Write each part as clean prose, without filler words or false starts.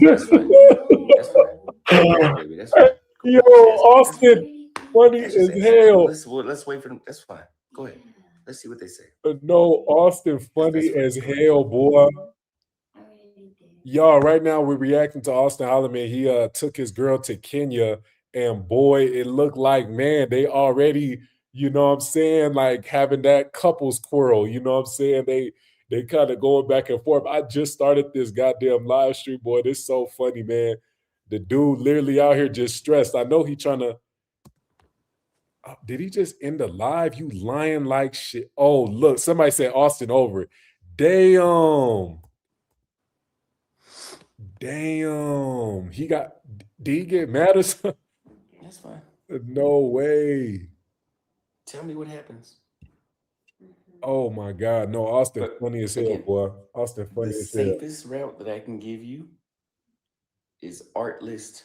That's fine. That's fine. Yes, baby. That's fine. Yo, Just ask me. Austin, funny That's just as asking. hell. Let's wait for them. That's fine. Go ahead. Let's see what they say. No, Austin, That's best funny as friends. Go ahead. hell, boy. Y'all, right now we're reacting to Austin Holleman. He took his girl to Kenya, and boy, it looked like, man, they already, you know what I'm saying, like having that couples quarrel. You know what I'm saying? They kind of going back and forth. I just started this goddamn live stream, boy. This so funny, man. The dude literally out here just stressed. I know he trying to. Did he just end the live? You lying like shit. Oh, look, somebody said Austin over it. Damn. Damn. Did he get mad or something? That's fine. No way. Tell me what happens. Oh my God. No, Austin But funny as hell, again, boy. Austin the funny as hell. safest route that I can give you is art list.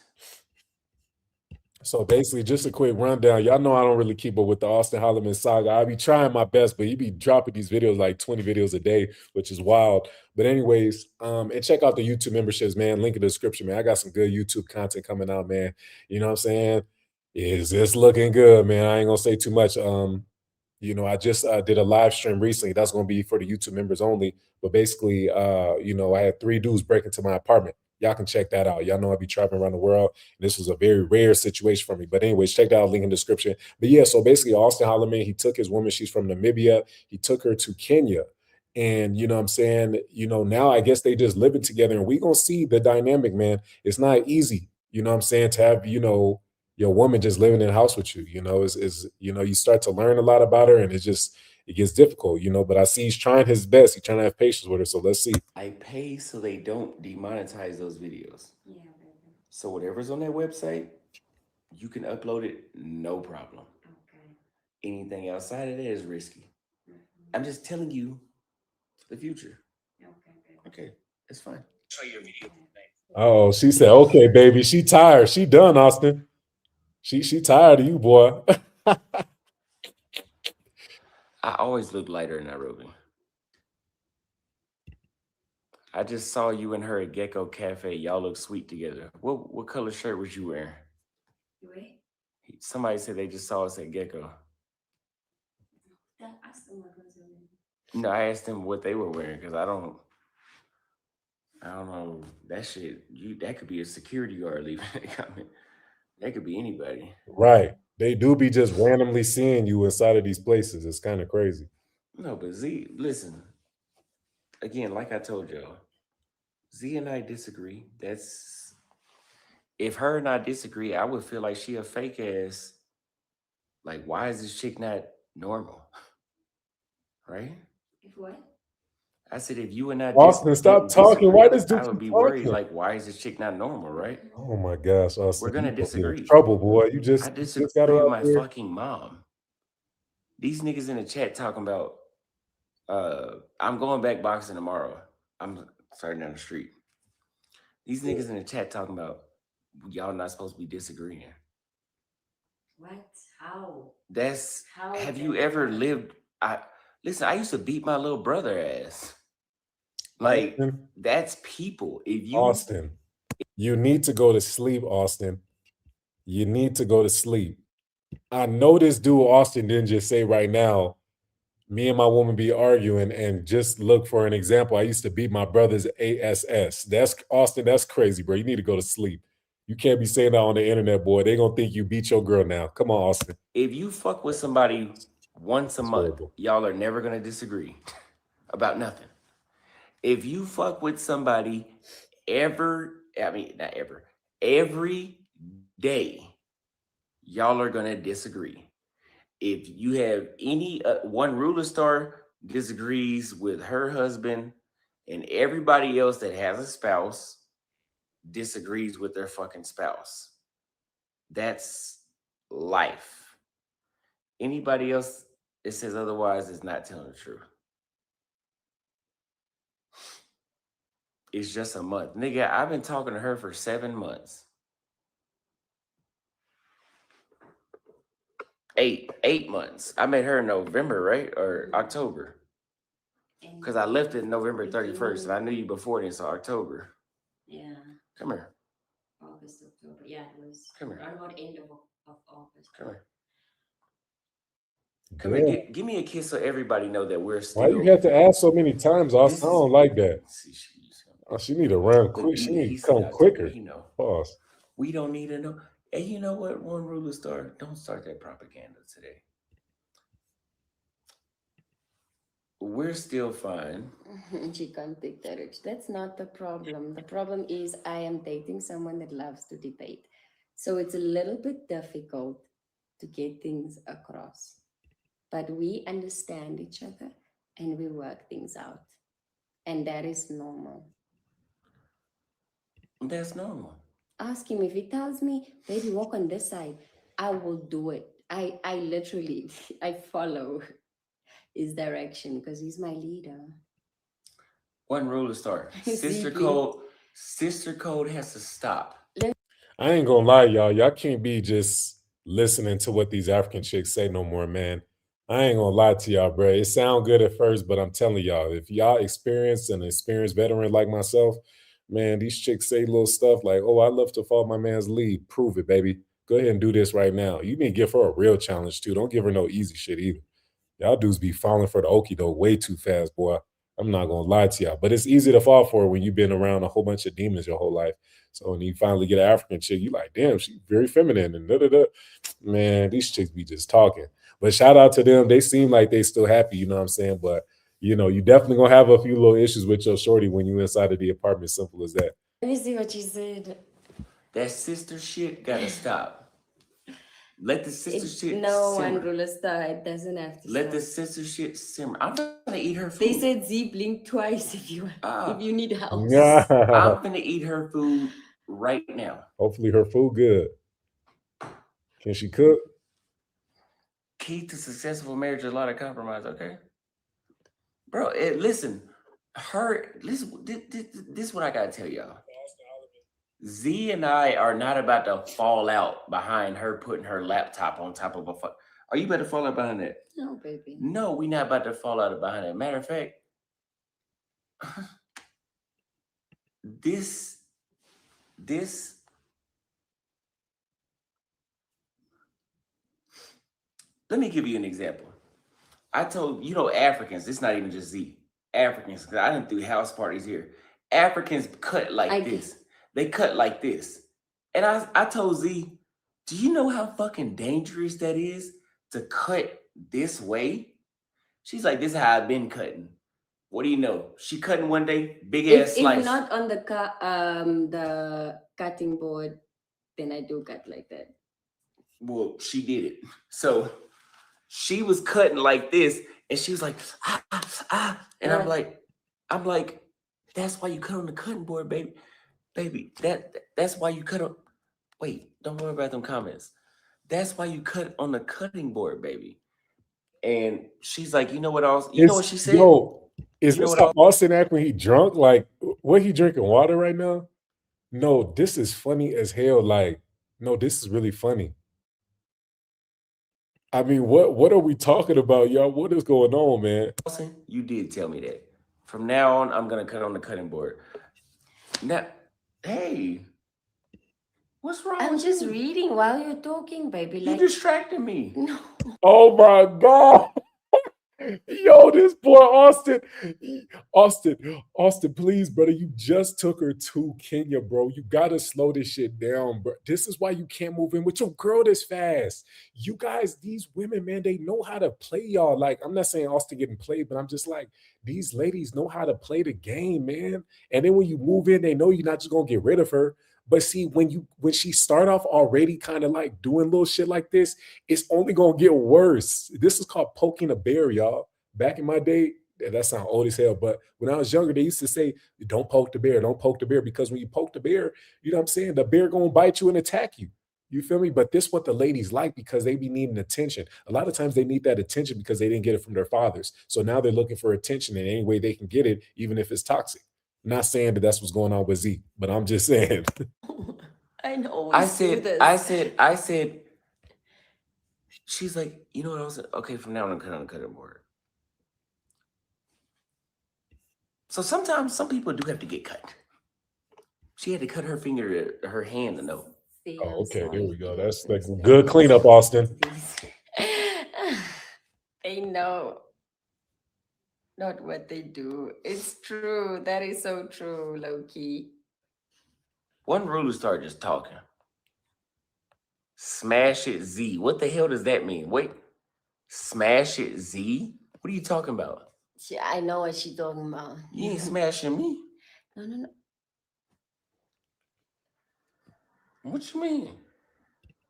So basically, just a quick rundown. Y'all know I don't really keep up with the Austin Holleman saga. I be trying my best, but he be dropping these videos like 20 videos a day, which is wild. But anyways, and check out the YouTube memberships, man. Link in the description, man. I got some good YouTube content coming out, man. You know what I'm saying? Is this looking good, man? I ain't gonna say too much. I just did a live stream recently. That's gonna be for the YouTube members only. But basically, I had 3 dudes break into my apartment. Y'all can check that out. Y'all know I be traveling around the world. And this was a very rare situation for me. But anyways, check that out, link in the description. But yeah, so basically Austin Holleman, he took his woman, she's from Namibia. He took her to Kenya. And you know what I'm saying? Now I guess they just living together and we gonna see the dynamic, man. It's not easy, you know what I'm saying, to have, your woman just living in the house with you, you start to learn a lot about her and it gets difficult, but I see he's trying his best. He's trying to have patience with her. So let's see. I pay so they don't demonetize those videos. Yeah, baby. So whatever's on their website, you can upload it, no problem. Okay. Anything outside of that is risky. I'm just telling you the future. Okay, it's fine. Show your video. Oh, she said, okay, baby. She tired. She done, Austin. She tired of you, boy. I always look lighter in Nairobi. I just saw you and her at Gecko Cafe. Y'all look sweet together. What color shirt was you wearing? Wait. Somebody said they just saw us at Gecko. No, I asked them what they were wearing because I don't know that shit. That could be a security guard leaving a comment. That could be anybody. Right. They do be just randomly seeing you inside of these places. It's kind of crazy. No, but Z, listen. Again, like I told y'all, Z and I disagree. If her and I disagree, I would feel like she a fake ass. Like, why is this chick not normal? Right? If what? I said, if you and I Austin, stop talking. Why does I would be worried, like, why is this chick not normal, right? Oh my gosh, Austin. We're gonna disagree. Trouble, boy. I disagree with my fucking mom. These niggas in the chat talking about I'm going back boxing tomorrow. I'm starting down the street. These niggas in the chat talking about y'all not supposed to be disagreeing. What? How? Have you ever lived? Listen, I used to beat my little brother ass. Like, that's people. Austin, you need to go to sleep, Austin. You need to go to sleep. I know this dude, Austin, didn't just say right now, me and my woman be arguing, and just look for an example. I used to beat my brother's ASS. That's Austin. That's crazy, bro. You need to go to sleep. You can't be saying that on the internet, boy. They gonna think you beat your girl now. Come on, Austin. If you fuck with somebody once a month, y'all are never gonna disagree about nothing. If you fuck with somebody every day, y'all are gonna disagree. If you have any one ruler star disagrees with her husband, and everybody else that has a spouse disagrees with their fucking spouse. That's life. Anybody else that says otherwise is not telling the truth. It's just a month. Nigga, I've been talking to her for 7 months. 8 months. I met her in November, right? Or October. Because I left it November 31st, and I knew you before then, so October. Yeah. Come here. August, October. Yeah, it was Come here. around about end of August. Come here. Come here. Give me a kiss so everybody know that we're still. Why you have to ask so many times, Austin? I don't like that. See, she need to run quick. She need to come quicker. Pause. We don't need to know. And you know what? One rule of Star, don't start that propaganda today. We're still fine. She can't take that rich. That's not the problem. The problem is I am dating someone that loves to debate. So it's a little bit difficult to get things across. But we understand each other and we work things out. And that is normal. That's normal. Ask him. If he tells me, baby, walk on this side, I will do it. I literally, I follow his direction because he's my leader. One rule of Star. Sister code has to stop. I ain't gonna lie, y'all. Y'all can't be just listening to what these African chicks say no more, man. I ain't gonna lie to y'all, bro. It sound good at first, but I'm telling y'all, if y'all experienced veteran like myself, man, these chicks say little stuff like, "Oh, I love to follow my man's lead." Prove it, baby. Go ahead and do this right now. You need to give her a real challenge too. Don't give her no easy shit either. Y'all dudes be falling for the okie doke way too fast, boy. I'm not gonna lie to y'all, but it's easy to fall for when you've been around a whole bunch of demons your whole life. So when you finally get an African chick, you like, damn, she's very feminine and da-da-da. Man, these chicks be just talking. But shout out to them. They seem like they still happy, you know what I'm saying? But, you know, you definitely gonna have a few little issues with your shorty when you inside of the apartment. Simple as that. Let me see what you said. That sister shit gotta stop. Let the sister shit no simmer. one rule of Star. It doesn't have to Let stop. the sister shit simmer. I'm gonna eat her food. They said Z blink twice if you need help. Yeah. I'm gonna eat her food right now. Hopefully her food good. Can she cook? Key to successful marriage is a lot of compromise, okay? Bro, listen. This is what I gotta tell y'all. Z and I are not about to fall out behind her putting her laptop on top of a phone. Are you about to fall out behind that? No, baby. No, we're not about to fall out behind that. Matter of fact, this. Let me give you an example. I told Africans. It's not even just Z. Africans, because I didn't do house parties here. Africans cut like this. They cut like this. And I told Z, do you know how fucking dangerous that is to cut this way? She's like, this is how I've been cutting. What do you know? She cutting one day, big ass slice. If not on the cutting board, then I do cut like that. Well, she did it. So she was cutting like this, and she was like, and I'm like, that's why you cut on the cutting board, baby. Baby, that's why you cut on. Wait, don't worry about them comments. That's why you cut on the cutting board, baby. And she's like, you know what else? You know what she said? Yo, is this how Austin act when he drunk? Like, what, he drinking water right now? No, this is funny as hell. Like, no, this is really funny. I mean, what are we talking about, y'all? What is going on, man? Austin, you did tell me that. From now on, I'm gonna cut on the cutting board. Now, hey, what's wrong? I'm just reading while you're talking, baby. You distracted me. No. Oh my God. Yo, this boy Austin, please, brother, you just took her to Kenya, bro. You gotta slow this shit down, bro. This is why you can't move in with your girl this fast. You guys, these women, man, they know how to play y'all. Like, I'm not saying Austin getting played, but I'm just like, these ladies know how to play the game, man. And then when you move in, they know you're not just gonna get rid of her. But see, when she start off already kind of like doing little shit like this, it's only gonna get worse. This is called poking a bear, y'all. Back in my day, that sounds old as hell, but when I was younger, they used to say, don't poke the bear, don't poke the bear, because when you poke the bear, you know what I'm saying, the bear gonna bite you and attack you. You feel me? But this what the ladies like, because they be needing attention. A lot of times they need that attention because they didn't get it from their fathers. So now they're looking for attention in any way they can get it, even if it's toxic. Not saying that that's what's going on with Z, but I'm just saying. I know. I said. She's like, you know what else? Okay, from now on, I'm cutting on the cutting board. So sometimes some people do have to get cut. She had to cut her hand to know. See Oh, how okay, there smart we go. he That's like is. good cleanup, Austin. They know not what they do. It's true. That is so true, low-key. One ruler started just talking. Smash it Z. What the hell does that mean? Wait. Smash it Z? What are you talking about? I know what she's talking about. You ain't smashing me. No. What you mean?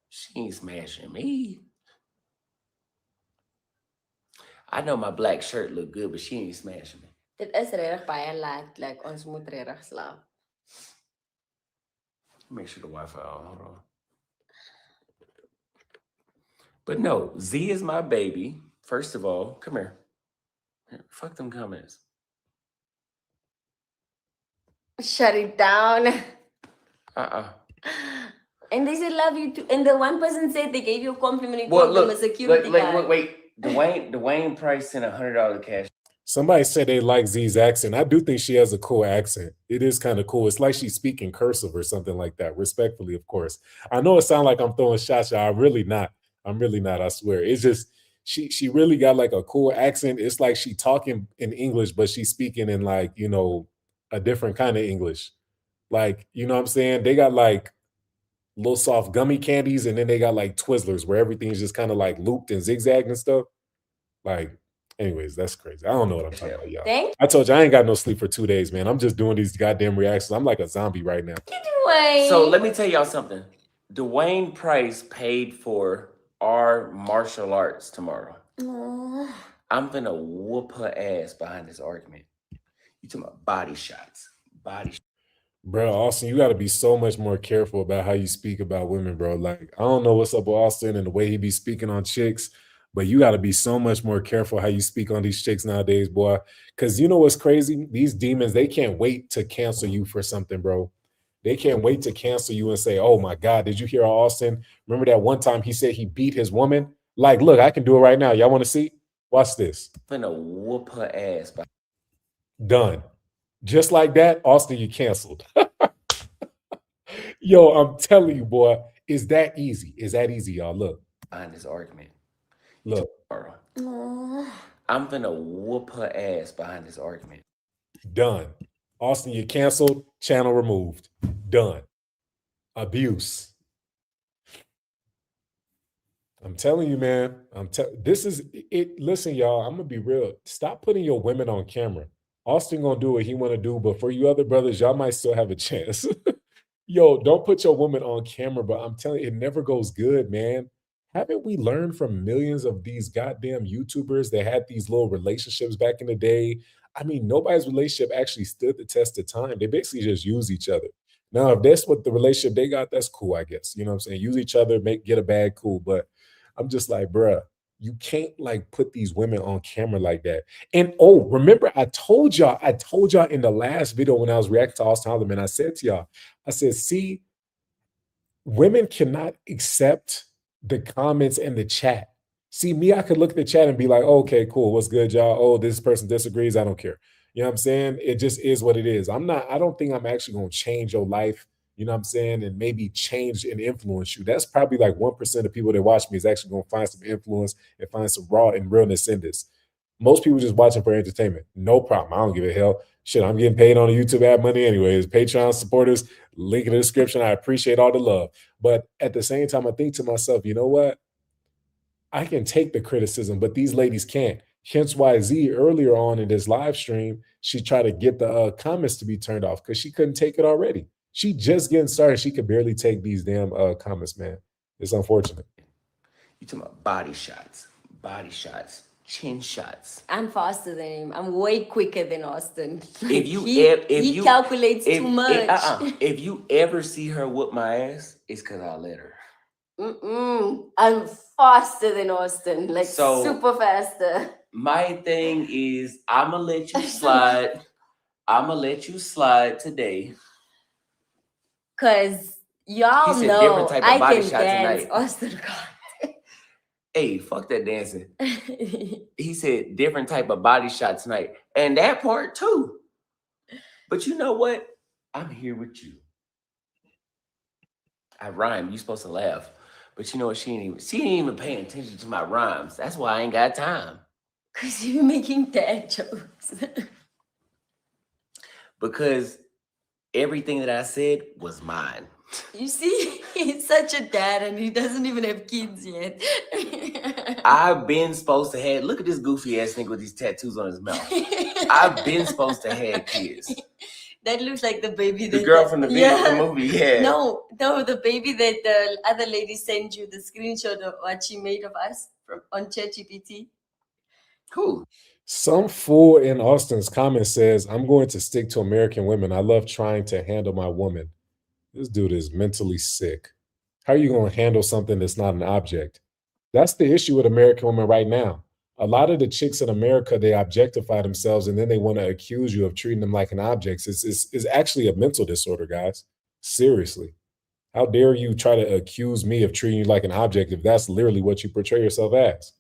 She ain't smashing me. I know my black shirt look good, but she ain't smashing me. Dit is regtig baie laat. Like, ons moet regtig slaap. Make sure the Wi-Fi on. Hold on. But no, Z is my baby. First of all, come here. Fuck them comments. Shut it down. And they said love you too. And the one person said they gave you a compliment. You called them a security guy. Wait. Dwayne Price sent $100 cash. Somebody said they like Z's accent. I do think she has a cool accent. It is kind of cool. It's like she's speaking cursive or something like that. Respectfully, of course. I know it sounds like I'm throwing shots. I'm really not. I swear. It's just she really got like a cool accent. It's like she talking in English, but she's speaking in like, you know, a different kind of English. Like, you know what I'm saying? They got like little soft gummy candies, and then they got like Twizzlers where everything's just kind of like looped and zigzagged and stuff. Like, anyways, that's crazy. I don't know what I'm talking about, y'all. I told you I ain't got no sleep for 2 days, man. I'm just doing these goddamn reactions. I'm like a zombie right now. So let me tell y'all something. Dwayne Price paid for our martial arts tomorrow. Aww. I'm gonna whoop her ass behind this argument. You talking about body shots. Bro, Austin, you got to be so much more careful about how you speak about women, bro. Like, I don't know what's up with Austin and the way he be speaking on chicks, but you got to be so much more careful how you speak on these chicks nowadays, boy. Because you know what's crazy? These demons, they can't wait to cancel you for something, bro. They can't wait to cancel you and say, oh my God, did you hear Austin? Remember that one time he said he beat his woman? Like, look, I can do it right now. Y'all want to see? Watch this. I'm gonna whoop her ass. Done. Just like that, Austin, you canceled. Yo, I'm telling you, boy, is that easy? Is that easy, y'all? Look. Behind this argument. Look. I'm gonna whoop her ass behind this argument. Done. Austin, you canceled. Channel removed. Done. Abuse. I'm telling you, man. This is it. Listen, y'all, I'm gonna be real. Stop putting your women on camera. Austin gonna do what he want to do, but for you other brothers, y'all might still have a chance. Yo, don't put your woman on camera, but I'm telling you, it never goes good, man. Haven't we learned from millions of these goddamn YouTubers that had these little relationships back in the day? I mean, nobody's relationship actually stood the test of time. They basically just use each other. Now, if that's what the relationship they got, that's cool, I guess. You know what I'm saying? Use each other, get a bag, cool. But I'm just like, bruh, you can't like put these women on camera like that. And oh, remember, I told y'all in the last video when I was reacting to Auston Holleman, I said to y'all, I said, see, women cannot accept the comments in the chat. See, me, I could look at the chat and be like, oh, okay, cool. What's good, y'all? Oh, this person disagrees. I don't care. You know what I'm saying? It just is what it is. I don't think I'm actually going to change your life, you know what I'm saying? And maybe change and influence you. That's probably like 1% of people that watch me is actually going to find some influence and find some raw and realness in this. Most people just watching for entertainment. No problem. I don't give a hell. Shit, I'm getting paid on the YouTube ad money anyways. Patreon supporters, link in the description. I appreciate all the love. But at the same time, I think to myself, you know what? I can take the criticism, but these ladies can't. Hence why Z earlier on in this live stream, she tried to get the comments to be turned off because she couldn't take it already. She just getting started. She could barely take these damn comments, man. It's unfortunate. You talking about body shots, chin shots. I'm faster than him. I'm way quicker than Austin. If you he calculates too much. If you ever see her whoop my ass, it's because I let her. I'm faster than Austin, like super faster. My thing is, I'ma let you slide. I'ma let you slide today. Cause y'all know I can dance. Austin can't. Hey, fuck that dancing. He said different type of body shot tonight. And that part too. But you know what? I'm here with you. I rhyme. You supposed to laugh. But you know what? She ain't even paying attention to my rhymes. That's why I ain't got time. Because you're making dad jokes. Because everything that I said was mine. You see, he's such a dad and he doesn't even have kids yet. I've been supposed to have, look at this goofy ass nigga with these tattoos on his mouth. I've been supposed to have kids. That looks like the baby The girl from the video, the movie, yeah. No, the baby that the other lady sent you the screenshot of what she made of us on ChatGPT. Cool. Some fool in Austin's comment says, I'm going to stick to American women. I love trying to handle my woman. This dude is mentally sick. How are you going to handle something that's not an object? That's the issue with American women right now. A lot of the chicks in America, they objectify themselves and then they want to accuse you of treating them like an object. It's actually a mental disorder, guys. Seriously. How dare you try to accuse me of treating you like an object if that's literally what you portray yourself as?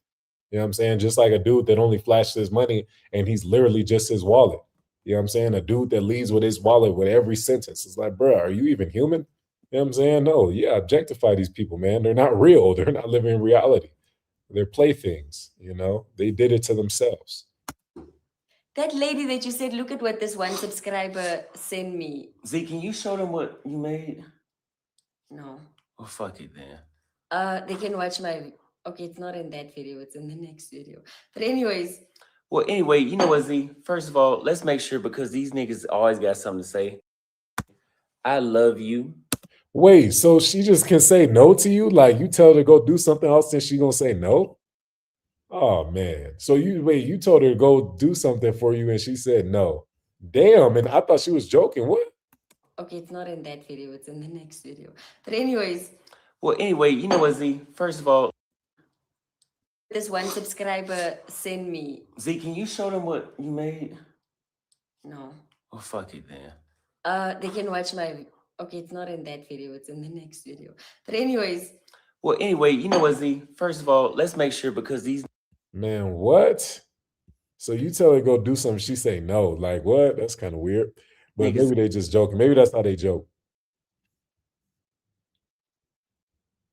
You know what I'm saying? Just like a dude that only flashes his money and he's literally just his wallet. You know what I'm saying? A dude that leads with his wallet with every sentence. It's like, bro, are you even human? You know what I'm saying? No, yeah, objectify these people, man. They're not real. They're not living in reality. They're playthings, you know? They did it to themselves. That lady that you said, look at what this one subscriber sent me. Z, can you show them what you made? No. Well, fuck it then. They can watch my... Okay, it's not in that video. It's in the next video. But anyways... Well, anyway, you know what, Z? First of all, let's make sure, because these niggas always got something to say. I love you. Wait, so she just can say no to you? Like, you tell her to go do something else and she gonna say no? Oh, man. So you told her to go do something for you and she said no. Damn, and I thought she was joking. What? Okay, it's not in that video. It's in the next video. But anyways... Well, anyway, you know what, Z? First of all... This one subscriber sent me. Z, can you show them what you made? No. Well, fuck it then. They can watch my... Okay, it's not in that video. It's in the next video. But anyways... Well, anyway, you know what, Z? First of all, let's make sure, because these... Man, what? So you tell her to go do something, she say no. Like, what? That's kind of weird. But maybe they just joking. Maybe that's how they joke.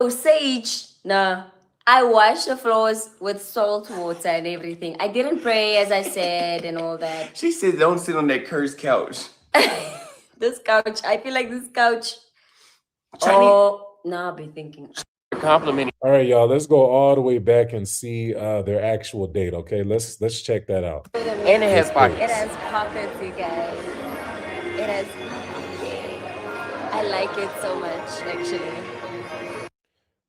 Oh, Sage, nah. I washed the floors with salt water and everything. I didn't pray, as I said, and all that. She said, don't sit on that cursed couch. This couch, I feel like this couch. Now I'll be thinking. Complimenting. All right, y'all, let's go all the way back and see their actual date, okay? Let's check that out. And it has pockets. It has pockets, you guys. It has... I like it so much, actually.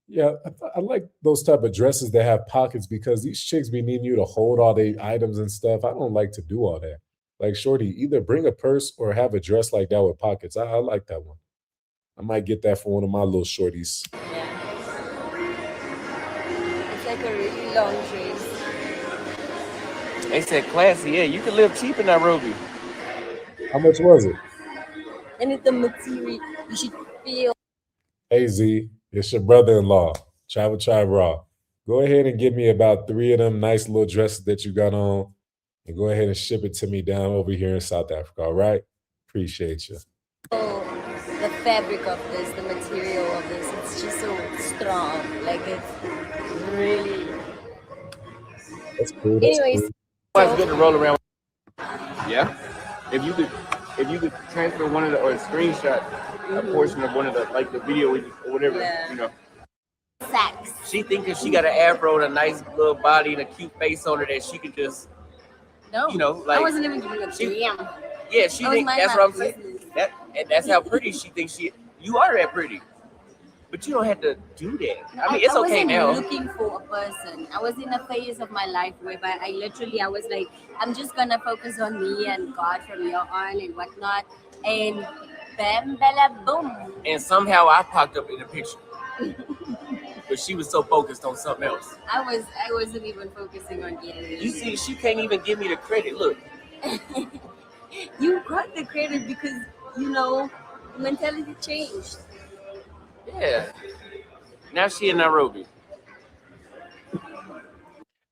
Yeah, I like those type of dresses that have pockets because these chicks be needing you to hold all their items and stuff. I don't like to do all that. Like, shorty, either bring a purse or have a dress like that with pockets. I like that one. I might get that for one of my little shorties. Yeah. It's like a really long dress. They said classy. Yeah, you can live cheap in Nairobi. How much was it? And it's the material. You should feel. Hey, Z, it's your brother-in-law, Traveltriberaw. Go ahead and give me about 3 of them nice little dresses that you got on and go ahead and ship it to me down over here in South Africa, all right? Appreciate you. Oh, the fabric of this, the material of this, it's just so strong. Like, it's really... That's cool. That's Anyways, cool. It's good to roll around. Yeah. If you could transfer one of the, or screenshot a portion of one of the, like the video or whatever, Yeah. you know. Sex. She thinking she got an afro and a nice little body and a cute face on her that she could just, No, you know, like... I wasn't even giving a damn. Yeah, she That was think my that's what I'm saying. business. That's how pretty she thinks she... You are that pretty. But you don't have to do that. I mean, it's okay wasn't now. looking for a person. I was in a phase of my life whereby I was like, I'm just gonna focus on me and God from here on and whatnot. And bam, bella, boom. And somehow I popped up in the picture. But she was so focused on something else. I wasn't even focusing on getting it. You see, she can't even give me the credit. Look. You got the credit because, you know, mentality changed. Yeah. Now she in Nairobi.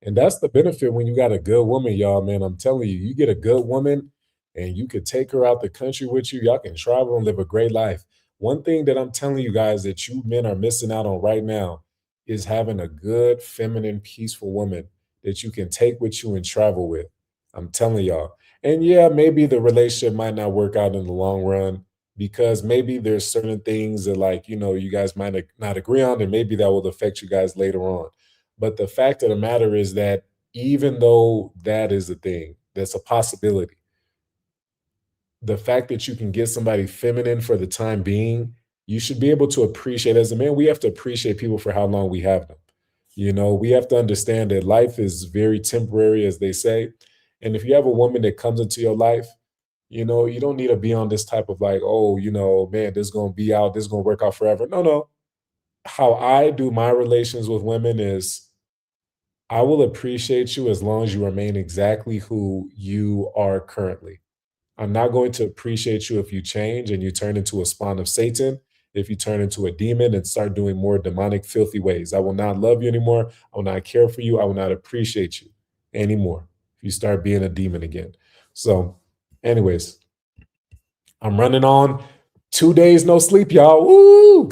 And that's the benefit when you got a good woman, y'all, man. I'm telling you, you get a good woman and you could take her out the country with you. Y'all can travel and live a great life. One thing that I'm telling you guys that you men are missing out on right now is having a good, feminine, peaceful woman that you can take with you and travel with. I'm telling y'all. And yeah, maybe the relationship might not work out in the long run because maybe there's certain things that, like, you guys might not agree on, and maybe that will affect you guys later on. But the fact of the matter is that even though that is a thing, that's a possibility, the fact that you can get somebody feminine for the time being, you should be able to appreciate. As a man, we have to appreciate people for how long we have them. We have to understand that life is very temporary, as they say. And if you have a woman that comes into your life, you don't need to be on this type of like, oh, man, this is going to be out, this is going to work out forever. No, no. How I do my relations with women is I will appreciate you as long as you remain exactly who you are currently. I'm not going to appreciate you if you change and you turn into a spawn of Satan, if you turn into a demon and start doing more demonic, filthy ways. I will not love you anymore. I will not care for you. I will not appreciate you anymore if you start being a demon again. So, anyways, I'm running on 2 days no sleep, y'all. Woo!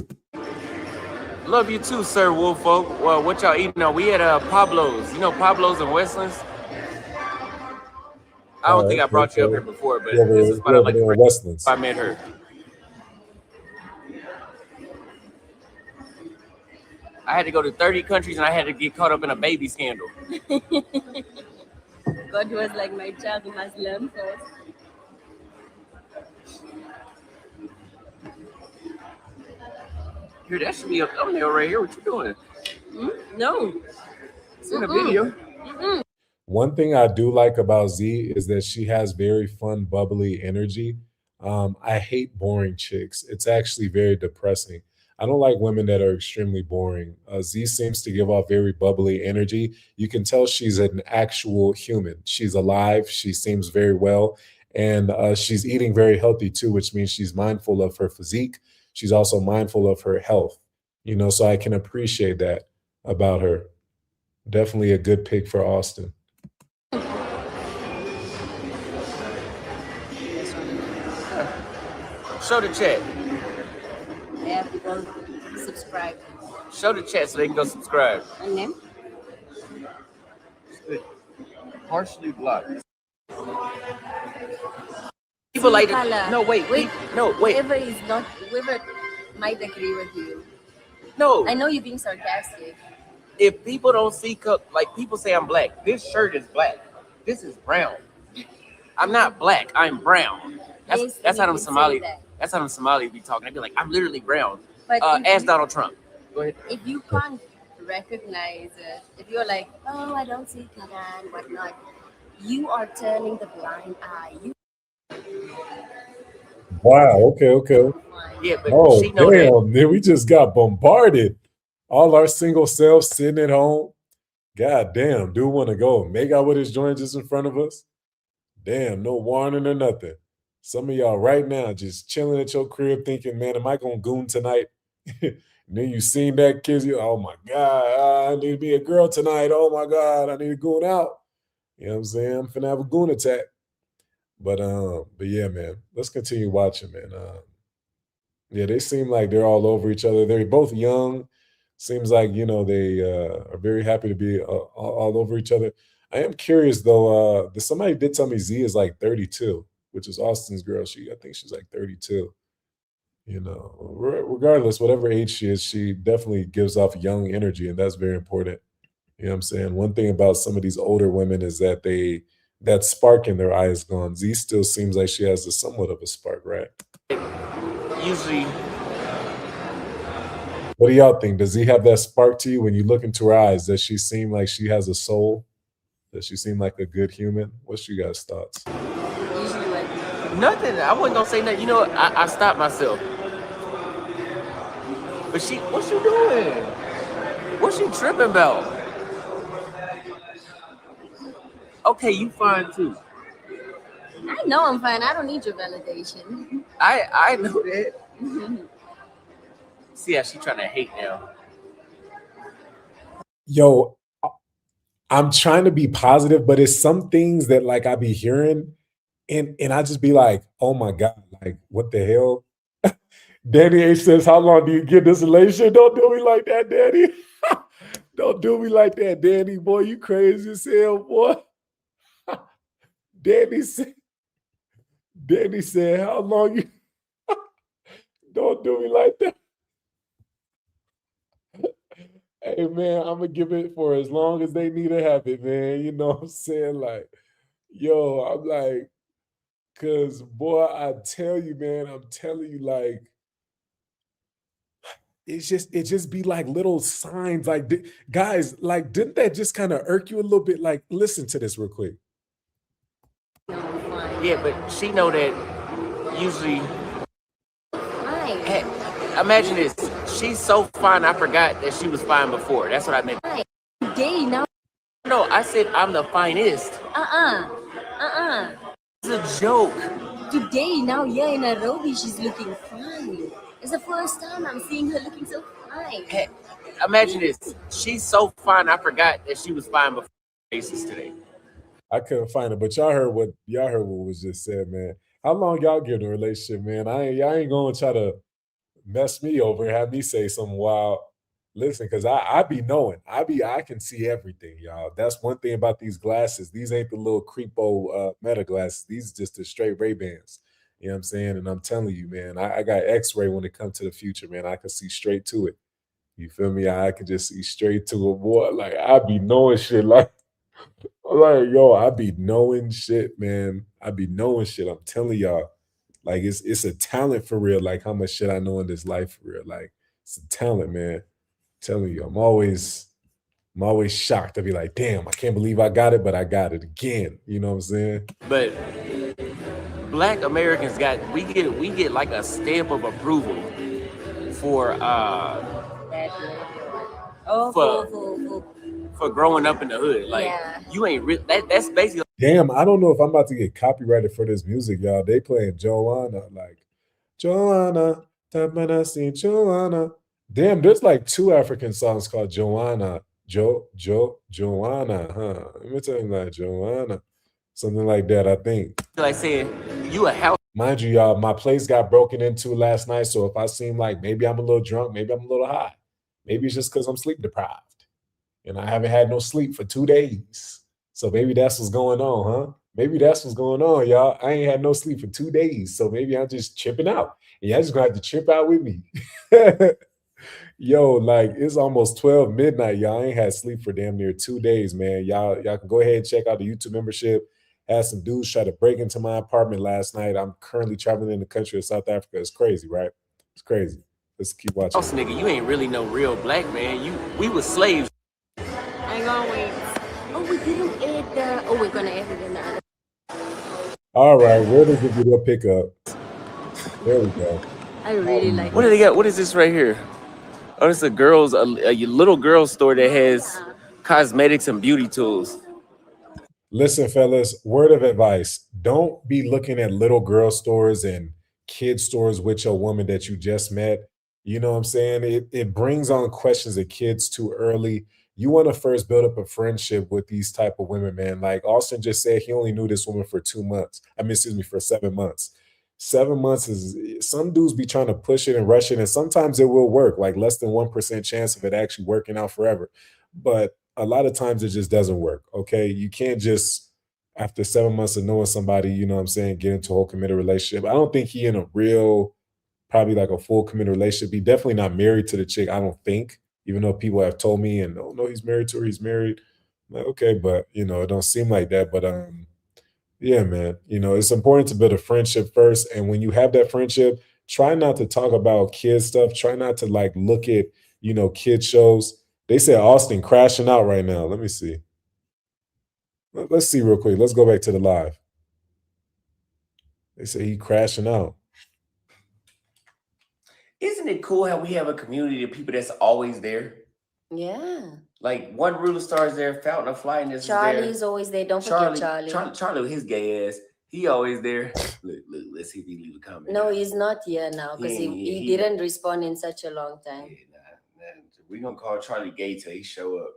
Love you too, Sir Wolfolk. Well, what y'all eating on? We had Pablo's. You know Pablo's and Westlands? I don't think I brought you up here before, but this is what I like to bring. I met her. I had to go to 30 countries and I had to get caught up in a baby scandal. God was like, my child, you must learn first. Here, that should be a thumbnail right here. What you doing? No. It's in a video. One thing I do like about Z is that she has very fun, bubbly energy. I hate boring chicks. It's actually very depressing. I don't like women that are extremely boring. Z seems to give off very bubbly energy. You can tell she's an actual human. She's alive. She seems very well. And she's eating very healthy too, which means she's mindful of her physique. She's also mindful of her health, so I can appreciate that about her. Definitely a good pick for Auston. Show the chat. Yeah, people subscribe. Show the chat so they can go subscribe. And then? Partially blocked. People like to, no, wait. Whoever might agree with you. No. I know you're being sarcastic. If people don't see, like people say I'm black. This shirt is black. This is brown. I'm not black. I'm brown. That's how them Somali. That's how them Somali be talking. They be like, I'm literally brown. But ask Donald Trump. Go ahead. If you can't recognize it, if you're like, oh, I don't see that and whatnot, you are turning the blind eye. Wow. Okay. Yeah, but she know damn, man, we just got bombarded. All our single selves sitting at home. God damn, dude want to go make out with his joint just in front of us. Damn, no warning or nothing. Some of y'all right now just chilling at your crib thinking, man, am I going to goon tonight? And then you seen that kid, you, oh my God, I need to be a girl tonight. Oh my God, I need to goon out. You know what I'm saying? I'm finna have a goon attack. But yeah, man, let's continue watching, man. Yeah, they seem like they're all over each other. They're both young. Seems like, they are very happy to be all over each other. I am curious, though. Somebody did tell me Z is like 32, which is Austin's girl. I think she's like 32. Regardless, whatever age she is, she definitely gives off young energy, and that's very important. You know what I'm saying? One thing about some of these older women is that that spark in their eye is gone. Z still seems like she has somewhat of a spark, right? Usually. What do y'all think? Does he have that spark to you when you look into her eyes? Does she seem like she has a soul? Does she seem like a good human? What's you guys' thoughts? Nothing. I wasn't gonna say nothing. I stopped myself. But what's she doing? What's she tripping about? Okay, you fine too. I know I'm fine. I don't need your validation. I know that. See how she trying to hate now. Yo, I'm trying to be positive, but it's some things that like I be hearing and I just be like, oh my God, like what the hell? Danny H says, how long do you get this relation? Don't do me like that, Danny. Don't do me like that, Danny. Boy, you crazy as hell, boy. Danny said, how long you don't do me like that. Hey man, I'm gonna give it for as long as they need to have it, man. You know what I'm saying? Like, yo, I'm like, cause boy, I tell you, man, I'm telling you, like, it just be like little signs, like guys, like, didn't that just kind of irk you a little bit? Like, listen to this real quick. Yeah, but she know that usually. Hey, imagine this. She's so fine, I forgot that she was fine before. That's what I meant. Gay now. No, I said I'm the finest. It's a joke. Today, now here in Nairobi, she's looking fine. It's the first time I'm seeing her looking so fine. Hey, imagine this. She's so fine, I forgot that she was fine before basis today. I couldn't find it, but y'all heard what was just said, man. How long y'all get in a relationship, man? Y'all ain't gonna try to mess me over and have me say something wild. Listen, because I be knowing. I can see everything, y'all. That's one thing about these glasses. These ain't the little creepo meta glasses. These just the straight Ray-Bans. You know what I'm saying? And I'm telling you, man, I got X-ray when it comes to the future, man. I can see straight to it. You feel me? I can just see straight to it, boy. Like, I be knowing shit. Like, yo, I be knowing shit, man. I be knowing shit. I'm telling y'all. Like, it's a talent for real. Like, how much shit I know in this life for real. Like, it's a talent, man. I'm telling you, I'm always shocked. I'd be like, damn, I can't believe I got it, but I got it again. You know what I'm saying? But Black Americans we get like a stamp of approval for for growing up in the hood. Like, you ain't that's basically. Damn, I don't know if I'm about to get copyrighted for this music, y'all. They playing Joanna, like Joanna, Joanna. Damn, there's like 2 African songs called Joanna. Joanna, huh? Let me tell you, like Joanna. Something like that, I think. Like saying, you a house. Mind you, y'all, my place got broken into last night. So if I seem like maybe I'm a little drunk, maybe I'm a little high. Maybe it's just because I'm sleep deprived. And I haven't had no sleep for 2 days. So maybe that's what's going on, huh? Maybe that's what's going on, y'all. I ain't had no sleep for 2 days. So maybe I'm just tripping out. And y'all just gonna have to trip out with me. Yo, like, it's almost 12 midnight, y'all. I ain't had sleep for damn near 2 days, man. Y'all can go ahead and check out the YouTube membership. Had some dudes try to break into my apartment last night. I'm currently traveling in the country of South Africa. It's crazy, right? It's crazy. Let's keep watching. House nigga, you ain't really no real black man. We was slaves. Hang on, wait. Oh, we didn't add we're gonna add it in the other. All right, where does the video pick up? There we go. I really like What do they got? What is this right here? Oh, it's a little girl store that has cosmetics and beauty tools. Listen, fellas, word of advice. Don't be looking at little girl stores and kid stores with your woman that you just met. You know what I'm saying? It brings on questions of kids too early. You want to first build up a friendship with these type of women, man. Like Austin just said, he only knew this woman for 2 months. For 7 months. 7 months is, some dudes be trying to push it and rush it, and sometimes it will work, like less than 1% chance of it actually working out forever. But a lot of times it just doesn't work. Okay. You can't just, after 7 months of knowing somebody, you know what I'm saying, get into a whole committed relationship. I don't think he in a real, probably like a full committed relationship. He definitely not married to the chick, I don't think, even though people have told me, and oh no, he's married to her, he's married. I'm like, okay, but you know, it don't seem like that. But yeah, man, you know, it's important to build a friendship first. And when you have that friendship, try not to talk about kid stuff. Try not to like look at, you know, kid shows. They said Austin crashing out right now. Let me see. Let's see real quick. Let's go back to the live. They say he crashing out. Isn't it cool how we have a community of people that's always there? Yeah. Like One Ruler Star is there, Fountain of Flightness Charlie's always there. Don't forget Charlie. Charlie with his gay ass. He always there. Look, let's see if he leave a comment. No, he's not here now because he didn't respond in such a long time. Yeah, nah. We're gonna call Charlie gay till he show up.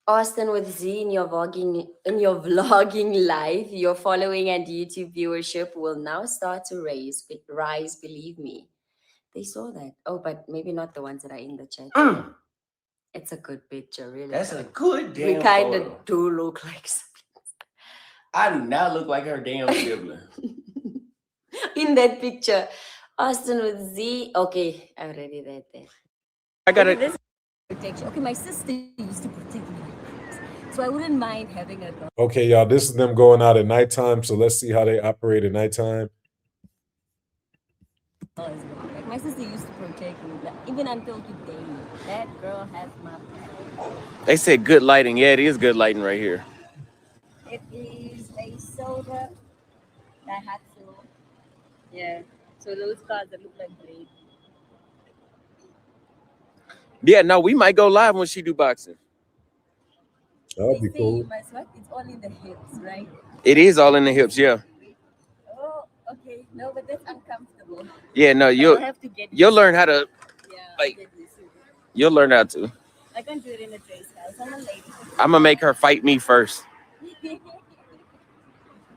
Austin with Z in your vlogging life, your following and YouTube viewership will now start to rise, believe me. They saw that. Oh, but maybe not the ones that are in the chat. It's a good picture, really. That's a good damn We kind photo. of do look like siblings. I do not look like her damn sibling. In that picture, Austin with Z. Okay, I already read that. I got Okay, it. this protection. Okay, my sister used to protect me, so I wouldn't mind having a dog. Okay, y'all, this is them going out at nighttime, so let's see how they operate at nighttime. Like my sister used to protect me, like, even until today. That girl has my back. They said good lighting. Yeah, it is good lighting right here. It is a soda Daihatsu. Yeah. So those cars that look like blade. Yeah, no, we might go live when she do boxing. That'd be They say cool. you must what? It's all in the hips, right? It is all in the hips, yeah. Oh, okay. No, but that's uncomfortable. Yeah, no, I'll you'll have to get you'll used learn to how it. to Yeah, like- I'll get used to it. you'll learn how to. I can't do it in a dress house. I'm a lady. I'm gonna make her fight me first.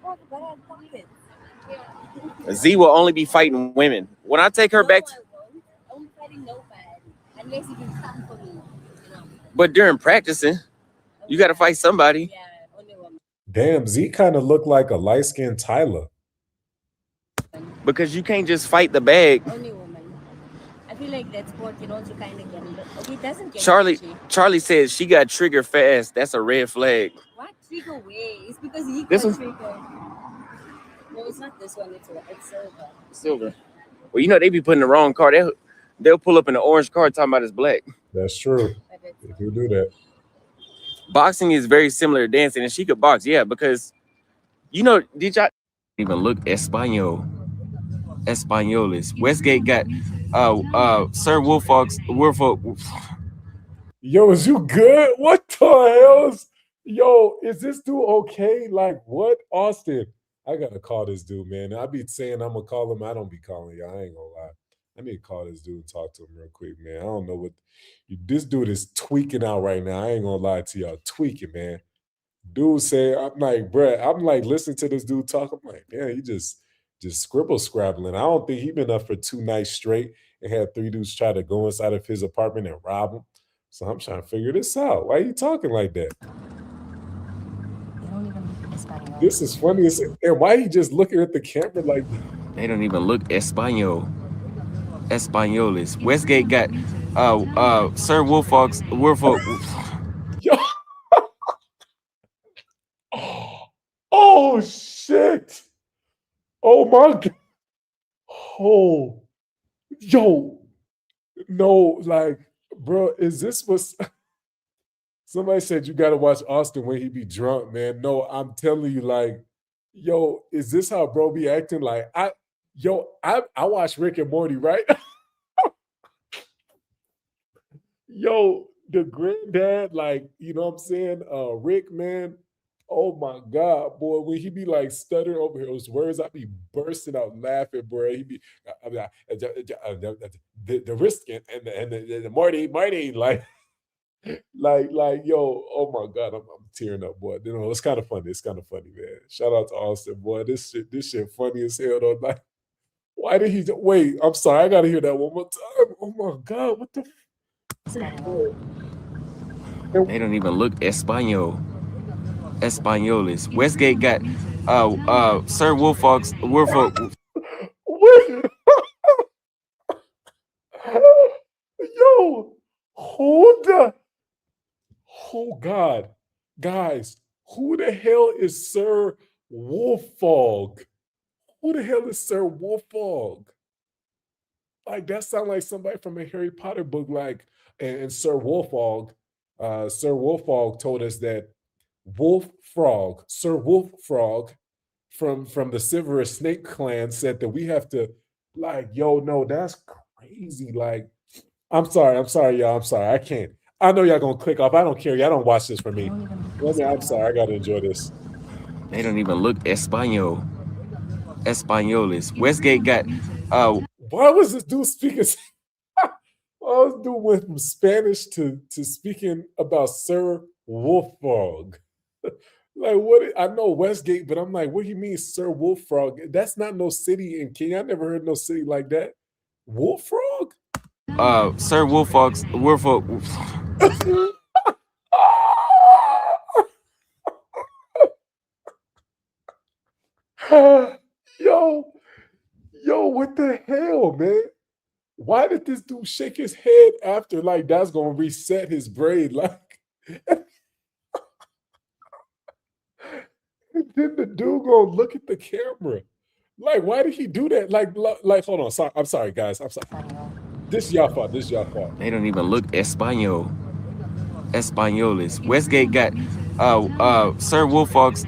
Oh, but I love it. Z will only be fighting women. When I take her back, No, I won't. I'm fighting nobody unless you can come for me. You know. but during practicing, you got to fight somebody. Yeah, only woman. Damn, Z kind of looked like a light-skinned Tyler. Because you can't just fight the bag. Only woman. I feel like that sport can also kind of get a little. Okay, it doesn't get Charlie touchy. Charlie says she got trigger fast. That's a red flag. What trigger way? It's because he This got one? trigger. No, it's not this one. It's silver. Silver. Well, you know they be putting the wrong car. They'll pull up in the orange car talking about it's black. That's true. But it's If you do that. Boxing is very similar to dancing, and she could box, yeah, because you know, did y'all even look Espanol? Españoles. Westgate got Sir Wolfhawks. Yo, is you good? What the hell is... Yo, is this dude okay? Like, what? Austin, I gotta call this dude, man. I be saying I'm gonna call him. I don't be calling y'all. I ain't gonna lie. I need to call this dude and talk to him real quick, man. I don't know what... This dude is tweaking out right now. I ain't gonna lie to y'all. Tweaking, man. Dude say, I'm like, bruh, I'm like listening to this dude talk. I'm like, damn, he just scrabbling. I don't think he been up for 2 nights straight and had 3 dudes try to go inside of his apartment and rob him. So I'm trying to figure this out. Why are you talking like that? This is funny. And why he just looking at the camera like They don't even look Espanol. Españoles. Westgate got Sir Wolfhawks. Yo. Oh shit. Oh my God. Oh, yo. No, like, bro, is this what... Somebody said you got to watch Austin when he be drunk, man. No, I'm telling you, like, yo, is this how bro be acting? Like, I watch Rick and Morty, right? Yo, the granddad, like, you know what I'm saying? Rick, man. Oh my God, boy, when he be like stuttering over his words, I be bursting out laughing, bro. He be the risk and the Marty, like, like, yo, oh my God, I'm tearing up, boy. You know, it's kind of funny. It's kind of funny, man. Shout out to Austin, boy. This shit funny as hell, though. Like, why did he wait? I'm sorry, I gotta hear that one more time. Oh my God, what the... They don't even look Espanol. Españoles. Westgate got Sir Wolfhawks. Wait. Yo, who the... Oh God, guys, who the hell is Sir Wolfhawk? Who the hell is Sir Wolfhawk? Like, that sounds like somebody from a Harry Potter book. Like, and Sir Wolfhawk told us that Sir Wolf Frog from the Silver Snake clan said that we have to, like, yo, no, that's crazy. Like, I'm sorry, y'all. I'm sorry. I can't. I know y'all gonna click off. I don't care. Y'all don't watch this for me. I'm sorry. I gotta enjoy this. They don't even look Espanol. Españoles. Westgate got Why was this dude speaking? Why was this dude went from Spanish to speaking about Sir Wolfrog? Like, what? I know Westgate, but I'm like, what do you mean, Sir Wolfrog? That's not no city in Kenya. I never heard no city like that. Wolf frog? Sir Wolffox, Yo, what the hell, man? Why did this dude shake his head after like that's gonna reset his brain? Like, and then the dude gonna look at the camera. Like, why did he do that? Like, hold on. Sorry, I'm sorry, guys. I'm sorry. This is y'all fault. This is y'all fault. They don't even look Espanol. Españoles. Westgate got Sir Wolffox.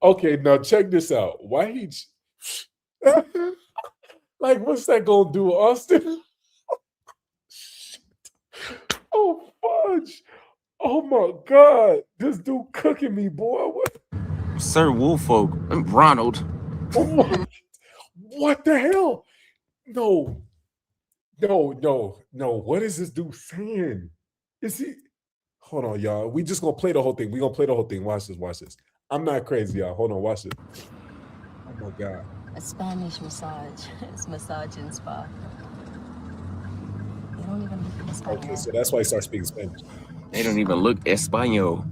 Okay, now check this out. Why he like what's that gonna do, Austin? Oh fudge. Oh my god. This dude cooking me, boy. What? Sir Wolffolk. Ronald. What the hell? No. What is this dude saying? Is he? Hold on, y'all. We just gonna play the whole thing. We gonna play the whole thing. Watch this. Watch this. I'm not crazy, y'all. Hold on. Watch it. Oh my god. A Spanish massage. It's massage and spa. They don't even look Espanol. Okay, so that's why he starts speaking Spanish. They don't even look Espanol.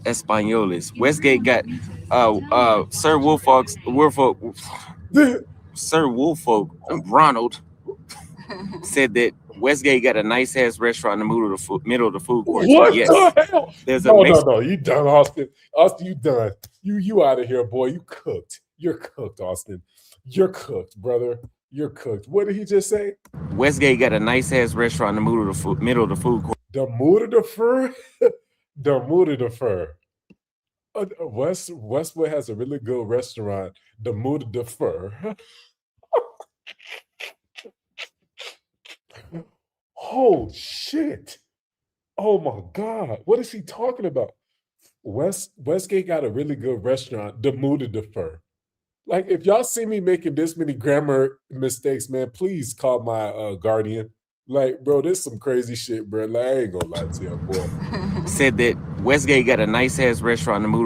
Españoles. Westgate got Sir Wolffolk. Sir Wolffolk. Ronald said that Westgate got a nice ass restaurant in the middle of the food court. What yes. the hell? There's No, a no. You done, Austin. Austin, you done. You out of here, boy. You cooked. You're cooked, Austin. You're cooked, brother. You're cooked. What did he just say? Westgate got a nice ass restaurant in the middle of the food court. The mood of the fur. The mood of the fur. Westwood has a really good restaurant. The mood of the fur. Oh shit. Oh my god. What is he talking about? Westgate got a really good restaurant. The mood of the fur. Like, if y'all see me making this many grammar mistakes, man, please call my guardian. Like, bro, this some crazy shit, bro. Like, I ain't gonna lie to you, boy. Said that Westgate got a nice ass restaurant in the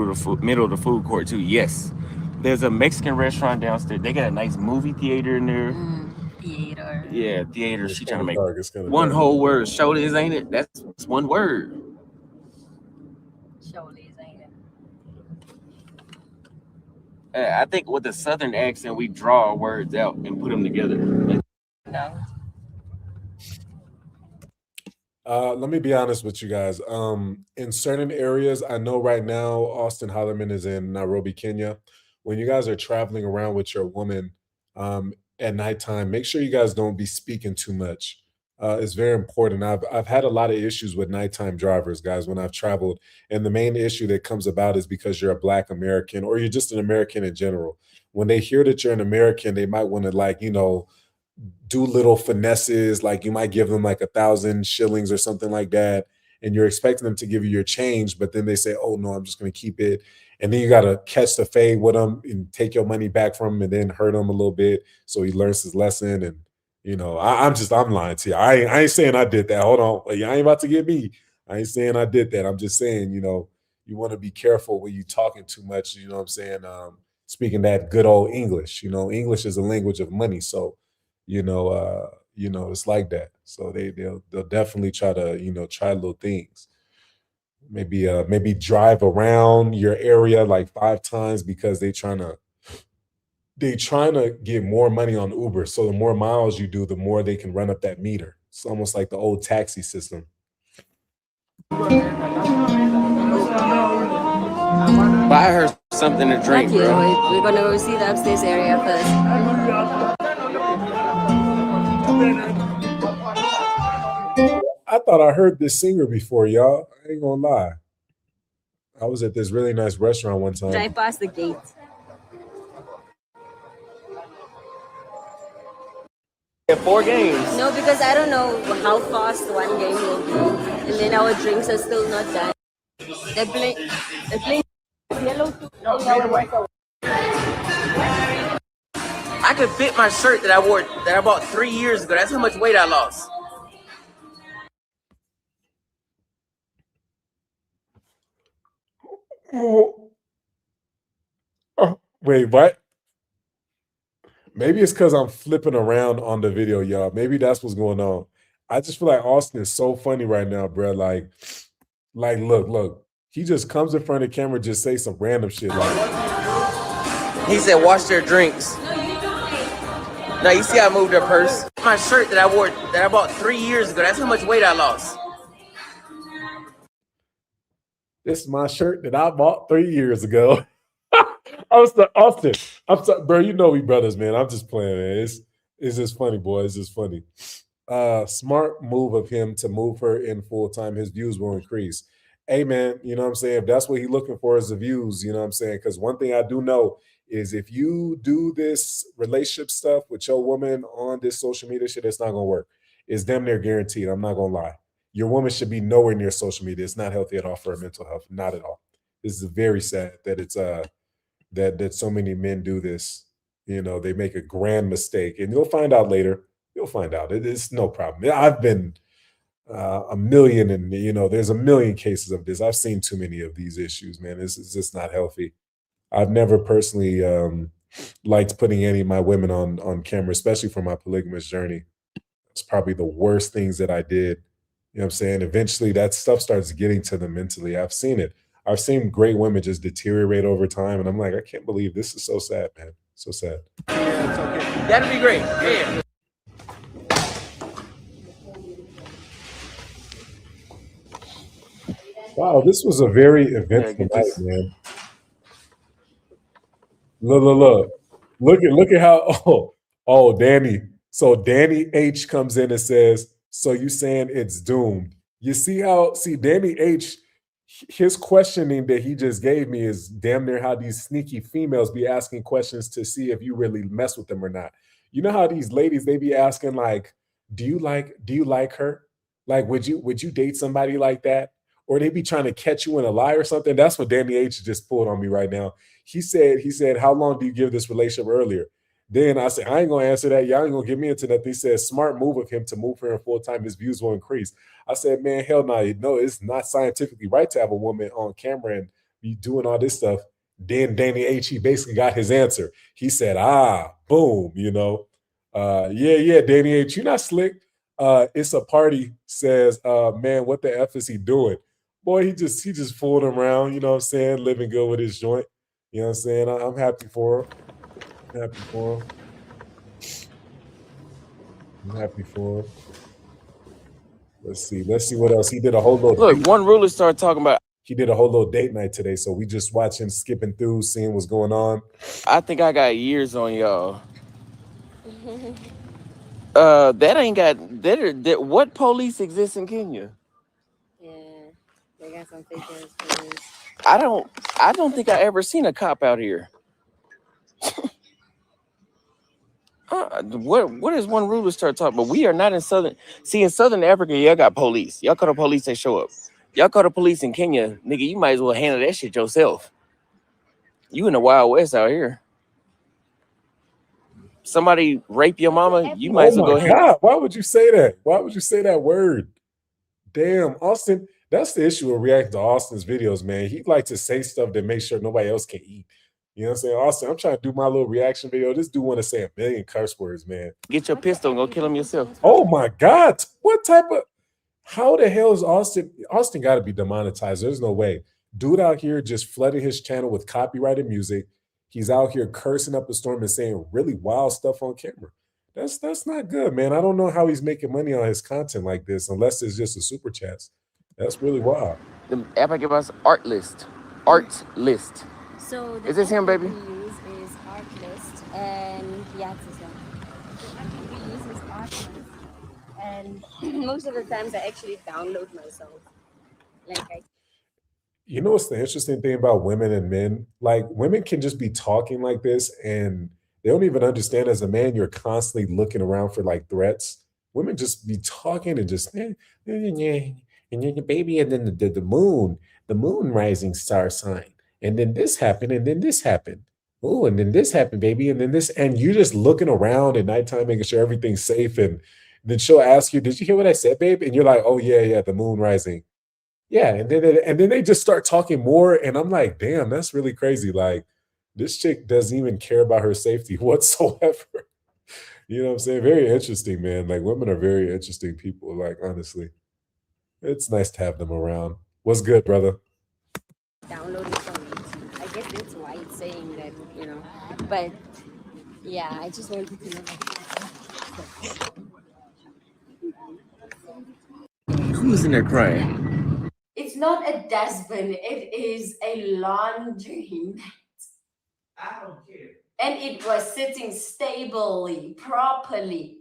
middle of the food court too. Yes. There's a Mexican restaurant downstairs. They got a nice movie theater in there. Theater. Yeah, theater. She trying to make one whole word. Shoulders, ain't it? That's one word. Shoulders, ain't it? I think with a southern accent, we draw words out and put them together. No. Let me be honest with you guys. In certain areas, I know right now Auston Holleman is in Nairobi, Kenya. When you guys are traveling around with your woman at nighttime, make sure you guys don't be speaking too much. It's very important. I've had a lot of issues with nighttime drivers, guys, when I've traveled. And the main issue that comes about is because you're a Black American or you're just an American in general. When they hear that you're an American, they might want to, like, you know, do little finesses, like you might give them like 1,000 shillings or something like that, and you're expecting them to give you your change, but then they say, oh no, I'm just going to keep it. And then you got to catch the fade with them and take your money back from him and then hurt him a little bit so he learns his lesson. And, you know, I'm lying to you. I ain't saying I did that. Hold on. You ain't about to get me. I ain't saying I did that. I'm just saying, you know, you want to be careful when you talking too much, you know what I'm saying? Speaking that good old English, you know, English is a language of money. So, you know, it's like that. So they'll definitely try to, you know, try little things. Maybe drive around your area like 5 times because they trying to get more money on Uber. So the more miles you do, the more they can run up that meter. It's almost like the old taxi system. Buy her something to drink, Not you. bro. We're gonna go see the upstairs area first. I thought I heard this singer before, y'all. I ain't gonna lie. I was at this really nice restaurant one time. Drive past the gate. Yeah, 4 games. No, because I don't know how fast one game will be, and then our drinks are still not done. They're playing yellow too. No, I could fit my shirt that I bought 3 years ago. That's how much weight I lost. Oh, wait, what? Maybe it's because I'm flipping around on the video, y'all. Maybe that's what's going on. I just feel like Austin is so funny right now, bro. Like, look. He just comes in front of the camera, just say some random shit. Like, he said, wash their drinks. Now you see I moved her purse. My shirt that I bought 3 years ago. That's how much weight I lost. this is my shirt that I bought 3 years ago. Austin, I'm sorry, bro. You know we brothers, man. I'm just playing, man. It's just funny, boy. It's just funny. Smart move of him to move her in full time. His views will increase. Hey, man, you know what I'm saying? If that's what he's looking for is the views, you know what I'm saying? Because one thing I do know is if you do this relationship stuff with your woman on this social media shit, it's not gonna work. It's damn near guaranteed. I'm not gonna lie. Your woman should be nowhere near social media. It's not healthy at all for her mental health. Not at all. This is very sad that it's that so many men do this. You know, they make a grand mistake, and you'll find out later. You'll find out. It's no problem. I've been a million, and you know, there's a million cases of this. I've seen too many of these issues, man. This is just not healthy. I've never personally liked putting any of my women on camera, especially for my polygamous journey. It's probably the worst things that I did. You know what I'm saying? Eventually that stuff starts getting to them mentally. I've seen it. I've seen great women just deteriorate over time. And I'm like, I can't believe this is so sad, man. So sad. Yeah, it's okay. That'd be great. Yeah. Wow, this was a very eventful night, man. Look at how Danny. So Danny H comes in and says, so you saying it's doomed. You see Danny H, his questioning that he just gave me is damn near how these sneaky females be asking questions to see if you really mess with them or not. You know how these ladies, they be asking like, do you like her? Like, would you date somebody like that? Or they be trying to catch you in a lie or something. That's what Danny H just pulled on me right now. He said, how long do you give this relationship earlier? Then I said, I ain't gonna answer that. Y'all ain't gonna get me into that. He said, smart move of him to move her in full time. His views will increase. I said, man, hell no. No, it's not scientifically right to have a woman on camera and be doing all this stuff. Then Danny H, he basically got his answer. He said, boom, you know. Yeah, Danny H, you're not slick. It's a party, says, man, what the F is he doing? Boy, he just fooled around, you know what I'm saying, living good with his joint. You know what I'm saying? I'm happy for him. I'm happy for him. Let's see what else. He did a whole little one ruler started talking about. He did a whole little date night today, so we just watch him skipping through, seeing what's going on. I think I got years on y'all. That ain't got that. What police exist in Kenya? Yeah, they got some fake ass police. I don't think I ever seen a cop out here. What is one ruler start talking about? We are not in in Southern Africa, y'all got police. Y'all call the police, they show up. Y'all call the police in Kenya, nigga, you might as well handle that shit yourself. You in the Wild West out here. Somebody rape your mama, you might as well go ahead. God, why would you say that? Why would you say that word? Damn, Austin, that's the issue with reacting to Austin's videos, man. He like to say stuff that makes sure nobody else can eat. You know what I'm saying? Austin, I'm trying to do my little reaction video. This dude want to say a million curse words, man. Get your pistol and go kill him yourself. Oh my God. What type of, how the hell is Austin? Austin got to be demonetized. There's no way. Dude out here just flooded his channel with copyrighted music. He's out here cursing up a storm and saying really wild stuff on camera. That's not good, man. I don't know how he's making money on his content like this unless it's just a super chats. That's really wild. The app I give us art list. So is this him, baby? We use is art list, and yeah, it's him. The app we use is art list, and most of the times I actually download myself. You know what's the interesting thing about women and men? Like, women can just be talking like this and they don't even understand as a man, you're constantly looking around for like threats. Women just be talking and just, and then the baby, and then the moon rising star sign. And then this happened, and then this happened. Oh, and then this happened, baby, and then this. And you're just looking around at nighttime, making sure everything's safe. And then she'll ask you, did you hear what I said, babe? And you're like, oh, yeah, the moon rising. Yeah, and then they just start talking more, and I'm like, damn, that's really crazy. Like, This chick doesn't even care about her safety whatsoever. You know what I'm saying? Very interesting, man. Like, women are very interesting people, like, honestly. It's nice to have them around. What's good, brother? Downloading from YouTube. I guess that's why it's saying that, you know. But yeah, I just wanted to know. Who's in there crying? It's not a dustbin, it is a laundry mat. I don't care. And it was sitting stably, properly.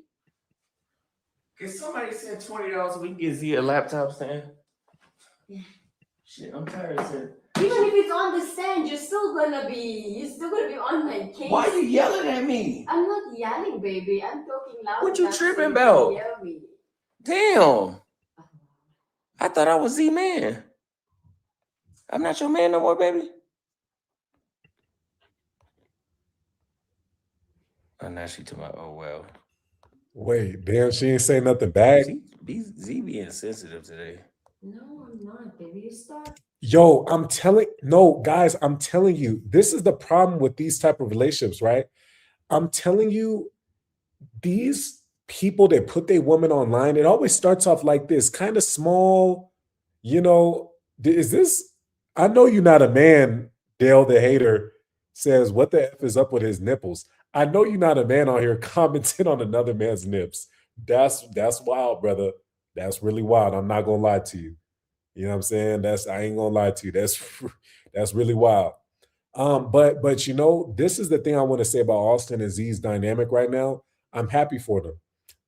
Can somebody send $20 so we can get Z a laptop stand? Yeah. Shit, I'm tired of it. Even if it's on the stand, you're still gonna be on my case. Why are you yelling at me? I'm not yelling, baby. I'm talking loud. What you enough tripping so you about? can hear me. Damn. I thought I was Z man. I'm not your man no more, baby. Oh, now she to my, oh well. Wait, damn, she ain't say nothing back. Z being sensitive today. No, I'm not, baby. You start. Yo, guys, I'm telling you, this is the problem with these type of relationships, right? I'm telling you, these people that put their woman online, it always starts off like this, kind of small, you know, is this, I know you're not a man, Dale the hater says, what the F is up with his nipples? I know you're not a man on here commenting on another man's nips. That's wild, brother. That's really wild. I'm not gonna lie to you. You know what I'm saying? I ain't gonna lie to you. That's really wild. But you know, this is the thing I want to say about Austin and Z's dynamic right now. I'm happy for them.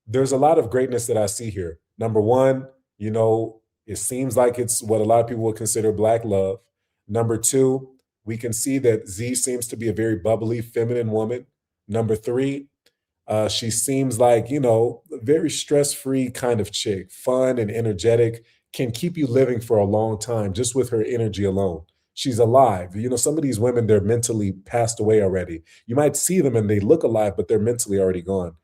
There's a lot of greatness that I see here. Number one, you know, it seems like it's what a lot of people would consider black love. Number two, we can see that Z seems to be a very bubbly, feminine woman. Number three, she seems like, you know, a very stress-free kind of chick, fun and energetic, can keep you living for a long time just with her energy alone. She's alive. You know, some of these women, they're mentally passed away already. You might see them and they look alive, but they're mentally already gone.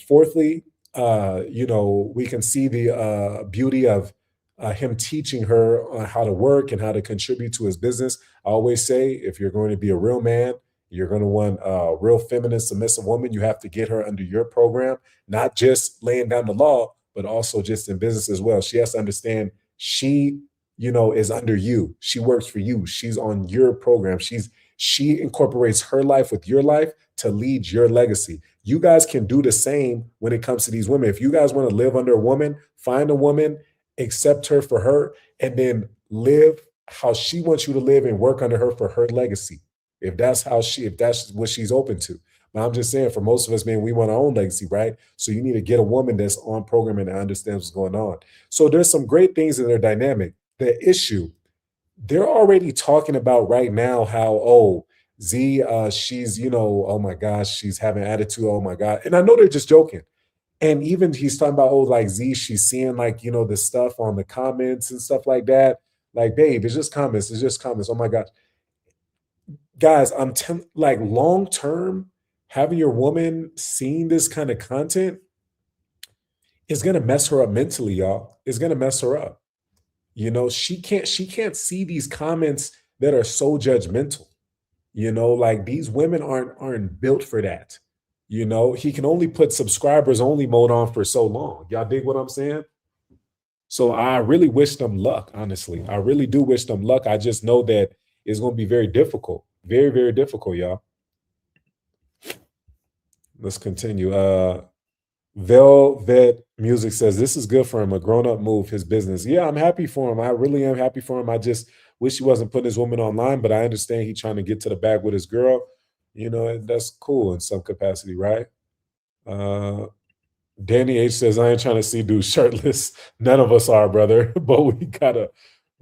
Fourthly, you know, we can see the beauty of him teaching her how to work and how to contribute to his business. I always say, if you're going to be a real man, you're going to want a real feminine, submissive woman. You have to get her under your program, not just laying down the law, but also just in business as well. She has to understand she, you know, is under you. She works for you. She's on your program. She incorporates her life with your life to lead your legacy. You guys can do the same when it comes to these women. If you guys want to live under a woman, find a woman, accept her for her, and then live how she wants you to live and work under her for her legacy. If that's what she's open to. But I'm just saying, for most of us, man, we want our own legacy, right? So you need to get a woman that's on program and understands what's going on. So there's some great things in their dynamic. The issue, they're already talking about right now how, oh, Z, she's, you know, oh my gosh, she's having attitude. Oh my God. And I know they're just joking. And even he's talking about, oh, like Z, she's seeing like, you know, the stuff on the comments and stuff like that. Like, babe, it's just comments. It's just comments. Oh my gosh. Guys, like long term, having your woman seeing this kind of content is gonna mess her up mentally, y'all. It's gonna mess her up. You know, she can't see these comments that are so judgmental. You know, like these women aren't built for that. You know, he can only put subscribers only mode on for so long. Y'all dig what I'm saying? So I really wish them luck, honestly. I really do wish them luck. I just know that it's going to be very difficult. Very, very difficult, y'all. Let's continue. Velvet Music says, this is good for him, a grown-up move, his business. Yeah, I'm happy for him. I really am happy for him. I just wish he wasn't putting his woman online, but I understand he's trying to get to the bag with his girl. You know, that's cool in some capacity, right? Danny H says, I ain't trying to see dudes shirtless. None of us are, brother. But we gotta,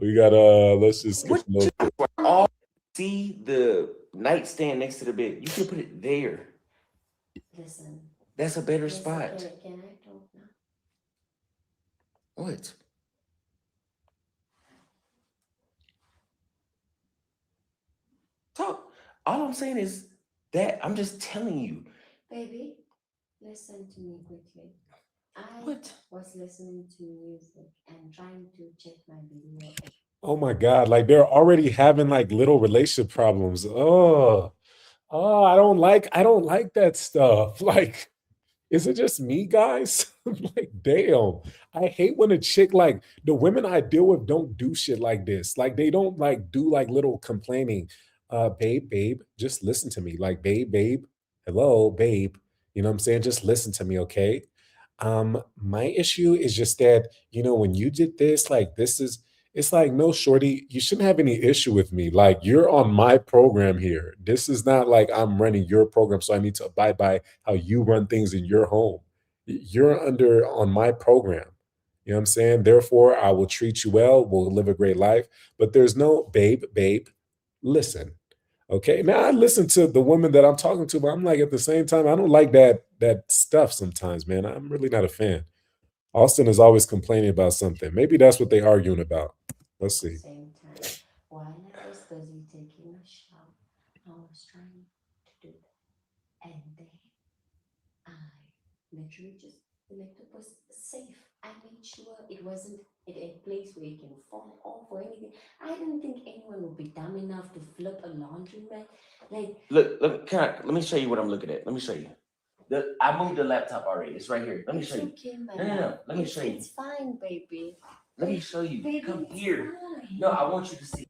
let's just skip a little bit. All see the nightstand next to the bed. You can put it there. Listen. That's a better spot. Can I talk now? What? Talk. All I'm saying is that I'm just telling you. Baby, listen to me quickly. I What? was listening to music and trying to check my video Oh my God. Like they're already having like little relationship problems. I don't like that stuff. Like, is it just me, guys? I'm like, damn. I hate when a chick, like the women I deal with don't do shit like this. Like they don't like do like little complaining. Babe, just listen to me. Like, babe, hello, babe. You know what I'm saying? Just listen to me, okay? My issue is just that, when you did this, like this is it's like, no, shorty, you shouldn't have any issue with me. Like, you're on my program here. This is not like I'm running your program, so I need to abide by how you run things in your home. You're under on my program. You know what I'm saying? Therefore, I will treat you well. We'll live a great life. But there's no babe, listen. Okay. Now I listen to the woman that I'm talking to, but I'm like at the same time, I don't like that stuff sometimes, man. I'm really not a fan. Austin is always complaining about something. Maybe that's what they're arguing about. Let's see. Same time, while I was busy taking a shower, I was trying to do that. And then I literally just, the laptop was safe. I made sure it wasn't in a place where you can fall off or anything. I didn't think anyone would be dumb enough to flip a laundromat. Like, Look, let me show you what I'm looking at. Let me show you. I moved the laptop already. It's right here. Let me it's show you. okay, my No. love. Let me show you. It's fine, baby. Let me show you. Baby, Come it's here. fine. No, I want you to see.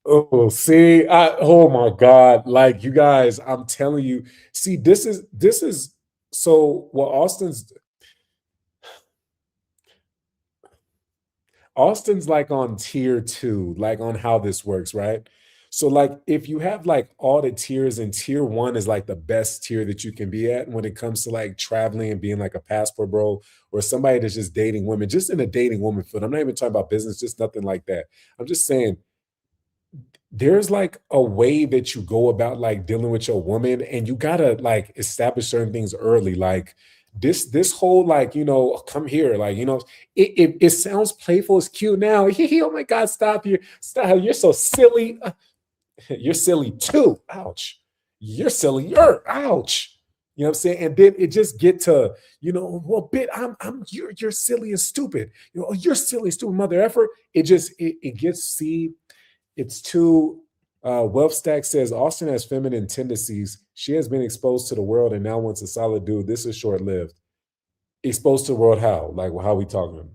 Oh, see, oh my God. Like, you guys, I'm telling you, see, this is so what Austin's like on tier 2, like on how this works, right? So like if you have like all the tiers, and tier 1 is like the best tier that you can be at when it comes to like traveling and being like a passport bro, or somebody that's just dating women, just in a dating woman field. I'm not even talking about business, just nothing like that. I'm just saying there's like a way that you go about like dealing with your woman, and you gotta like establish certain things early. Like this whole like, come here, like, it sounds playful, it's cute now. Oh my God, stop, you're so silly. You're silly too. Ouch. You're sillier. Ouch. You know what I'm saying? And then it just get to, well, you're silly and stupid. Oh, you're silly and stupid, mother effer. It gets, see, it's too. Wealth Stack says Austin has feminine tendencies. She has been exposed to the world and now wants a solid dude. This is short lived. Exposed to the world how? Like, how we talking?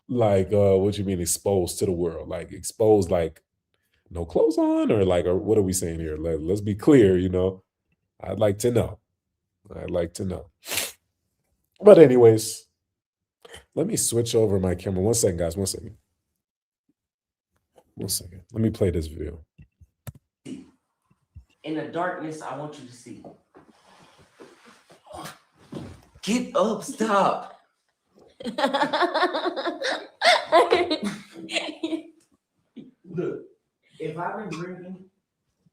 Like, what you mean exposed to the world? Like exposed, like no clothes on, or like, or what are we saying here? Let's be clear. I'd like to know. I'd like to know. But anyways, let me switch over my camera. 1 second, guys. 1 second. 1 second. Let me play this video. In the darkness, I want you to see. Get up, stop. Look, if I've been drinking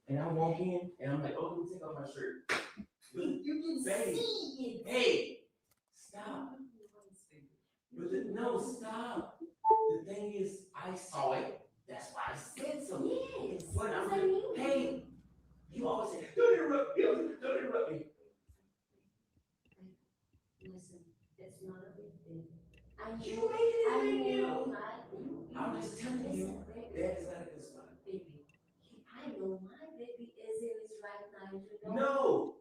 and I walk in and I'm like, oh, let me take off my shirt. You can see it. Hey, stop. No, stop. The thing is, I saw it. That's why I said something. Yes. When I'm I mean, hey, you always say, don't interrupt me. Don't interrupt me. listen, it's not a big thing. You made it a big deal. I I'm just telling you, that is not a good spot. baby. I know my baby is in his right mind. No,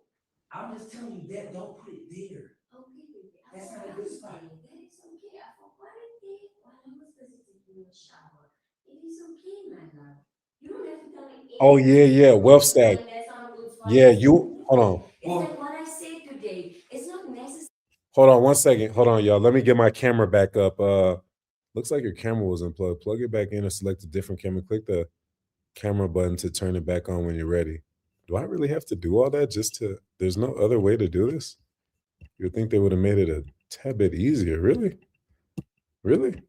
I'm just telling you that. Don't put it there. Okay, baby. That's not a good spot. That is okay. I forgot it there while I was busy taking a shower. It is okay, my love. You don't have to tell me. Oh yeah. Wealth Stack. That's not a good spot. Yeah, hold on. It's like what I said today. It's not necessary. Hold on 1 second. Hold on, y'all. Let me get my camera back up. Looks like your camera was unplugged. Plug it back in or select a different camera. Click the camera button to turn it back on when you're ready. Do I really have to do all that there's no other way to do this? You'd think they would have made it a tad bit easier. Really? Really?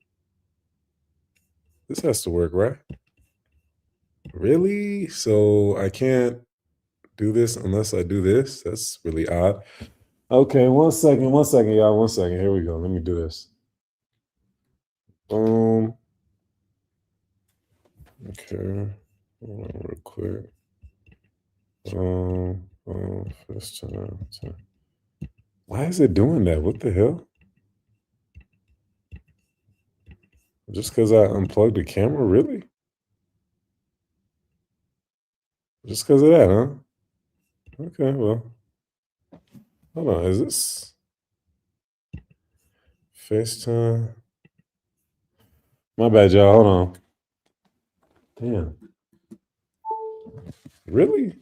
This has to work, right? Really? So I can't do this unless I do this? That's really odd. Okay, 1 second, y'all. 1 second. Here we go. Let me do this. Boom. Okay. Hold on real quick. First time. Why is it doing that? What the hell? Just because I unplugged the camera, really? Just because of that, huh? Okay, well, hold on. Is this FaceTime? My bad, y'all. Hold on. Damn. Really?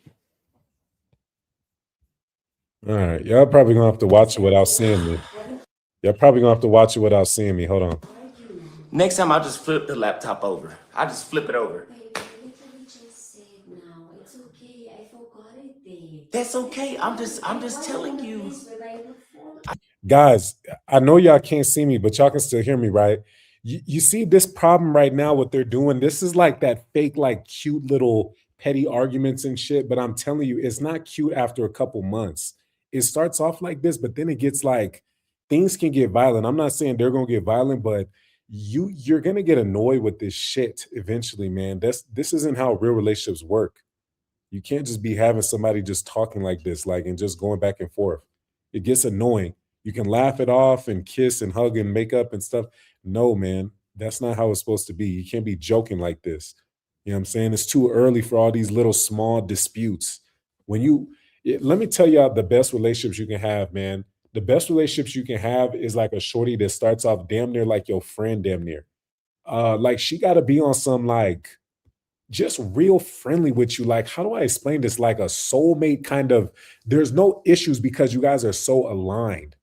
All right. Y'all probably gonna have to watch it without seeing me. Y'all probably gonna have to watch it without seeing me. Hold on. Next time I'll just flip the laptop over. I'll just flip it over. Baby, literally just said now. It's okay. I forgot it there. That's okay. I'm just telling you. Guys, I know y'all can't see me, but y'all can still hear me, right? You see this problem right now, what they're doing. This is like that fake, like cute little petty arguments and shit. But I'm telling you, it's not cute after a couple months. It starts off like this, but then it gets like things can get violent. I'm not saying they're gonna get violent, but you're gonna get annoyed with this shit eventually, man. This isn't how real relationships work. You can't just be having somebody just talking like this, like, and just going back and forth. It gets annoying. You can laugh it off and kiss and hug and make up and stuff. No, man, that's not how it's supposed to be. You can't be joking like this. You know what I'm saying? It's too early for all these little small disputes. Let me tell y'all the best relationships you can have, man. The best relationships you can have is like a shorty that starts off damn near like your friend, damn near. Like she got to be on some like just real friendly with you. Like, how do I explain this? Like a soulmate kind of, there's no issues because you guys are so aligned.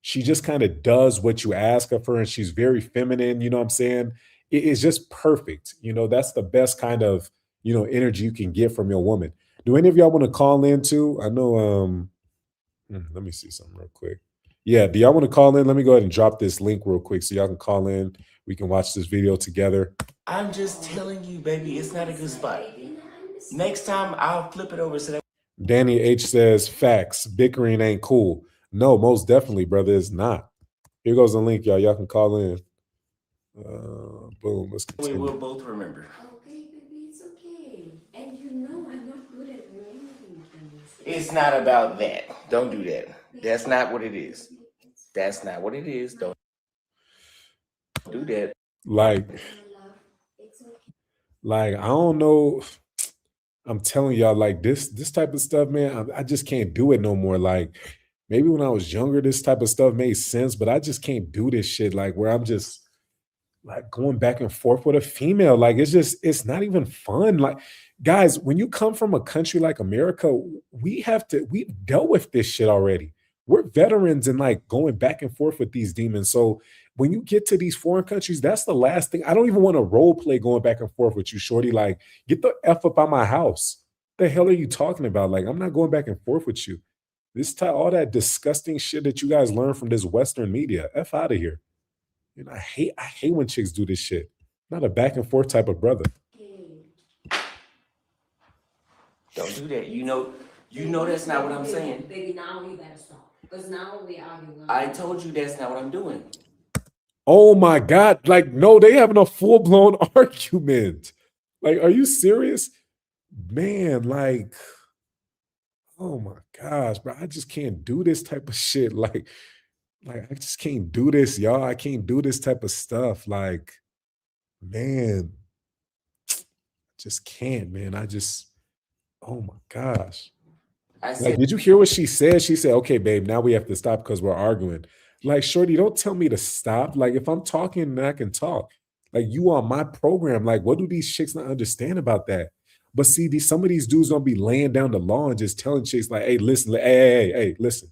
She just kind of does what you ask of her and she's very feminine. You know what I'm saying? It is just perfect. You know, that's the best kind of, energy you can get from your woman. Do any of y'all want to call in too? I know, let me see something real quick. Yeah, do y'all want to call in? Let me go ahead and drop this link real quick so y'all can call in. We can watch this video together. I'm just telling you, baby, it's not a good spot. Next time I'll flip it over so that Danny H says, facts, bickering ain't cool. No, most definitely, brother, it's not. Here goes the link, y'all. Y'all can call in. Boom, let's we continue. will both remember. Okay, baby, it's okay. And you know I'm not good at remembering things. It's not about that. Don't do that. That's not what it is. That's not what it is. Don't do that. Like, I don't know. I'm telling y'all, like this type of stuff, man, I just can't do it no more. Like, maybe when I was younger, this type of stuff made sense, but I just can't do this shit. Like, where I'm just like going back and forth with a female. Like, it's not even fun. Like, guys, when you come from a country like America, we've dealt with this shit already. We're veterans and like going back and forth with these demons. So when you get to these foreign countries, that's the last thing. I don't even want to role play going back and forth with you, shorty. Like, get the F up out my house. The hell are you talking about? Like, I'm not going back and forth with you. All that disgusting shit that you guys learn from this Western media. F out of here. You know, I hate when chicks do this shit. Not a back and forth type of brother. Don't do that. You know that's not what I'm saying. Baby, now you better stop. Because now we arguing. I told you that's not what I'm doing. Oh my God. Like, no, they having a full-blown argument. Like, are you serious? Man, like, oh my gosh, bro. I just can't do this type of shit. Like I just can't do this, y'all. I can't do this type of stuff. Like, man, just can't, man. Oh my gosh. I Like, said did you hear what she said? She said, okay, babe, now we have to stop because we're arguing. Like, shorty, don't tell me to stop. Like, if I'm talking, then I can talk. Like, you on my program. Like, what do these chicks not understand about that? But see, some of these dudes gonna be laying down the law and just telling chicks, like, hey, listen, hey, listen.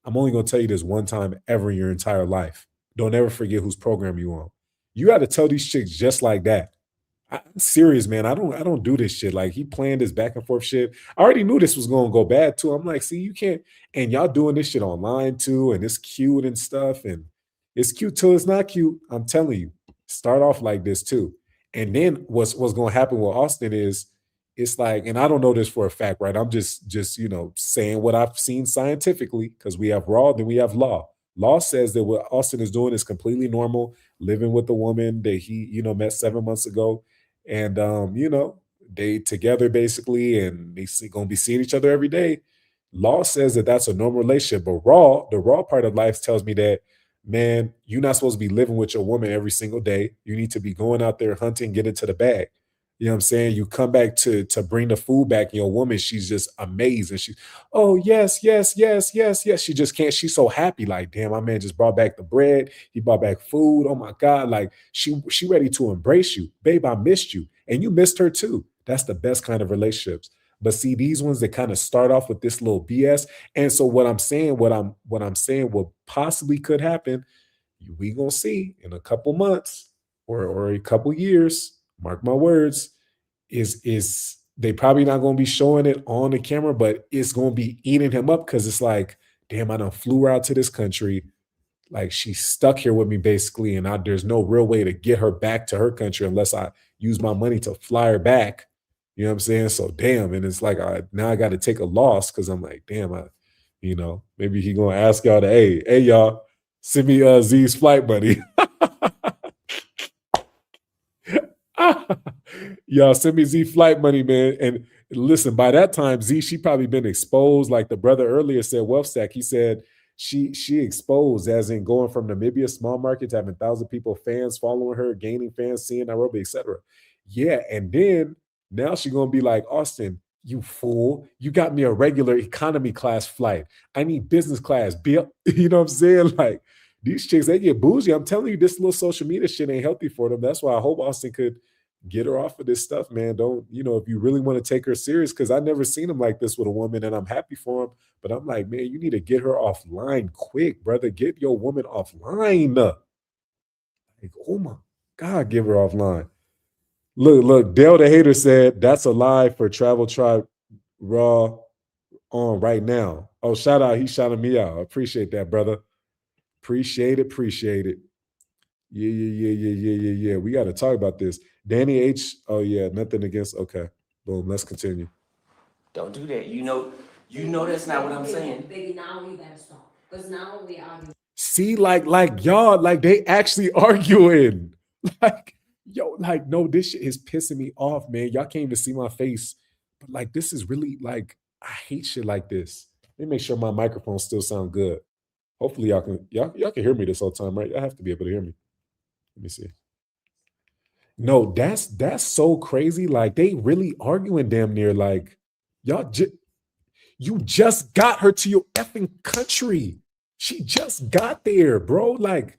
I'm only gonna tell you this one time ever in your entire life. Don't ever forget whose program you on. You got to tell these chicks just like that. I'm serious, man. I don't do this shit. Like, he planned this back and forth shit. I already knew this was gonna go bad too. I'm like, see, you can't, and y'all doing this shit online too, and it's cute and stuff, and it's cute till it's not cute. I'm telling you, start off like this too. And then what's gonna happen with Austin is it's like, and I don't know this for a fact, right? I'm just saying what I've seen scientifically, because we have raw, then we have law. Law says that what Austin is doing is completely normal, living with a woman that he, met 7 months ago. And they together basically, and gonna be seeing each other every day. Law says that that's a normal relationship, but the raw part of life tells me that man, you're not supposed to be living with your woman every single day. You need to be going out there hunting, get into the bag. You know what I'm saying? You come back to bring the food back, and your woman, she's just amazing. She, oh yes, yes, yes, yes, yes. She just can't. She's so happy. Like, damn, my man just brought back the bread. He brought back food. Oh my God. Like she ready to embrace you. Babe, I missed you. And you missed her too. That's the best kind of relationships. But see, these ones that kind of start off with this little BS. And so what I'm saying, what I'm saying, what possibly could happen, we gonna see in a couple months or a couple years, mark my words, is they probably not gonna be showing it on the camera, but it's gonna be eating him up because it's like, damn, I done flew her out to this country. Like she's stuck here with me basically, and there's no real way to get her back to her country unless I use my money to fly her back. You know what I'm saying? So damn, and it's like now I got to take a loss because I'm like, damn, maybe he gonna ask y'all to, hey y'all, send me Z's flight money. Y'all send me Z flight money, man. And listen, by that time, Z, she probably been exposed. Like the brother earlier said, Wealth Stack, he said she exposed, as in going from Namibia, small market, to having 1,000 people, fans following her, gaining fans, seeing Nairobi, etc. Yeah, and then now she gonna be like, Austin, you fool, you got me a regular economy class flight. I need business class. You know what I'm saying? Like these chicks, they get bougie. I'm telling you, this little social media shit ain't healthy for them. That's why I hope Austin could get her off of this stuff, man. Don't, if you really want to take her serious, because I never seen him like this with a woman, and I'm happy for him. But I'm like, man, you need to get her offline quick, brother. Get your woman offline. Like, oh my God, give her offline. Look, Dale the hater said that's a lie for Travel Tribe Raw on right now. Oh, shout out. He shouted me out. I appreciate that, brother. Appreciate it. Yeah. We got to talk about this. Danny H. Oh, yeah. Nothing against. Okay. Boom. Let's continue. Don't do that. You know that's not what I'm saying. Baby, now you gotta stop. Because now we are. See, like y'all, like they actually arguing. Like, yo, like, no, this shit is pissing me off, man. Y'all can't even see my face. But like, this is really like, I hate shit like this. Let me make sure my microphone still sound good. Hopefully y'all can hear me this whole time, right? Y'all have to be able to hear me. Let me see. No, that's so crazy. Like they really arguing damn near. Like you just got her to your effing country. She just got there, bro. Like,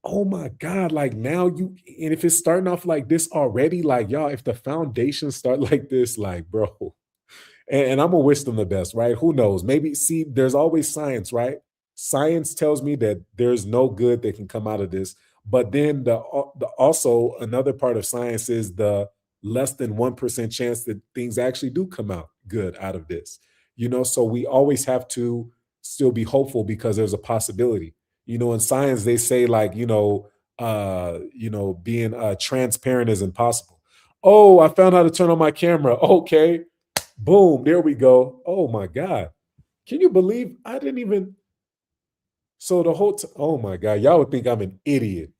oh my God. Like now and if it's starting off like this already, like y'all, if the foundation start like this, like, bro. And I'm gonna wish them the best, right? Who knows? Maybe see, there's always science, right? Science tells me that there's no good that can come out of this. But then the also another part of science is the less than 1% chance that things actually do come out good out of this. So we always have to still be hopeful because there's a possibility. In science, they say like, being transparent is impossible. Oh, I found how to turn on my camera. Okay. Boom, there we go. Oh my God. Can you believe I didn't even, so the whole oh my God, y'all would think I'm an idiot.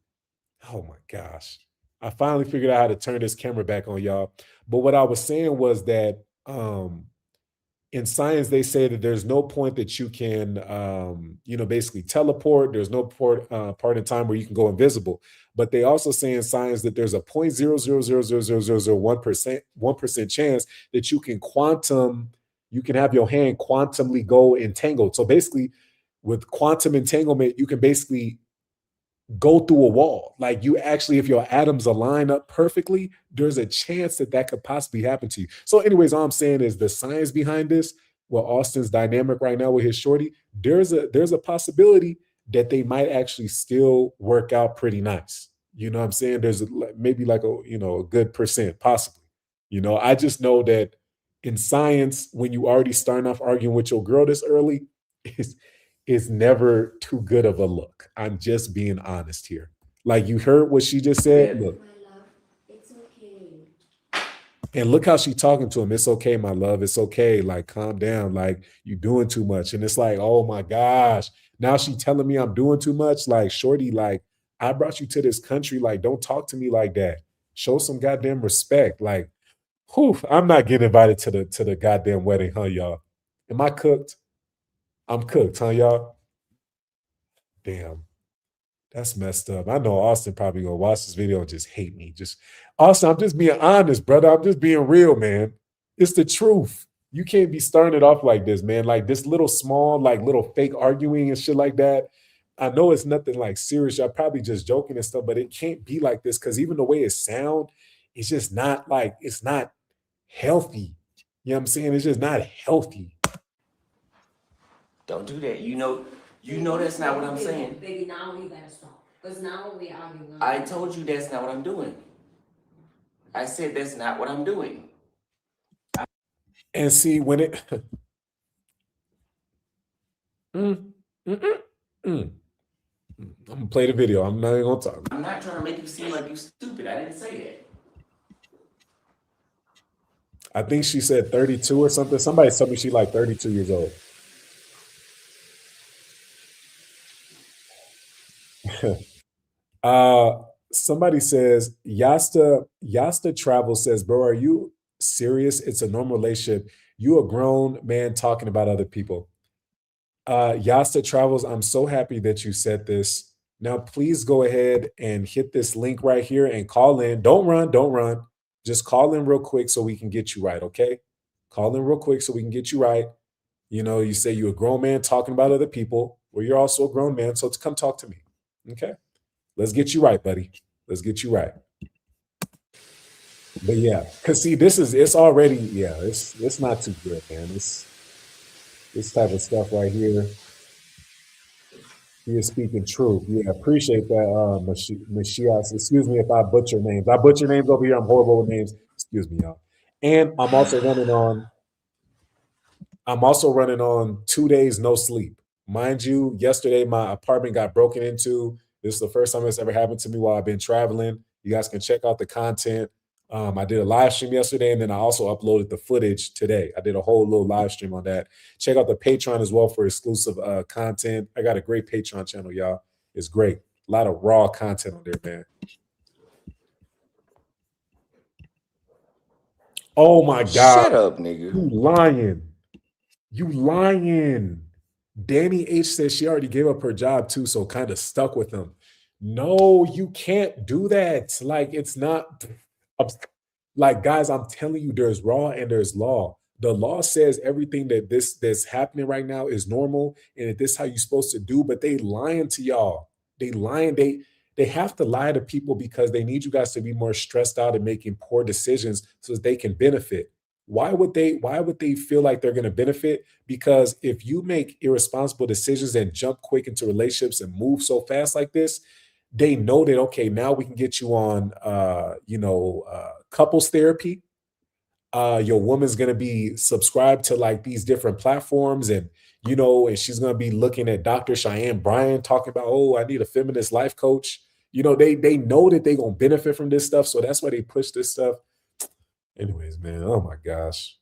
Oh my gosh. I finally figured out how to turn this camera back on, y'all. But what I was saying was that in science, they say that there's no point that you can, basically teleport. There's no part in time where you can go invisible. But they also say in science that there's a 0.0000001% chance that you can have your hand quantumly go entangled. So basically, with quantum entanglement, you can basically go through a wall. Like you actually, if your atoms align up perfectly, there's a chance that could possibly happen to you. So anyways, all I'm saying is the science behind this, well, Austin's dynamic right now with his shorty, there's a possibility that they might actually still work out pretty nice. You know what I'm saying? There's maybe like a good percent possibly. I just know that in science, when you already starting off arguing with your girl this early, is never too good of a look. I'm just being honest here. Like you heard what she just said. Yeah. Look, My love, it's okay. and look how she talking to him. It's okay, my love. It's okay. Like, calm down. Like, you doing too much. And it's like, oh my gosh. Now she telling me I'm doing too much. Like, shorty, like, I brought you to this country. Like, don't talk to me like that. Show some goddamn respect. Like, whew, I'm not getting invited to the goddamn wedding, huh, y'all? Am I cooked? I'm cooked, huh, y'all? Damn. That's messed up. I know Austin probably gonna watch this video and just hate me. Just Austin, I'm just being honest, brother. I'm just being real, man. It's the truth. You can't be starting it off like this, man. Like this little small, like little fake arguing and shit like that. I know it's nothing like serious. Y'all probably just joking and stuff, but it can't be like this because even the way it sound, it's just not like it's not healthy. You know what I'm saying? It's just not healthy. Don't do that. You know that's not what I'm saying. Baby, now you gotta stop. Because now we arguing. I told you that's not what I'm doing. I said that's not what I'm doing. And see when it I'm gonna play the video. I'm not even gonna talk. I'm not trying to make you seem like you stupid. I didn't say that. I think she said 32 or something. Somebody told me she like 32 years old. Somebody says Yasta Travel says, bro, are you serious? It's a normal relationship. You a grown man talking about other people. Yasta Travels, I'm so happy that you said this. Now, please go ahead and hit this link right here and call in. Don't run. Just call in real quick so we can get you right, okay? Call in real quick so we can get you right. You know, you say you're a grown man talking about other people. Well, you're also a grown man, so come talk to me, okay? Let's get you right, buddy. Let's get you right. But yeah, because see, it's already, yeah, it's not too good, man. This type of stuff right here. You're speaking truth. Yeah, appreciate that, Mashiach. Excuse me if I butcher names. I butcher names over here. I'm horrible with names. Excuse me, y'all. And I'm also running on 2 days no sleep. Mind you, yesterday my apartment got broken into. This is the first time it's ever happened to me while I've been traveling. You guys can check out the content. I did a live stream yesterday, and then I also uploaded the footage today. I did a whole little live stream on that. Check out the Patreon as well for exclusive content. I got a great Patreon channel, y'all. It's great. A lot of raw content on there, man. Oh my God. Shut up, nigga. You lying. Danny H says she already gave up her job too, so kind of stuck with him. No, you can't do that. Like, it's not like, guys, I'm telling you, there's raw and there's law. The law says everything that's happening right now is normal and that this is how you're supposed to do, but they lying to y'all. They lying. They have to lie to people because they need you guys to be more stressed out and making poor decisions so that they can benefit. Why would they feel like they're going to benefit? Because if you make irresponsible decisions and jump quick into relationships and move so fast like this, they know that, okay, now we can get you on couples therapy. Your woman's going to be subscribed to like these different platforms, and and she's going to be looking at Dr. Cheyenne Bryan talking about, oh, I need a feminist life coach. They know that they're going to benefit from this stuff, so that's why they push this stuff. Anyways, man, oh my gosh.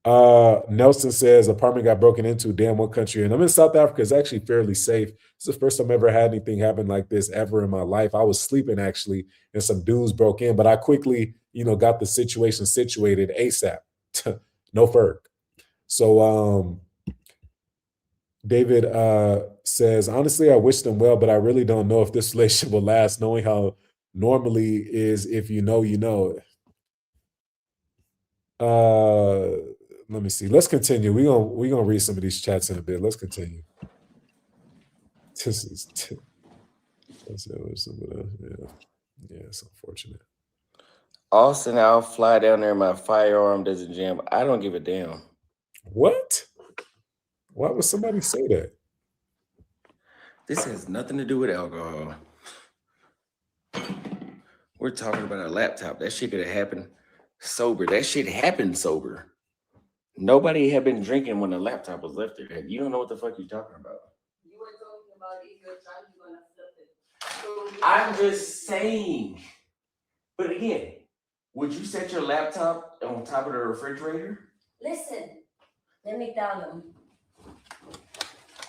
Nelson says apartment got broken into. Damn, what country? And I'm in South Africa. It's actually fairly safe. It's the first time I ever had anything happen like this ever in my life. I was sleeping actually, and some dudes broke in, but I quickly, got the situation situated ASAP. No ferg. So David says, honestly, I wish them well, but I really don't know if this relationship will last, knowing how normally is if you know, you know. Let me see. Let's continue. We're gonna read some of these chats in a bit. Let's continue. This is yeah, it's unfortunate. Austin, I'll fly down there. My firearm doesn't jam. I don't give a damn. What? Why would somebody say that? This has nothing to do with alcohol. We're talking about a laptop. That shit could have happened sober. That shit happened sober. Nobody had been drinking when the laptop was left there. You don't know what the fuck you're talking about. You were talking about if you're drunk, you're gonna flip it. I'm just saying. But again, would you set your laptop on top of the refrigerator? Listen, let me tell them.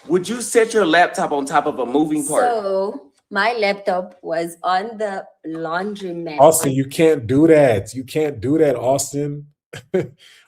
Would you set your laptop on top of a moving part? So my laptop was on the laundry mat. Austin, you can't do that. You can't do that, Austin.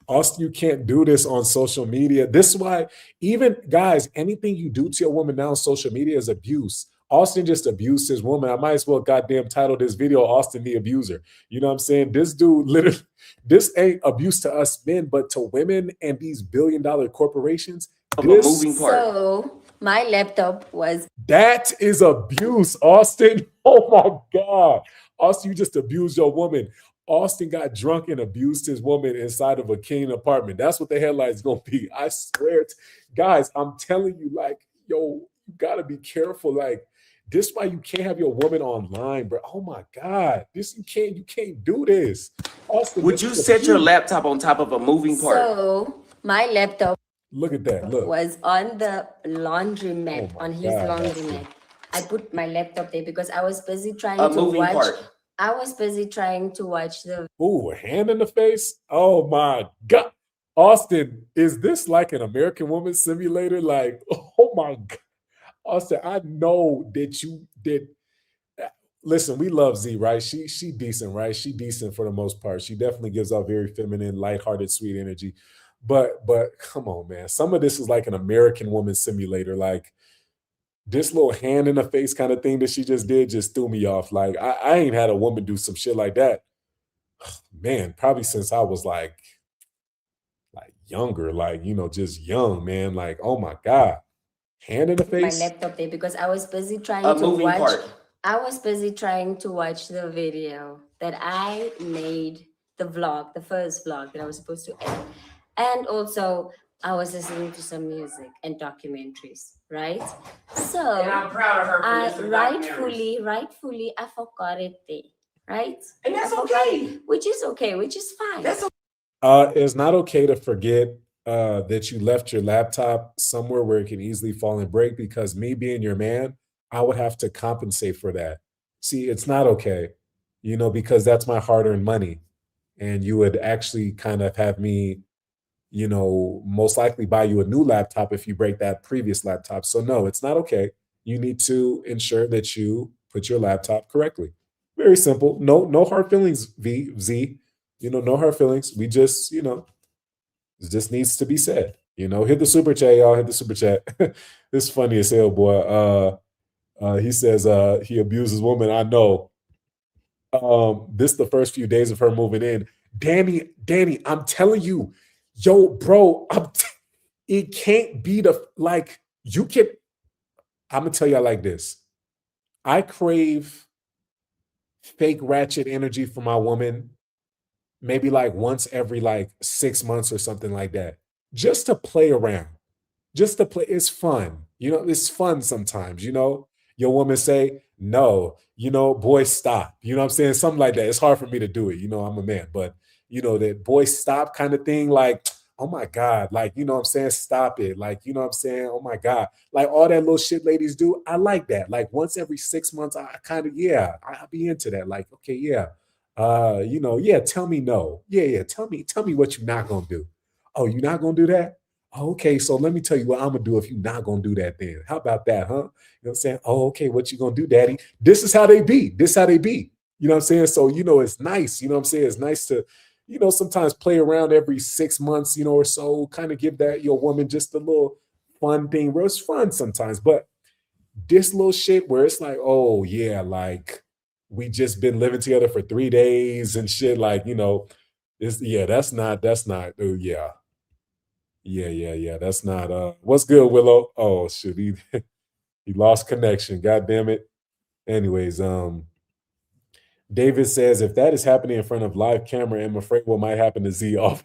Austin, you can't do this on social media. This is why, even guys, anything you do to your woman now on social media is abuse. Austin just abused his woman. I might as well goddamn title this video Austin the Abuser. You know what I'm saying? This dude literally, this ain't abuse to us men, but to women and these billion-dollar corporations. Of a moving part. So my laptop was That is abuse, Austin. Oh my God. Austin, you just abused your woman. Austin got drunk and abused his woman inside of a King apartment. That's what the headline's gonna be. I swear it. Guys, I'm telling you, like, yo, you gotta be careful. Like, this why you can't have your woman online, bro. Oh my God. This you can't do this. Austin, Would you set your laptop on top of a moving part? so my laptop look at that. Look. was on the laundry mat, Oh my on his God, laundry that's mat. I put my laptop there because I was busy trying A to moving watch. part. I was busy trying to watch the Ooh, a hand in the face? Oh my God. Austin, is this like an American Woman Simulator? Like, oh my God. Austin, I know that you did. Listen, we love Z, right? She decent, right? She decent for the most part. She definitely gives off very feminine, lighthearted, sweet energy. But come on, man. Some of this is like an American Woman Simulator. Like, this little hand in the face kind of thing that she just did just threw me off. Like, I ain't had a woman do some shit like that, man, probably since I was like younger, like, you know, just young, man. Like, oh my God. Hand in the my face. laptop there because I was busy trying A to moving watch. part. I was busy trying to watch the video that I made, the vlog, the first vlog that I was supposed to edit. And also I was listening to some music and documentaries, right? So And I'm proud of her for I listening to documentaries. rightfully I forgot it there, right? And that's I forgot okay. it, which is okay, which is fine. That's It's not okay to forget that you left your laptop somewhere where it can easily fall and break, because me being your man, I would have to compensate for that. See, it's not okay, you know, because that's my hard-earned money. And you would actually kind of have me, you know, most likely buy you a new laptop if you break that previous laptop. So no, it's not okay. You need to ensure that you put your laptop correctly. Very simple. No hard feelings, Z. You know, no hard feelings. We just, you know, this needs to be said. You know, hit the super chat, y'all. Hit the super chat. It's funny as hell, boy. He says he abuses women. I know. This the first few days of her moving in. Danny, I'm telling you, yo, bro, it can't be the like you can. I'm gonna tell y'all like this. I crave fake ratchet energy from my woman maybe like once every like 6 months or something like that, just to play around, just to play. It's fun, you know. It's fun sometimes, you know. Your woman say no, you know, boy, stop. You know what I'm saying? Something like that. It's hard for me to do it, you know. I'm a man, but you know that boy, stop kind of thing. Like, oh my God, like, you know what I'm saying? Stop it. Like, you know what I'm saying? Oh my God, like all that little shit ladies do. I like that. Like once every 6 months, I kind of, yeah, I'll be into that. Like, okay, yeah, you know, yeah, tell me no. Yeah, tell me what you're not gonna do. Oh, you're not gonna do that? Oh, okay, so let me tell you what I'm gonna do if you're not gonna do that then. How about that, huh? You know what I'm saying? Oh, okay, what you gonna do, daddy? This is how they be. This is how they be. You know what I'm saying? So, you know, it's nice. You know what I'm saying? It's nice to, you know, sometimes play around every 6 months, you know, or so, kind of give that your woman just a little fun thing where it's fun sometimes. But this little shit where it's like, oh yeah, like we just been living together for 3 days and shit, like, you know, this, yeah, that's not, oh yeah, that's not, what's good, Willow? Oh, shit, he lost connection, god damn it. Anyways, David says, if that is happening in front of live camera, I'm afraid what might happen to Z off.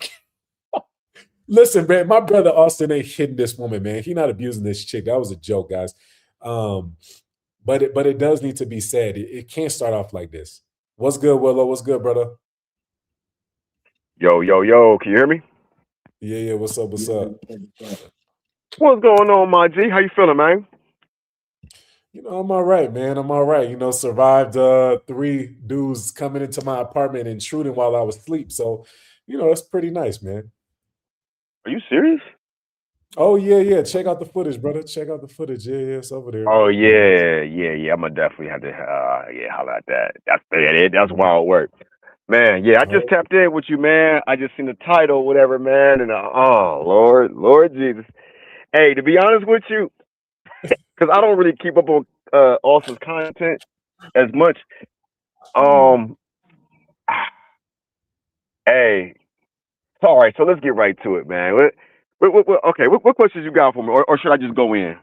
Listen, man, my brother Austin ain't hitting this woman, man. He not abusing this chick. That was a joke, guys. But it does need to be said. It can't start off like this. What's good, Willow? What's good, brother? Yo, can you hear me? Yeah, what's up? What's up? What's going on, my G? How you feeling, man? You know, I'm all right, man. I'm all right. You know, survived 3 dudes coming into my apartment and intruding while I was asleep. So, you know, that's pretty nice, man. Are you serious? Oh, yeah. Check out the footage, brother. Check out the footage. Yeah, it's over there. Oh, yeah. I'm gonna definitely have to, holler at that. That's wild work. Man, yeah, I just Oh, tapped in with you, man. I just seen the title, whatever, man, and oh, Lord Jesus. Hey, to be honest with you, because I don't really keep up on Austin's content as much. Um, hey, all right, so let's get right to it, man. What questions you got for me, or should I just go in?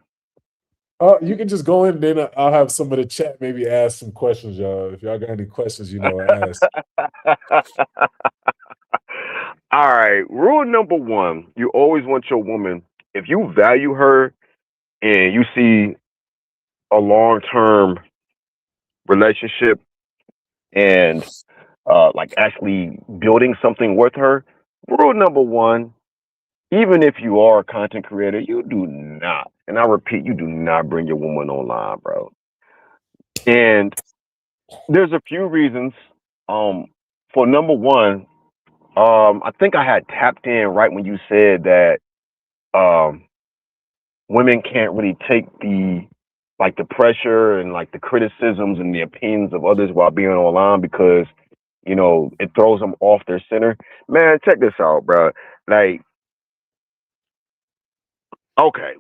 you can just go in, then I'll have some of the chat maybe ask some questions, y'all. If y'all got any questions, ask. All right, rule number one: you always want your woman, if you value her and you see a long-term relationship and like actually building something with her. Rule number one, even if you are a content creator, you do not, and I repeat, you do not bring your woman online, bro. And there's a few reasons. Um, for number one, I think I had tapped in right when you said that um, women can't really take the pressure and like the criticisms and the opinions of others while being online because it throws them off their center. Man, check this out, bro. Like, okay,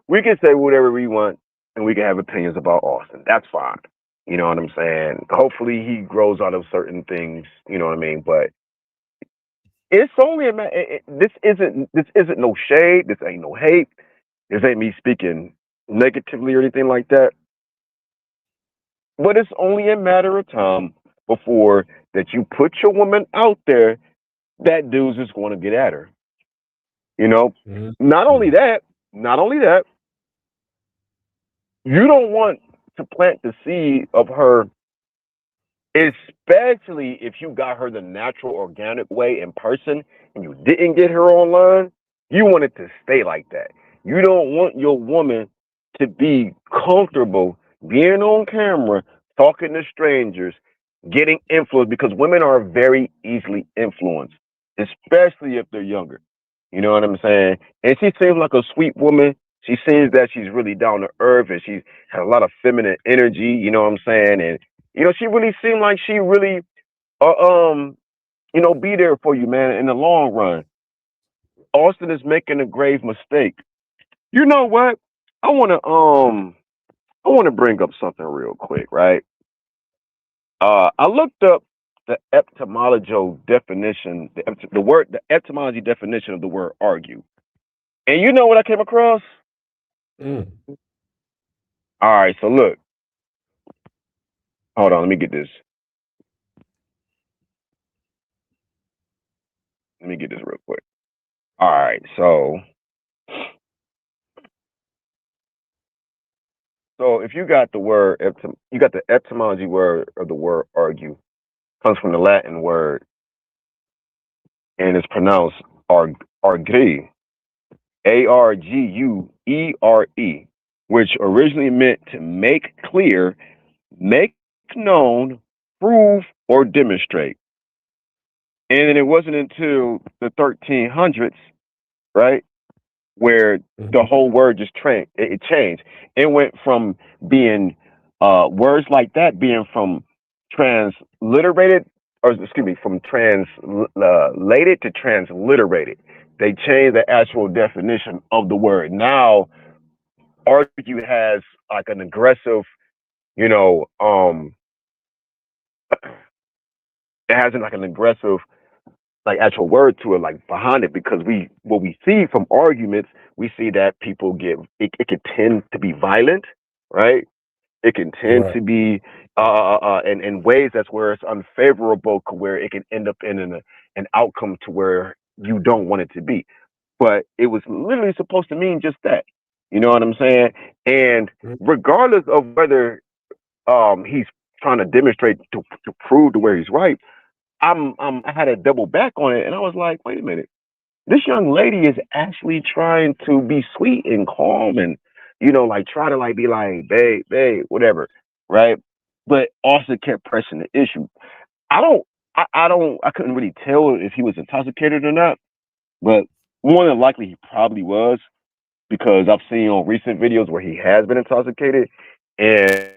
we can say whatever we want and we can have opinions about Austin. That's fine. You know what I'm saying? Hopefully he grows out of certain things, you know what I mean? But it's only this isn't no shade, this ain't no hate. This ain't me speaking negatively or anything like that. But it's only a matter of time before that you put your woman out there that dude's just going to get at her. You know, Mhm. not only that, not only that, you don't want to plant the seed of her, especially if you got her the natural, organic way in person and you didn't get her online. You want it to stay like that. You don't want your woman to be comfortable being on camera, talking to strangers, getting influenced because women are very easily influenced, especially if they're younger. You know what I'm saying? And she seems like a sweet woman. She seems that she's really down to earth and she has a lot of feminine energy. You know what I'm saying? And she really seemed like she really, uh, um, be there for you, man. In the long run, Austin is making a grave mistake. You know what? I want to bring up something real quick, right? I looked up the etymology definition, the etymology definition of the word argue, and you know what I came across? Mm. All right, so look, hold on, let me get this. Let me get this real quick. All right, so if you got the word, you got the etymology word of the word argue, comes from the Latin word, and it's pronounced arguere, Arguere, which originally meant to make clear, make known, prove, or demonstrate. And then it wasn't until the 1300s, right, where Mhm. the whole word just it changed. It went from being words like that being from transliterated, or excuse me, from translated to transliterated. They changed the actual definition of the word. Now, argue has like an aggressive, you know, it has like an aggressive like actual word to it, like behind it, because what we see from arguments, we see that people it can tend to be violent, right? It can tend Right. to be in ways that's where it's unfavorable, where it can end up in an outcome to where you don't want it to be. But it was literally supposed to mean just that. You know what I'm saying? And Mhm. regardless of whether he's trying to demonstrate to prove to where he's right, I had to double back on it, and I was like, wait a minute, this young lady is actually trying to be sweet and calm, and like try to like be like, babe, whatever, right? But also kept pressing the issue. I don't, I couldn't really tell if he was intoxicated or not, but more than likely he probably was because I've seen on recent videos where he has been intoxicated, and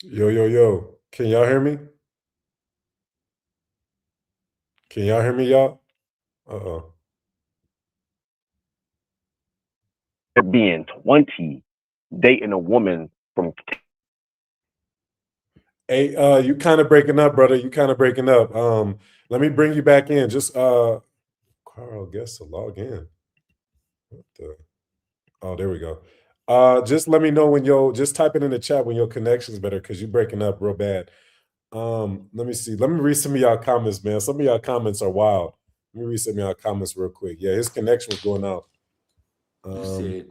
Yo. Can y'all hear me? Can y'all hear me, y'all? Uh-oh. Being 20, dating a woman from Hey, you kind of breaking up, brother. You kind of breaking up. Let me bring you back in. Just Carl gets to log in. What the? Oh, there we go. Just let me know when just type it in the chat when your connection's better because you're breaking up real bad. Let me see. Let me read some of y'all comments, man. Some of y'all comments are wild. Let me read some of y'all comments real quick. Yeah, his connection was going out. You said,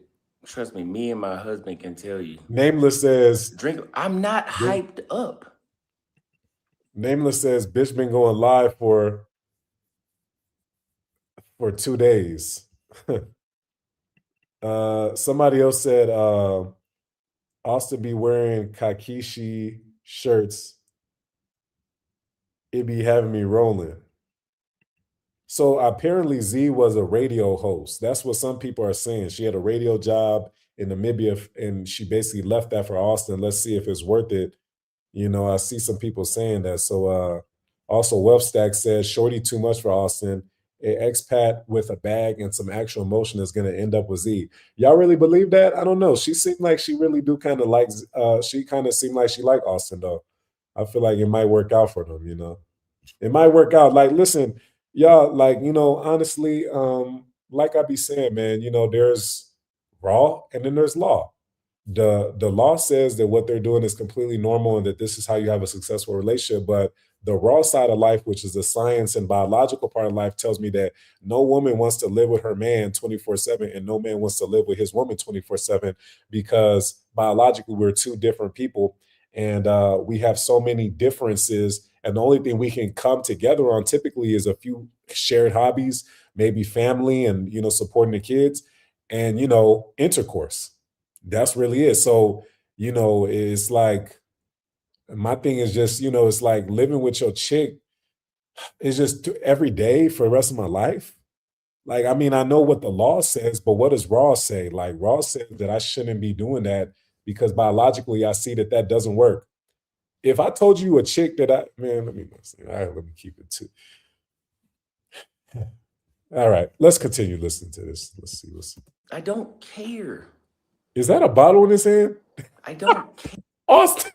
trust me, me and my husband can tell you. Nameless says, drink. I'm not hyped up. Nameless says, bitch been going live for 2 days. Somebody else said, Austin be wearing Kakishi shirts. It be having me rolling. So apparently Z was a radio host. That's what some people are saying. She had a radio job in Namibia and she basically left that for Austin. Let's see if it's worth it. You know, I see some people saying that. So also Wealthstack says Shorty too much for Austin. An expat with a bag and some actual emotion is gonna end up with Z. Y'all really believe that? I don't know. She seemed like she really do kind of like she kind of seemed like she liked Austin though. I feel like it might work out for them, you know. It might work out. Like, listen, y'all, like, you know, honestly, like I be saying, man, you know, there's raw and then there's law. The law says that what they're doing is completely normal and that this is how you have a successful relationship. But the raw side of life, which is the science and biological part of life, tells me that no woman wants to live with her man 24/7 and no man wants to live with his woman 24/7 because biologically we're two different people and we have so many differences. And the only thing we can come together on typically is a few shared hobbies, maybe family and, you know, supporting the kids and, you know, intercourse. That's really it. So, you know, it's like my thing is just, you know, it's like living with your chick is just every day for the rest of my life. Like, I mean, I know what the law says, but what does Raw say? Like, Raw says that I shouldn't be doing that because biologically I see that that doesn't work. If I told you a chick that man, let me listen. All right, let me keep it to. All right, let's continue listening to this. Let's see. I don't care. Is that a bottle in his hand? I don't care. Austin.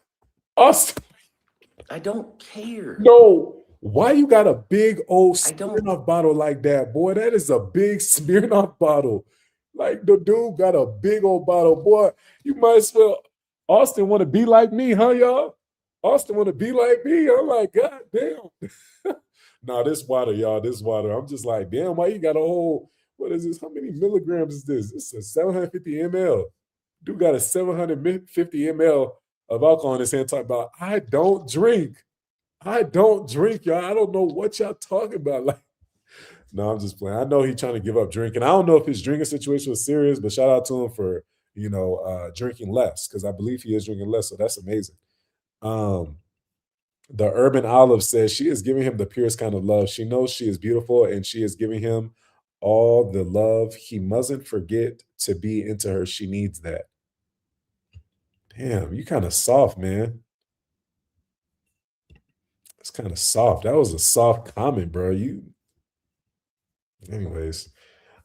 I don't care. No. Why you got a big old Smirnoff bottle like that, boy? That is a big Smirnoff bottle. Like the dude got a big old bottle, boy. You might as well. Austin want to be like me, huh, y'all? Austin want to be like me. I'm like, God damn. Nah, this water, y'all. This water. I'm just like, damn. Why you got a whole? What is this? How many milligrams is this? This is 750 ml. Dude got a 750 ml of alcohol in his hand. Talking about, I don't drink. I don't drink, y'all. I don't know what y'all talking about. Like, no, I'm just playing. I know he's trying to give up drinking. I don't know if his drinking situation was serious, but shout out to him for, you know, drinking less because I believe he is drinking less. So that's amazing. The Urban Olive says she is giving him the purest kind of love. She knows she is beautiful and she is giving him all the love. He mustn't forget to be into her. She needs that. Damn, you kind of soft, man. It's kind of soft. That was a soft comment, bro. Anyways.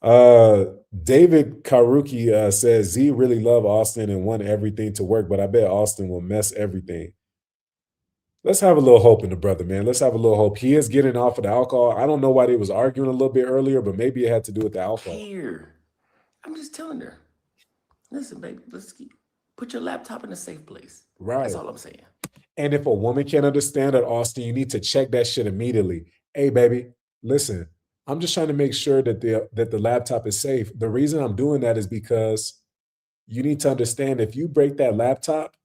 David Karuki says Z really love Austin and want everything to work, but I bet Austin will mess everything. Let's have a little hope in the brother, man. Let's have a little hope. He is getting off of the alcohol. I don't know why they was arguing a little bit earlier, but maybe it had to do with the alcohol. Here, I'm just telling her. Listen, baby, put your laptop in a safe place. Right. That's all I'm saying. And if a woman can't understand that, Austin, you need to check that shit immediately. Hey, baby, listen, I'm just trying to make sure that the laptop is safe. The reason I'm doing that is because you need to understand if you break that laptop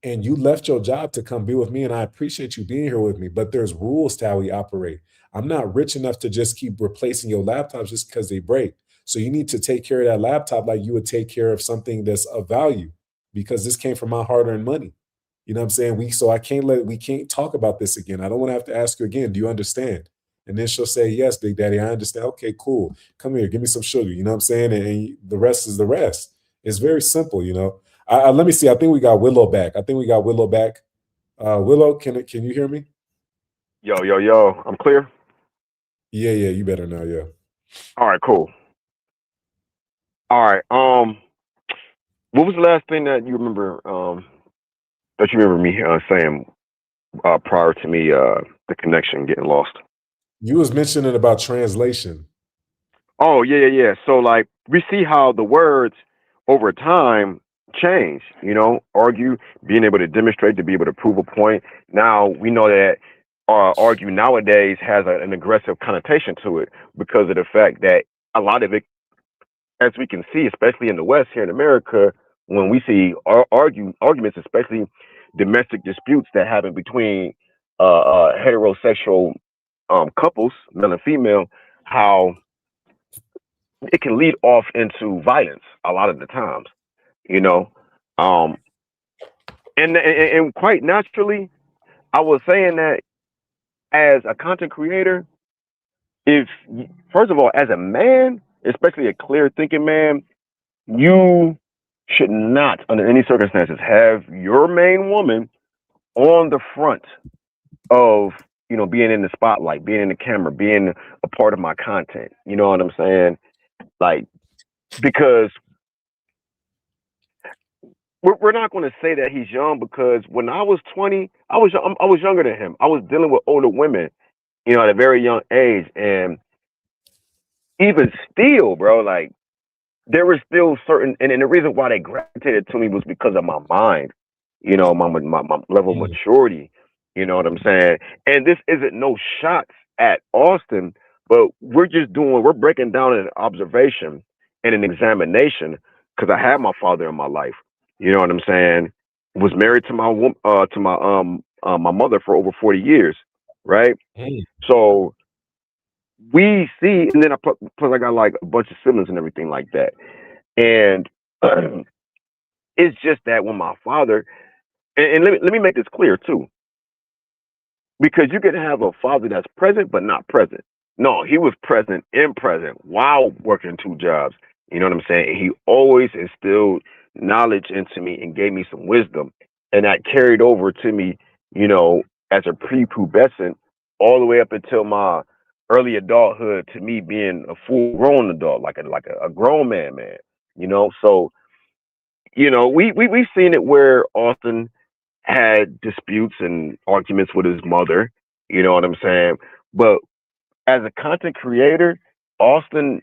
and you left your job to come be with me, and I appreciate you being here with me, but there's rules to how we operate. I'm not rich enough to just keep replacing your laptops just because they break. So you need to take care of that laptop like you would take care of something that's of value because this came from my hard-earned money. You know what I'm saying? We can't talk about this again. I don't want to have to ask you again. Do you understand? And then she'll say, yes, Big Daddy, I understand. Okay, cool. Come here, give me some sugar. You know what I'm saying? And the rest is the rest. It's very simple, you know. Let me see. I think we got Willow back. Willow, can you hear me? Yo. I'm clear. Yeah, you better now. Yeah. All right, cool. All right. What was the last thing that you remember? That you remember me saying prior to me the connection getting lost? You was mentioning about translation. Oh yeah. So like we see how the words over time change. You know, argue, being able to demonstrate, to be able to prove a point. Now we know that argue nowadays has an aggressive connotation to it because of the fact that a lot of it, as we can see, especially in the West here in America, when we see arguments, especially domestic disputes that happen between heterosexual couples, male and female, how it can lead off into violence a lot of the times, you know. Um, and quite naturally, I was saying that as a content creator, if first of all, as a man, especially a clear thinking man, you should not, under any circumstances, have your main woman on the front of being in the spotlight, being in the camera, being a part of my content. You know what I'm saying? Like because we're not going to say that he's young because when I was 20, I was younger than him. I was dealing with older women, at a very young age, and even still, bro, like there were still certain, and the reason why they gravitated to me was because of my mind, my level of maturity. You know what I'm saying? And this isn't no shots at Austin, but we're breaking down an observation and an examination because I had my father in my life. You know what I'm saying? Was married to my mother for over 40 years, right? Mm. So we see, and then plus I got like a bunch of siblings and everything like that. And it's just that when my father, and let me make this clear too, because you can have a father that's present but not present. No, he was present and present while working two jobs. You know what I'm saying? He always instilled knowledge into me and gave me some wisdom, and that carried over to me, as a prepubescent, all the way up until my early adulthood, to me being a full grown adult, like a grown man. So we've seen it where Austin had disputes and arguments with his mother. You know what I'm saying? But as a content creator, Austin,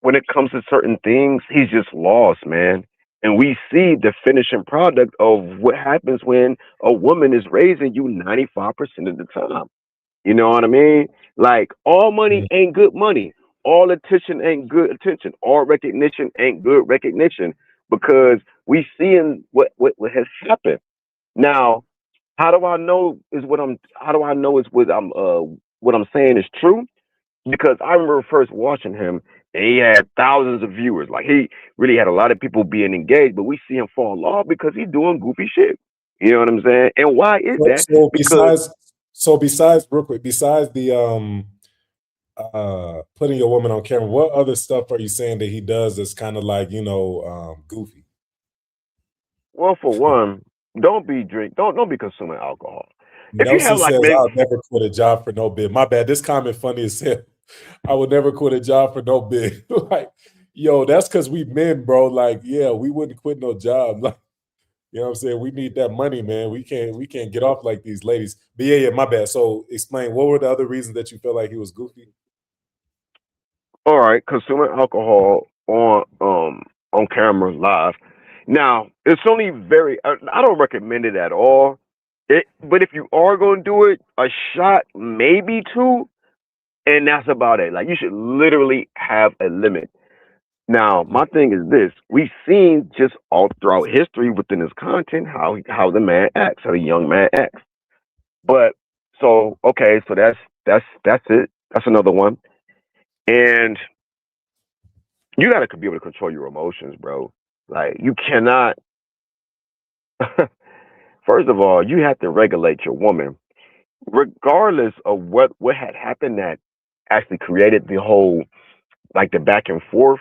when it comes to certain things, he's just lost, man. And we see the finishing product of what happens when a woman is raising you 95% of the time. You know what I mean? Like all money Mm. ain't good money. All attention ain't good attention. All recognition ain't good recognition because we seeing what has happened. Now, how do I know is what I'm how do I know is what I'm saying is true? Because I remember first watching him and he had thousands of viewers. Like he really had a lot of people being engaged, but we see him fall off because he's doing goofy shit. You know what I'm saying? And why is So, that? so Because besides, so besides, real quick, besides the putting your woman on camera, what other stuff are you saying that he does that's kind of like goofy? well, for one, don't be consuming alcohol. If you Nelson have like says, maybe "I'll never quit a job for no bid." My bad. This comment funny as hell. I would never quit a job for no bid. Like, yo, that's because we men, bro. Like, yeah, we wouldn't quit no job. Like, you know what I'm saying? We need that money, man. We can't get off like these ladies. But yeah, my bad. So explain, what were the other reasons that you felt like he was goofy? all right, consuming alcohol on camera live. Now, it's only very I don't recommend it at all. But if you are going to do it, a shot, maybe two, and that's about it. Like you should literally have a limit. Now, my thing is this: we've seen just all throughout history within his content how the man acts, how the young man acts. But so okay, so that's it. That's another one, and you got to be able to control your emotions, bro. Like you cannot. First of all, you have to regulate your woman, regardless of what had happened that actually created the whole like the back and forth.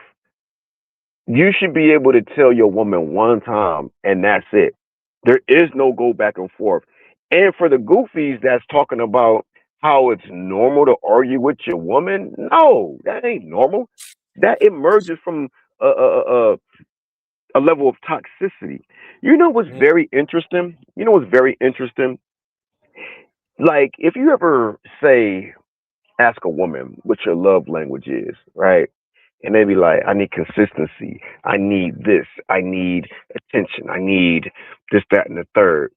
You should be able to tell your woman one time, and that's it. There is no go back and forth. And for the goofies that's talking about how it's normal to argue with your woman, no, that ain't normal. That emerges from a level of toxicity. You know what's Mm, very interesting? You know what's very interesting? Like, if you ever say, ask a woman what your love language is, right? And they be like, I need consistency. I need this. I need attention. I need this, that, and the third.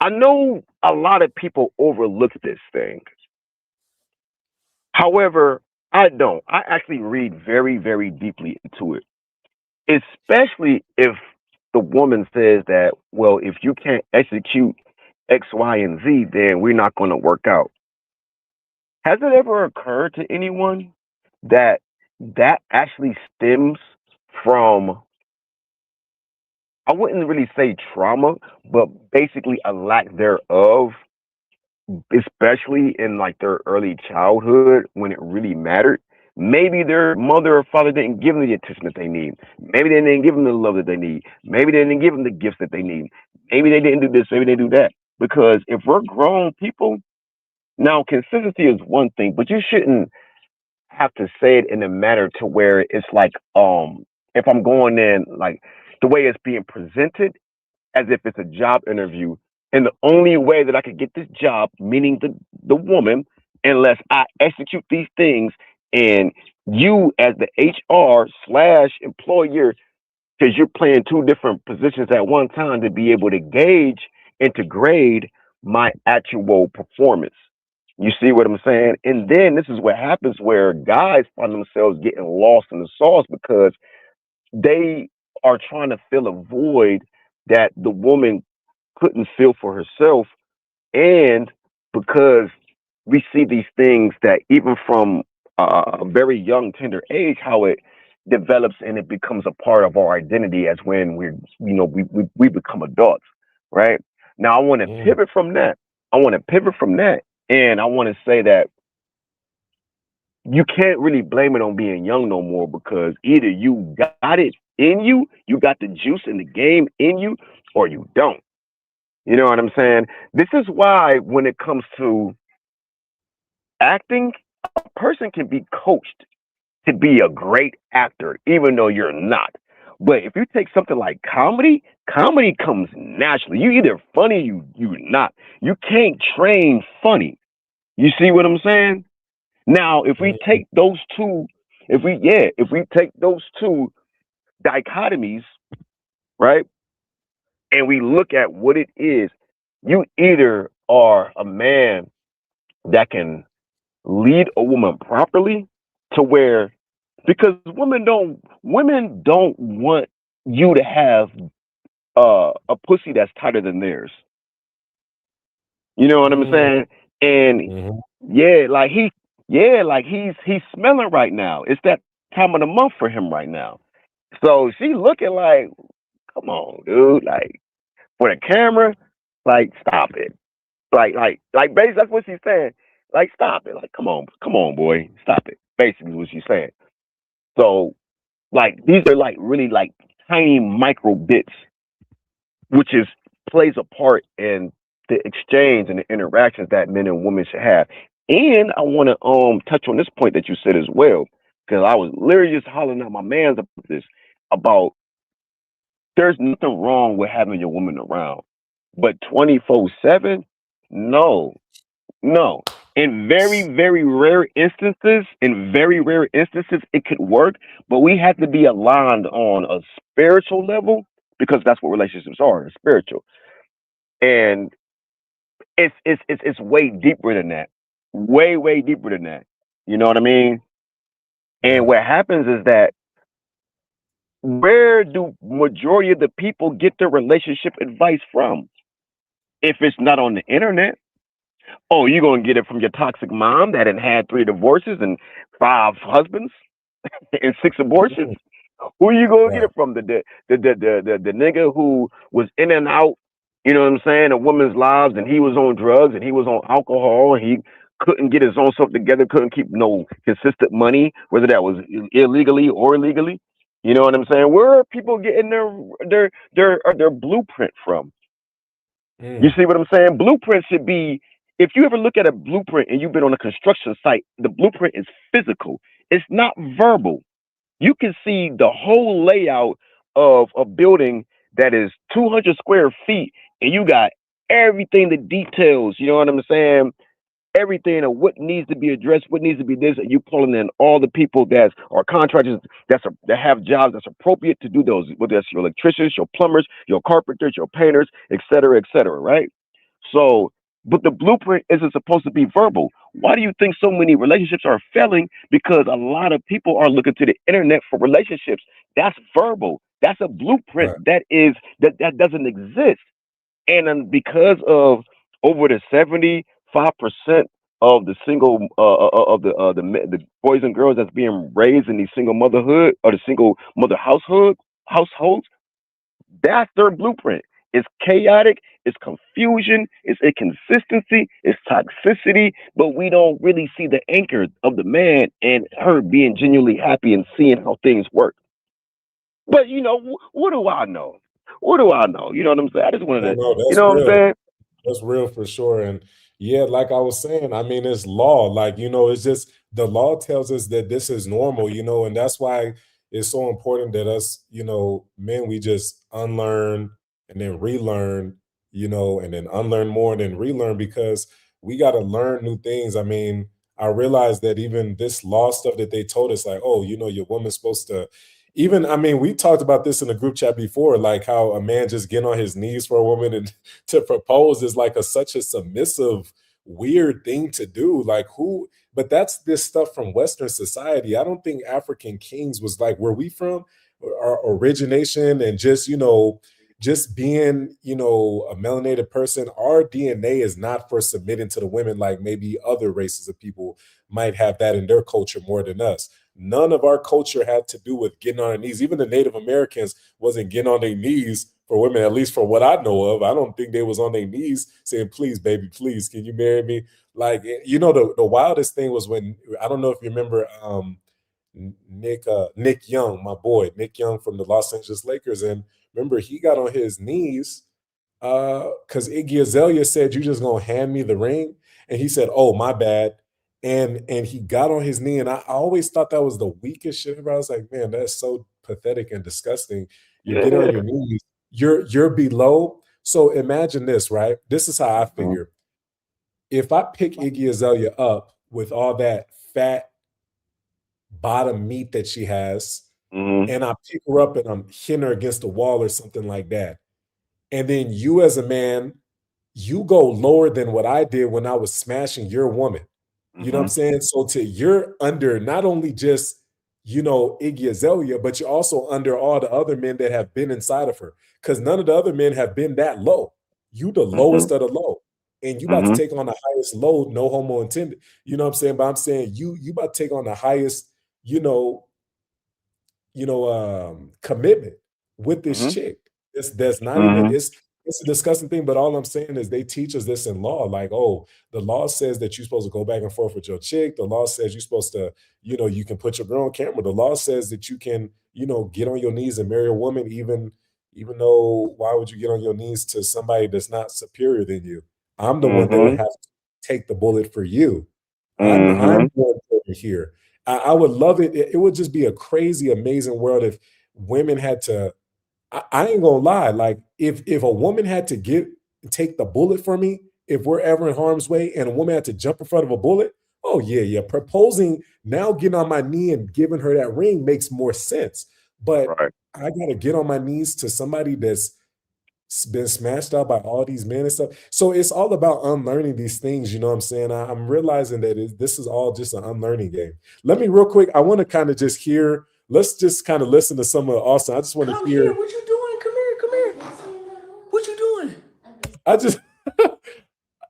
I know a lot of people overlook this thing. However, I don't. I actually read very, very deeply into it, especially if the woman says that, well, if you can't execute X, Y, and Z, then we're not going to work out. Has it ever occurred to anyone that that actually stems from, I wouldn't really say trauma, but basically a lack thereof, especially in like their early childhood when it really mattered? Maybe their mother or father didn't give them the attention that they need. Maybe they didn't give them the love that they need. Maybe they didn't give them the gifts that they need. Maybe they didn't do this. Maybe they do that. Because if we're grown people, now consistency is one thing, but you shouldn't have to say it in a manner to where it's like, if I'm going in like the way it's being presented as if it's a job interview, and the only way that I could get this job, meaning the woman, unless I execute these things, and you as the HR slash employer, because you're playing two different positions at one time to be able to gauge and to grade my actual performance. You see what I'm saying? And then this is what happens where guys find themselves getting lost in the sauce because they are trying to fill a void that the woman couldn't fill for herself. And because we see these things that even from a very young, tender age, how it develops and it becomes a part of our identity as when we're, we become adults, right? Now, I want to mm, pivot from that. I want to pivot from that. And I want to say that you can't really blame it on being young no more because either you got it in you, you got the juice in the game in you, or you don't. You know what I'm saying? This is why when it comes to acting, a person can be coached to be a great actor, even though you're not. But if you take something like comedy, comedy comes naturally. You either funny, you not. You can't train funny. You see what I'm saying? Now, if we mm, take those two, if we take those two dichotomies, right, and we look at what it is, you either are a man that can lead a woman properly to where, because women don't want you to have a pussy that's tighter than theirs. You know what I'm mm, saying? And mhm. yeah, like he's smelling right now. It's that time of the month for him right now. So she looking like, come on, dude, like for the camera, like stop it. Basically that's what she's saying. Like stop it. Like come on, boy, stop it. Basically what she's saying. So like these are like really like tiny micro bits, which is plays a part in the exchange and the interactions that men and women should have. And I want to touch on this point that you said as well, because I was literally just hollering at my man's about this, about there's nothing wrong with having your woman around, but 24/7, no, no. In very rare instances, it could work, but we have to be aligned on a spiritual level because that's what relationships are, spiritual. And it's way deeper than that, way deeper than that. You know what I mean? And Yeah. what happens is that where do majority of the people get their relationship advice from? If it's not on the internet, oh, you're gonna get it from your toxic mom that had 3 divorces and 5 husbands and 6 abortions. Mm, Who are you gonna get right. it from? The nigga who was in and out, you know what I'm saying, of women's lives, and he was on drugs and he was on alcohol and he couldn't get his own stuff together, couldn't keep no consistent money, whether that was illegally or legally. You know what I'm saying? Where are people getting their blueprint from? You see what I'm saying? Blueprint should be, if you ever look at a blueprint and you've been on a construction site, the blueprint is physical. It's not verbal. You can see the whole layout of a building that is 200 square feet, and you got everything, the details. You know what I'm saying? Everything of what needs to be addressed, what needs to be this, and you pulling in all the people that are contractors that have jobs that's appropriate to do those, whether that's your electricians, your plumbers, your carpenters, your painters, et cetera, right? So, but the blueprint isn't supposed to be verbal. Why do you think so many relationships are failing? Because a lot of people are looking to the internet for relationships. That's verbal. That's a blueprint Right. that doesn't exist. And then because of over the 75% of the single the boys and girls that's being raised in these single motherhood or the single mother households, that's their blueprint. It's chaotic, it's confusion, it's inconsistency, it's toxicity, but we don't really see the anchor of the man and her being genuinely happy and seeing how things work. But what do I know? What do I know? You know what I'm saying? I just wanted No, to, no, you that's know what I'm real. saying? That's real for sure. And yeah, like I was saying, I mean, it's law. Like, it's just the law tells us that this is normal, and that's why it's so important that us, men, we just unlearn and then relearn, and then unlearn more and then relearn because we got to learn new things. I mean, I realized that even this law stuff that they told us, like, oh, your woman's supposed to, even, I mean, we talked about this in the group chat before, like how a man just getting on his knees for a woman and to propose is like such a submissive, weird thing to do. Like who? But that's this stuff from Western society. I don't think African kings was like where we from, our origination, and just being, a melanated person. Our DNA is not for submitting to the women like maybe other races of people might have that in their culture more than us. None of our culture had to do with getting on our knees. Even the Native Americans wasn't getting on their knees for women, at least for what I know of. I don't think they was on their knees saying, please, baby, please, can you marry me? Like, the wildest thing was when, I don't know if you remember Nick Young, my boy, Nick Young from the Los Angeles Lakers. And remember, he got on his knees because Iggy Azalea said, "You just gonna hand me the ring?" And he said, "Oh, my bad." And he got on his knee, and I always thought that was the weakest shit ever. I was like, man, that's so pathetic and disgusting. You're getting on Yeah. your knees. You're below. So imagine this, right? This is how I Mhm. figure. If I pick Iggy Azalea up with all that fat bottom meat that she has, Mhm. and I pick her up and I'm hitting her against the wall or something like that, and then you as a man, you go lower than what I did when I was smashing your woman. You know what I'm Mhm. saying? So you're under not only just, Iggy Azalea, but you're also under all the other men that have been inside of her. Because none of the other men have been that low. You the Mhm. lowest of the low. And you about to Mhm. take on the highest load, no homo intended. You know what I'm saying? But I'm saying you about to take on the highest, you know, commitment with this Mhm. chick. That's not even Mhm. it's a disgusting thing, but all I'm saying is they teach us this in law. Like, oh, the law says that you're supposed to go back and forth with your chick. The law says you're supposed to, you can put your girl on camera. The law says that you can, get on your knees and marry a woman, even though why would you get on your knees to somebody that's not superior than you? I'm the one that would Mhm. have to take the bullet for you. I'm Mhm. more important here. I would love it. It would just be a crazy, amazing world if women had to. I ain't gonna lie. Like if a woman had to take the bullet for me, if we're ever in harm's way, and a woman had to jump in front of a bullet, oh yeah, yeah. Proposing now, getting on my knee and giving her that ring makes more sense. But Right. I gotta get on my knees to somebody that's been smashed out by all these men and stuff. So it's all about unlearning these things. You know what I'm saying? I'm realizing that this is all just an unlearning game. Let me real quick. I want to kind of just hear. Let's just kind of listen to some of Austin. I just want to Come here. hear. What you doing? Come here. What you doing? I just.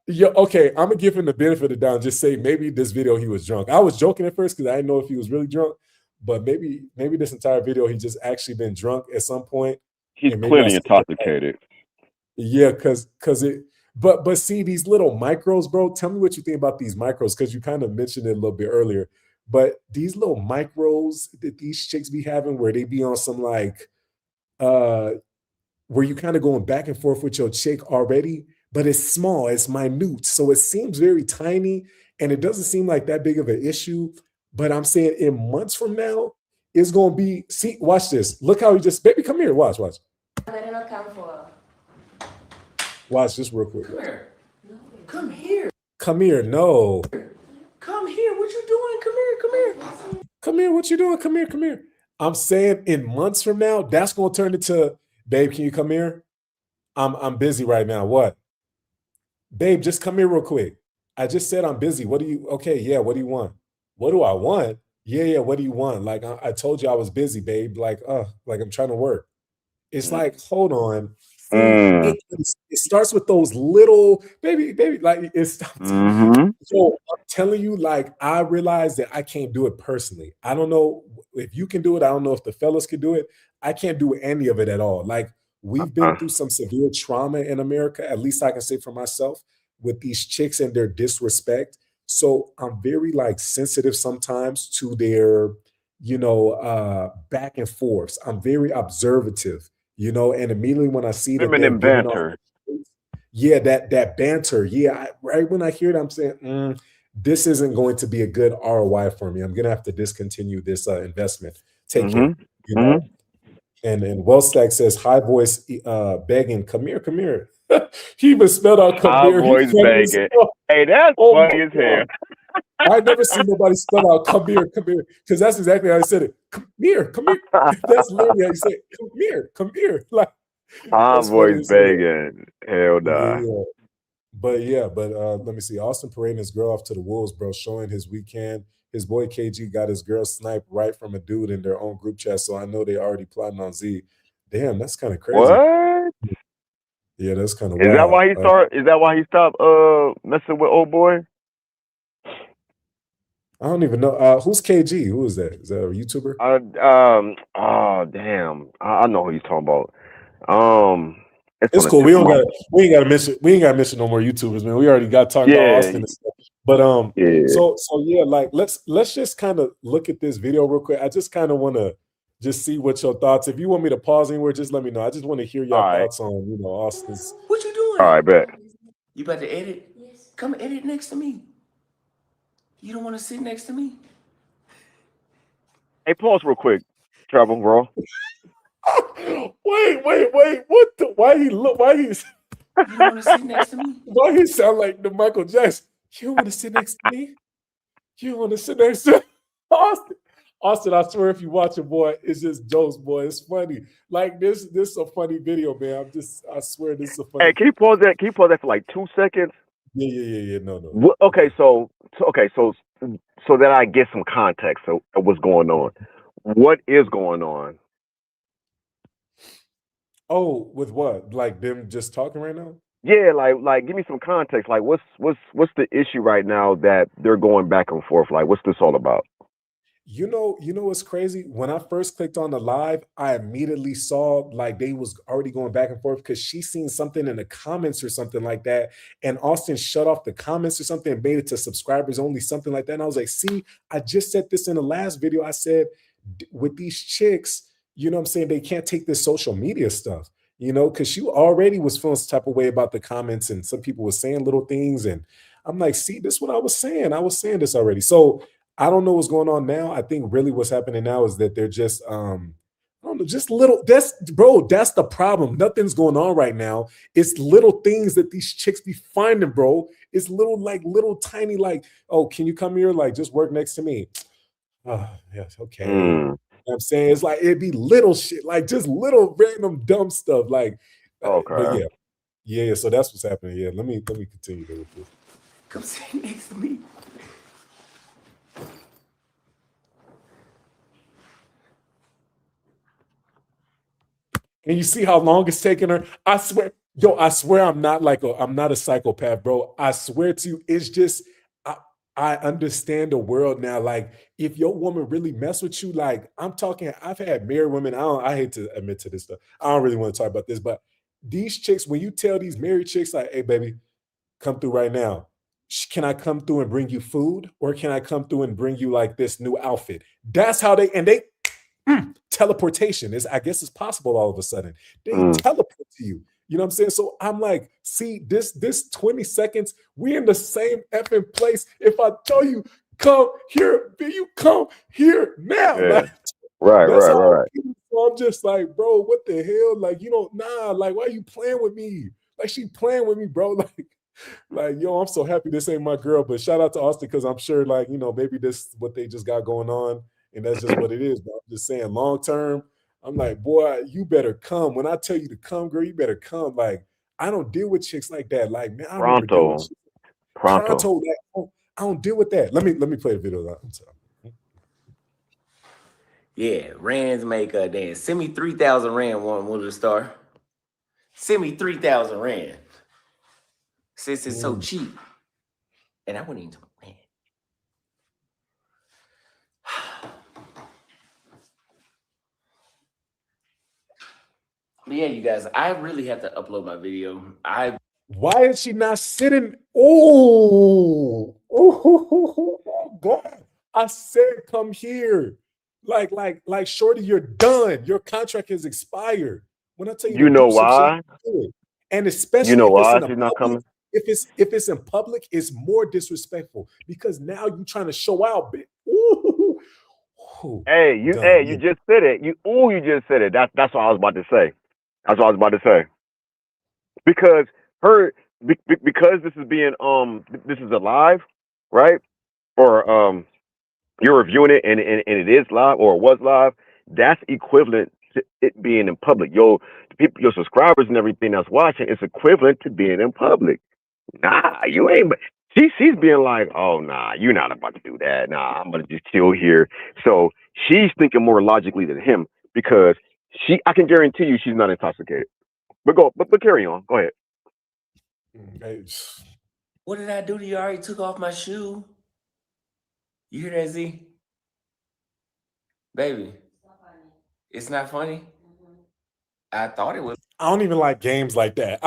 Yeah, okay. I'm gonna give him the benefit of the doubt and just say maybe this video he was drunk. I was joking at first because I didn't know if he was really drunk, but maybe this entire video he just actually been drunk at some point, He's and maybe I clearly skipped it. intoxicated. Yeah, cause it but see these little micros, bro. Tell me what you think about these micros, because you kind of mentioned it a little bit earlier. But these little micros that these chicks be having where they be on some like where you kind of going back and forth with your chick already, but it's small, it's minute. So it seems very tiny and it doesn't seem like that big of an issue. But I'm saying in months from now, it's going to be, see, watch this. Look how he just, baby, come here, watch. Better not come for. Watch this real quick. Come here. Come here. Come here, no. Come here. What you doing? Come here. Come here. Come here, what you doing? Come here. I'm saying in months from now, that's going to turn into, babe, can you come here? I'm busy right now. What? Babe, just come here real quick. I just said I'm busy. What do you, okay, yeah, what do you want? What do I want? Yeah, what do you want? Like, I told you I was busy, babe. Like I'm trying to work. It's like, hold on. See, it starts with those little, baby, like it stops. So I'm telling you, like, I realized that I can't do it personally. I don't know if you can do it. I don't know if the fellas can do it. I can't do any of it at all. Like, we've been through some severe trauma in America, at least I can say for myself, with these chicks and their disrespect. So I'm very like sensitive sometimes to their, back and forths. I'm very observative, and immediately when I see that they're giving off, yeah, that banter, yeah, right when I hear it, I'm saying, this isn't going to be a good ROI for me. I'm gonna have to discontinue this investment. Take care, And Wellstack says, high voice begging, come here. He even spelled out come High here. voice begging. Hey, that's funny as hell. I never seen nobody spell out come here, because that's exactly how I said it. Come here. That's literally how you say it. Come here. Like, High voice begging. Hell nah. Yeah. But let me see. Austin parading his girl off to the wolves, bro, showing his weekend. His boy KG got his girl sniped right from a dude in their own group chat, so I know they already plotting on Z. Damn, that's kind of crazy. What? Yeah, that's kind of wild. Is that why he stopped messing with old boy? I don't even know. Who's KG? Who is that? Is that a YouTuber? Oh damn. I know who he's talking about. It's cool. We ain't gotta mention no more YouTubers, man. We already got talked about Austin and stuff. But so yeah, like let's just kind of look at this video real quick. I just kind of want to just see what your thoughts. If you want me to pause anywhere, just let me know. I just want to hear your thoughts on Austin's. What you doing? All right, bet. You about to edit? Yes. Come edit next to me. You don't want to sit next to me? Hey, pause real quick. Traveltriberaw. Wait. What the? Why he look? Why he's? You don't want to sit next to me? Why he sound like the Michael Jackson? You don't want to sit next to me? You don't want to sit next to Austin? Austin, I swear, if you watch it, boy, it's just jokes, boy. It's funny. Like this is a funny video, man. I swear, this is a funny. Hey, can you pause that? Can you pause that for like 2 seconds? Yeah. No. Okay, so that I get some context of what's going on. What is going on? Oh, with what? Like them just talking right now? Yeah, like give me some context. Like what's the issue right now that they're going back and forth? Like what's this all about? You know what's crazy? When I first clicked on the live, I immediately saw like they was already going back and forth because she seen something in the comments or something like that. And Austin shut off the comments or something and made it to subscribers only, something like that. And I was like, see, I just said this in the last video. I said, with these chicks, you know what I'm saying? They can't take this social media stuff, because she already was feeling some type of way about the comments and some people were saying little things. And I'm like, see, this is what I was saying. I was saying this already. So I don't know what's going on now. I think really what's happening now is that they're just, I don't know, just little, that's the problem. Nothing's going on right now. It's little things that these chicks be finding, bro. It's little tiny, like, oh, can you come here? Like, just work next to me. Oh, yes, okay. You know what I'm saying? It's like, it'd be little shit, like just little random dumb stuff. Like, okay. But yeah. So that's what's happening. Yeah, let me continue with this. Come sit next to me. And you see how long it's taking her? I swear I'm not a psychopath, bro. I swear to you, it's just I understand the world now. Like, if your woman really mess with you, like I've had married women. I hate to admit to this stuff. I don't really want to talk about this, but these chicks, when you tell these married chicks, like, hey, baby, come through right now. Can I come through and bring you food? Or can I come through and bring you like this new outfit? That's how they teleportation is, I guess it's possible all of a sudden. They teleport to you. You know what I'm saying? So I'm like, see, this 20 seconds, we in the same effing place. If I tell you, come here, you come here now. Yeah. Like, Right, that's right, how right. so I'm just like, bro, what the hell? Like, you know, nah, like, why are you playing with me? Like, she playing with me, bro. Like, yo, I'm so happy this ain't my girl. But shout out to Austin, because I'm sure, like, you know, maybe this is what they just got going on, and that's just what it is. But I'm just saying, long term, I'm like, boy, you better come. When I tell you to come, girl, you better come. Like, I don't deal with chicks like that. Like, man, I remember dealing with Pronto. chicks Pronto. pronto. Like, I don't deal with that. Let me play the video. I'm sorry. Yeah, rands make a dance. Send me 3,000 rand, one of the star. Send me 3,000 rand. Since it's so cheap. And I wouldn't even talk rand. But yeah, you guys, I really have to upload my video. Why is she not sitting? Oh, God. I said, come here. Like, shorty, you're done. Your contract has expired. When I tell you to You know do some shit, why? do it. And You especially know if it's why in a she's not public, coming? if it's in public, it's more disrespectful because now you're trying to show out. Ooh. Hey, you Done. Yeah. just said it. You just said it. That's what I was about to say. That's what I was about to say. Because because this is being this is alive, right? Or you're reviewing it and it is live or it was live, that's equivalent to it being in public. The people, your subscribers and everything that's watching, it's equivalent to being in public. Nah, you ain't. She's being like, oh nah, you're not about to do that. Nah, I'm gonna just chill here. So she's thinking more logically than him because I can guarantee you she's not intoxicated. But carry on. Go ahead. What did I do to you? I already took off my shoe. You hear that, Z? Baby. It's not funny? I thought it was. I don't even like games like that.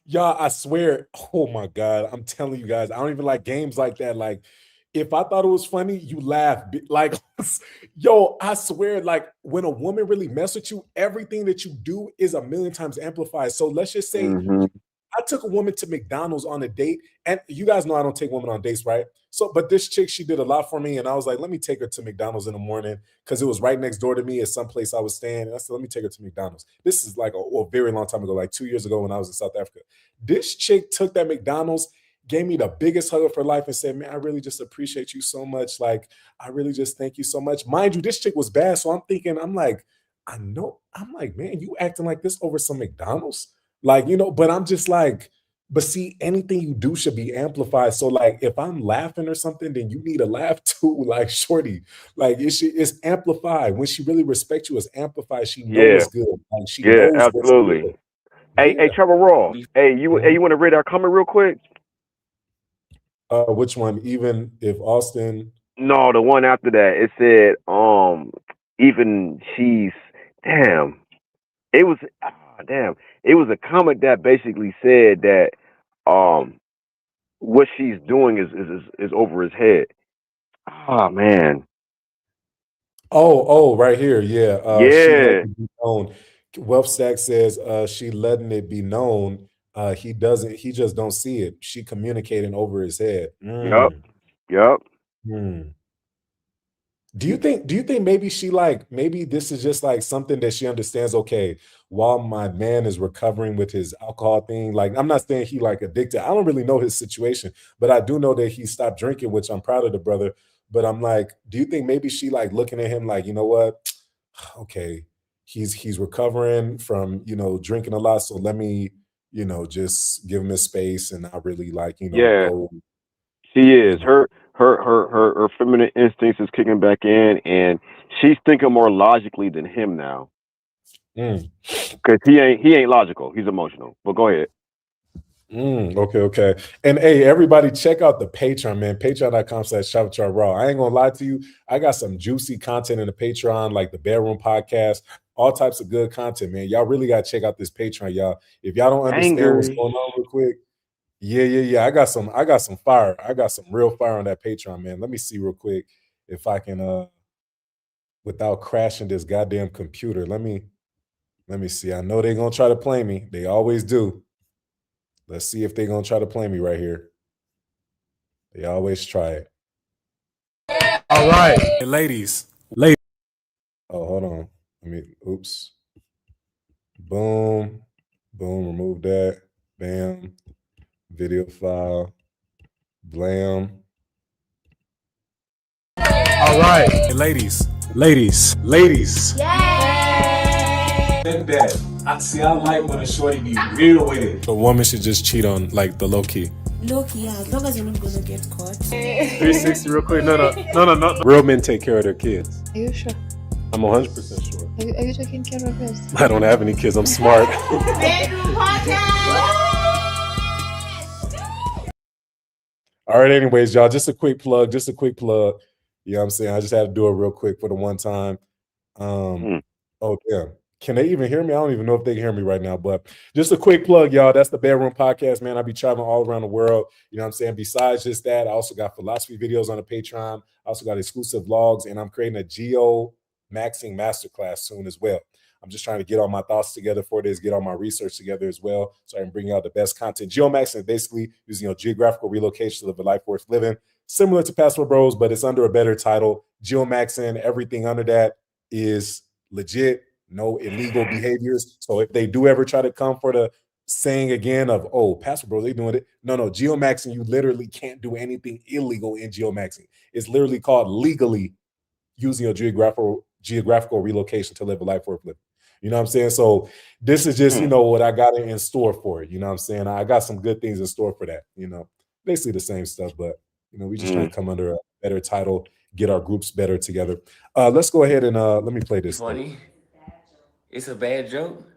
Y'all, I swear, oh my God, I'm telling you guys, I don't even like games like that. Like, if I thought it was funny, you laugh. Like, yo, I swear, like, when a woman really mess with you, everything that you do is a million times amplified. So let's just say I took a woman to McDonald's on a date, and you guys know I don't take women on dates, right? So, but this chick, she did a lot for me, and I was like, let me take her to McDonald's in the morning because it was right next door to me at some place I was staying. And I said, let me take her to McDonald's. This is like a very long time ago, like 2 years ago when I was in South Africa. This chick took that McDonald's, gave me the biggest hug of her life, and said, man, I really just appreciate you so much. Like, I really just thank you so much. Mind you, this chick was bad, so I'm like, I know. I'm like, man, you acting like this over some McDonald's? Like, you know, but I'm just like, but see, anything you do should be amplified. So, like, if I'm laughing or something, then you need to laugh too. Like, shorty, like it's amplified. When she really respects you, it's amplified. She knows Yeah, what's good. Like, she yeah, knows what's absolutely. good. Hey, Yeah. Traveltriberaw. Hey, you want to read our comment real quick? Which one? Even if Austin. No, the one after that. It said, even she's damn. It was damn. It was a comment that basically said that what she's doing is over his head. Oh man. Oh, right here. Yeah. She let Yeah. it be known. Wealth Stack says she letting it be known. He doesn't, he just don't see it. She communicating over his head. Yep. Yep. Do you think maybe she like, maybe this is just like something that she understands, okay, while my man is recovering with his alcohol thing, like I'm not saying he like addicted. I don't really know his situation, but I do know that he stopped drinking, which I'm proud of the brother. But I'm like, do you think maybe she like looking at him like, you know what? Okay, he's recovering from, you know, drinking a lot. So let me, you know, just give him his space and not really like, you know, Yeah. go. She is. You know. Her feminine instincts is kicking back in, and she's thinking more logically than him now. Because he ain't logical. He's emotional. But go ahead. Okay. And hey, everybody, check out the Patreon, man. Patreon.com/Traveltriberaw. I ain't gonna lie to you. I got some juicy content in the Patreon, like the Bedroom Podcast, all types of good content, man. Y'all really gotta check out this Patreon, y'all. If y'all don't understand what's going on real quick. Yeah. I got some fire. I got some real fire on that Patreon, man. Let me see real quick if I can without crashing this goddamn computer. Let me Let me see. I know they're gonna try to play me. They always do. Let's see if they're gonna try to play me right here. They always try it. All right, ladies. Oh, hold on. Oops. Boom. Boom. Remove that. Bam. Video file. Blam. All right, ladies. That. I like when a shorty be real with it. A woman should just cheat on like the low key. Look, yeah, as long as you're not gonna get caught. 360 real quick. No. Real men take care of their kids. Are you sure? I'm 100% sure. Are you taking care of yours? I don't have any kids. I'm smart. All right, anyways, y'all, just a quick plug. You know what I'm saying? I just had to do it real quick for the one time. Oh, damn. Can they even hear me? I don't even know if they can hear me right now, but just a quick plug, y'all. That's the Bedroom Podcast, man. I be traveling all around the world. You know what I'm saying? Besides just that, I also got philosophy videos on the Patreon. I also got exclusive vlogs, and I'm creating a geo-maxing masterclass soon as well. I'm just trying to get all my thoughts together for this, get all my research together as well, so I can bring out the best content. Geomaxing is basically using geographical relocation to live a life worth living, similar to Passport Bros, but it's under a better title. Geomaxing, everything under that is legit, no illegal behaviors. So if they do ever try to come for the saying again of, oh, Passport Bros, they doing it. No, geomaxing, you literally can't do anything illegal in geomaxing. It's literally called legally using your geographical relocation to live a life worth living. You know what I'm saying? So this is just, what I got in store for it. You know what I'm saying? I got some good things in store for that. Basically the same stuff, but, we just trying to come under a better title, get our groups better together. Let's go ahead and let me play this. Funny. It's a bad joke?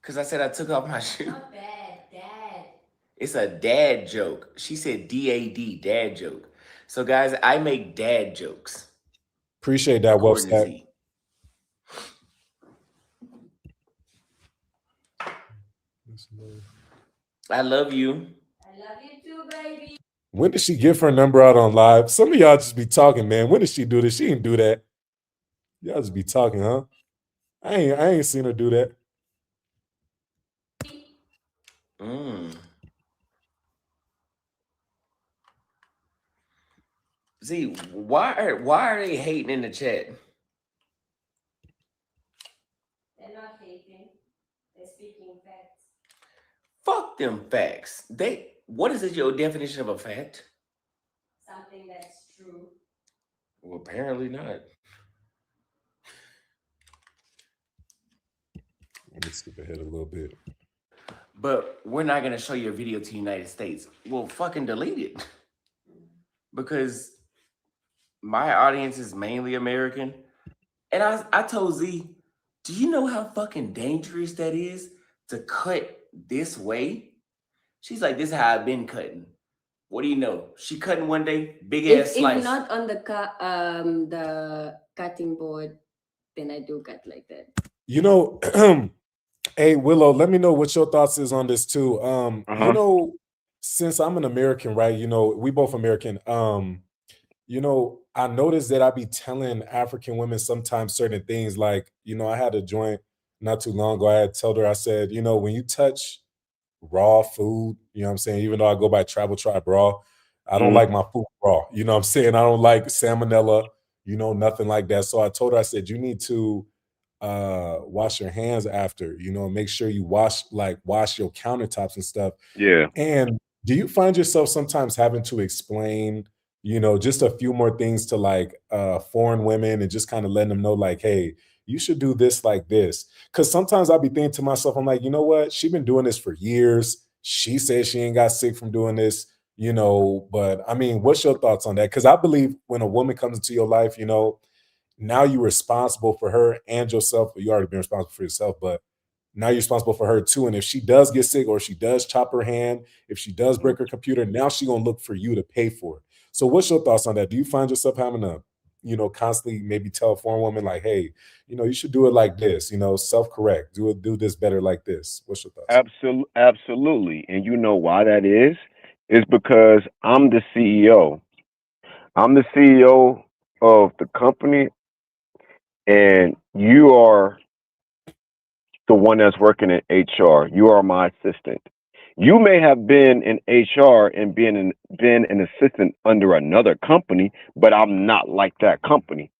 Because I said I took off my shoe. Not bad, dad. It's a dad joke. She said D-A-D, dad joke. So, guys, I make dad jokes. Appreciate that, Website. I love you. I love you too, baby. When did she give her number out on live? Some of y'all just be talking, man. When did she do this? She didn't do that. Y'all just be talking, huh? I ain't seen her do that. See, why are they hating in the chat? They're not hating. They're speaking facts. Fuck them facts. What is your definition of a fact? Something that's true. Well, apparently not. Let me skip ahead a little bit. But we're not gonna show your video to the United States. Well, fucking delete it. Because my audience is mainly American. And I told Z, do you know how fucking dangerous that is to cut this way? She's like, this is how I've been cutting. What do you know? She cutting one day, big ass slice. If not on the cutting board, then I do cut like that. Hey, Willow, let me know what your thoughts is on this too. Since I'm an American, right? We both American. I noticed that I be telling African women sometimes certain things like, I had a joint not too long ago. I had told her, I said, when you touch raw food, you know what I'm saying? Even though I go by Traveltriberaw, I don't like my food raw. You know what I'm saying? I don't like salmonella, nothing like that. So I told her, I said, you need to wash your hands after, make sure you wash your countertops and stuff. Yeah. And do you find yourself sometimes having to explain, just a few more things to foreign women and just kind of letting them know hey, you should do this like this? Because sometimes I'll be thinking to myself, I'm like, you know what? She's been doing this for years. She said she ain't got sick from doing this, but I mean, what's your thoughts on that? Because I believe when a woman comes into your life, now you're responsible for her and yourself. You already been responsible for yourself, but now you're responsible for her too. And if she does get sick or she does chop her hand, if she does break her computer, now she's going to look for you to pay for it. So what's your thoughts on that? Do you find yourself having to, constantly maybe tell a foreign woman hey, you should do it like this, self-correct, do this better like this? What's your thoughts? Absolutely. And you know why that is? It's because I'm the CEO. I'm the CEO of the company, and you are the one that's working in HR. You are my assistant. You may have been in HR and been an assistant under another company, but I'm not like that company.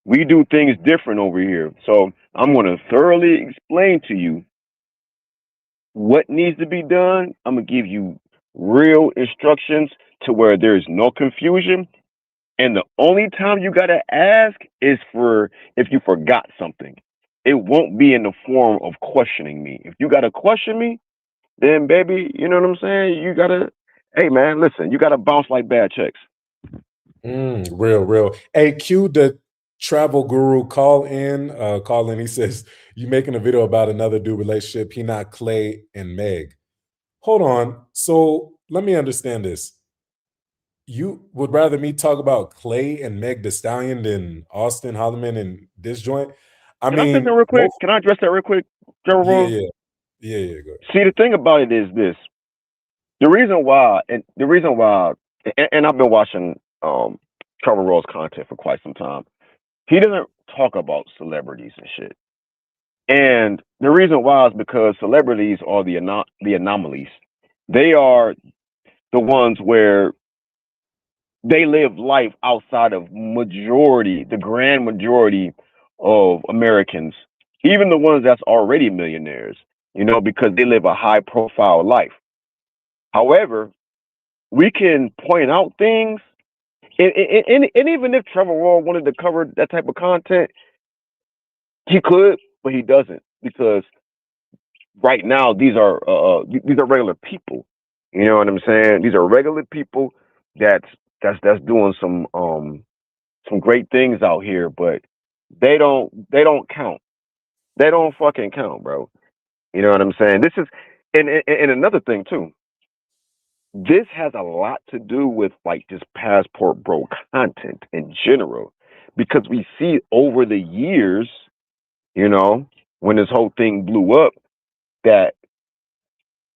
We do things different over here. So I'm going to thoroughly explain to you what needs to be done. I'm going to give you real instructions to where there's no confusion. And the only time you got to ask is for if you forgot something. It won't be in the form of questioning me. If you got to question me, then baby, you know what I'm saying? You got to, hey man, listen, you got to bounce like bad checks. Real. Hey, Q, the travel guru, call in. Call in. He says, you making a video about another dude relationship. He not Clay and Meg. Hold on. So let me understand this. You would rather me talk about Clay and Meg the Stallion than Auston Holleman and this joint? I Can I say that mean, real quick? both. Can I address that real quick, Yeah, Trevor? yeah. Go ahead. See, the thing about it is this: the reason why, and I've been watching Traveltrebaraw's content for quite some time. He doesn't talk about celebrities and shit, and the reason why is because celebrities are the anomalies. They are the ones where they live life outside of the grand majority of Americans, even the ones that's already millionaires, because they live a high profile life. However, we can point out things, and even if Trevor Raw wanted to cover that type of content, he could, but he doesn't because right now these are regular people. You know what I'm saying? These are regular people that's doing some great things out here, but they don't count. They don't fucking count, bro. You know what I'm saying? This is and another thing too. This has a lot to do with like this passport bro content in general, because we see over the years, when this whole thing blew up, that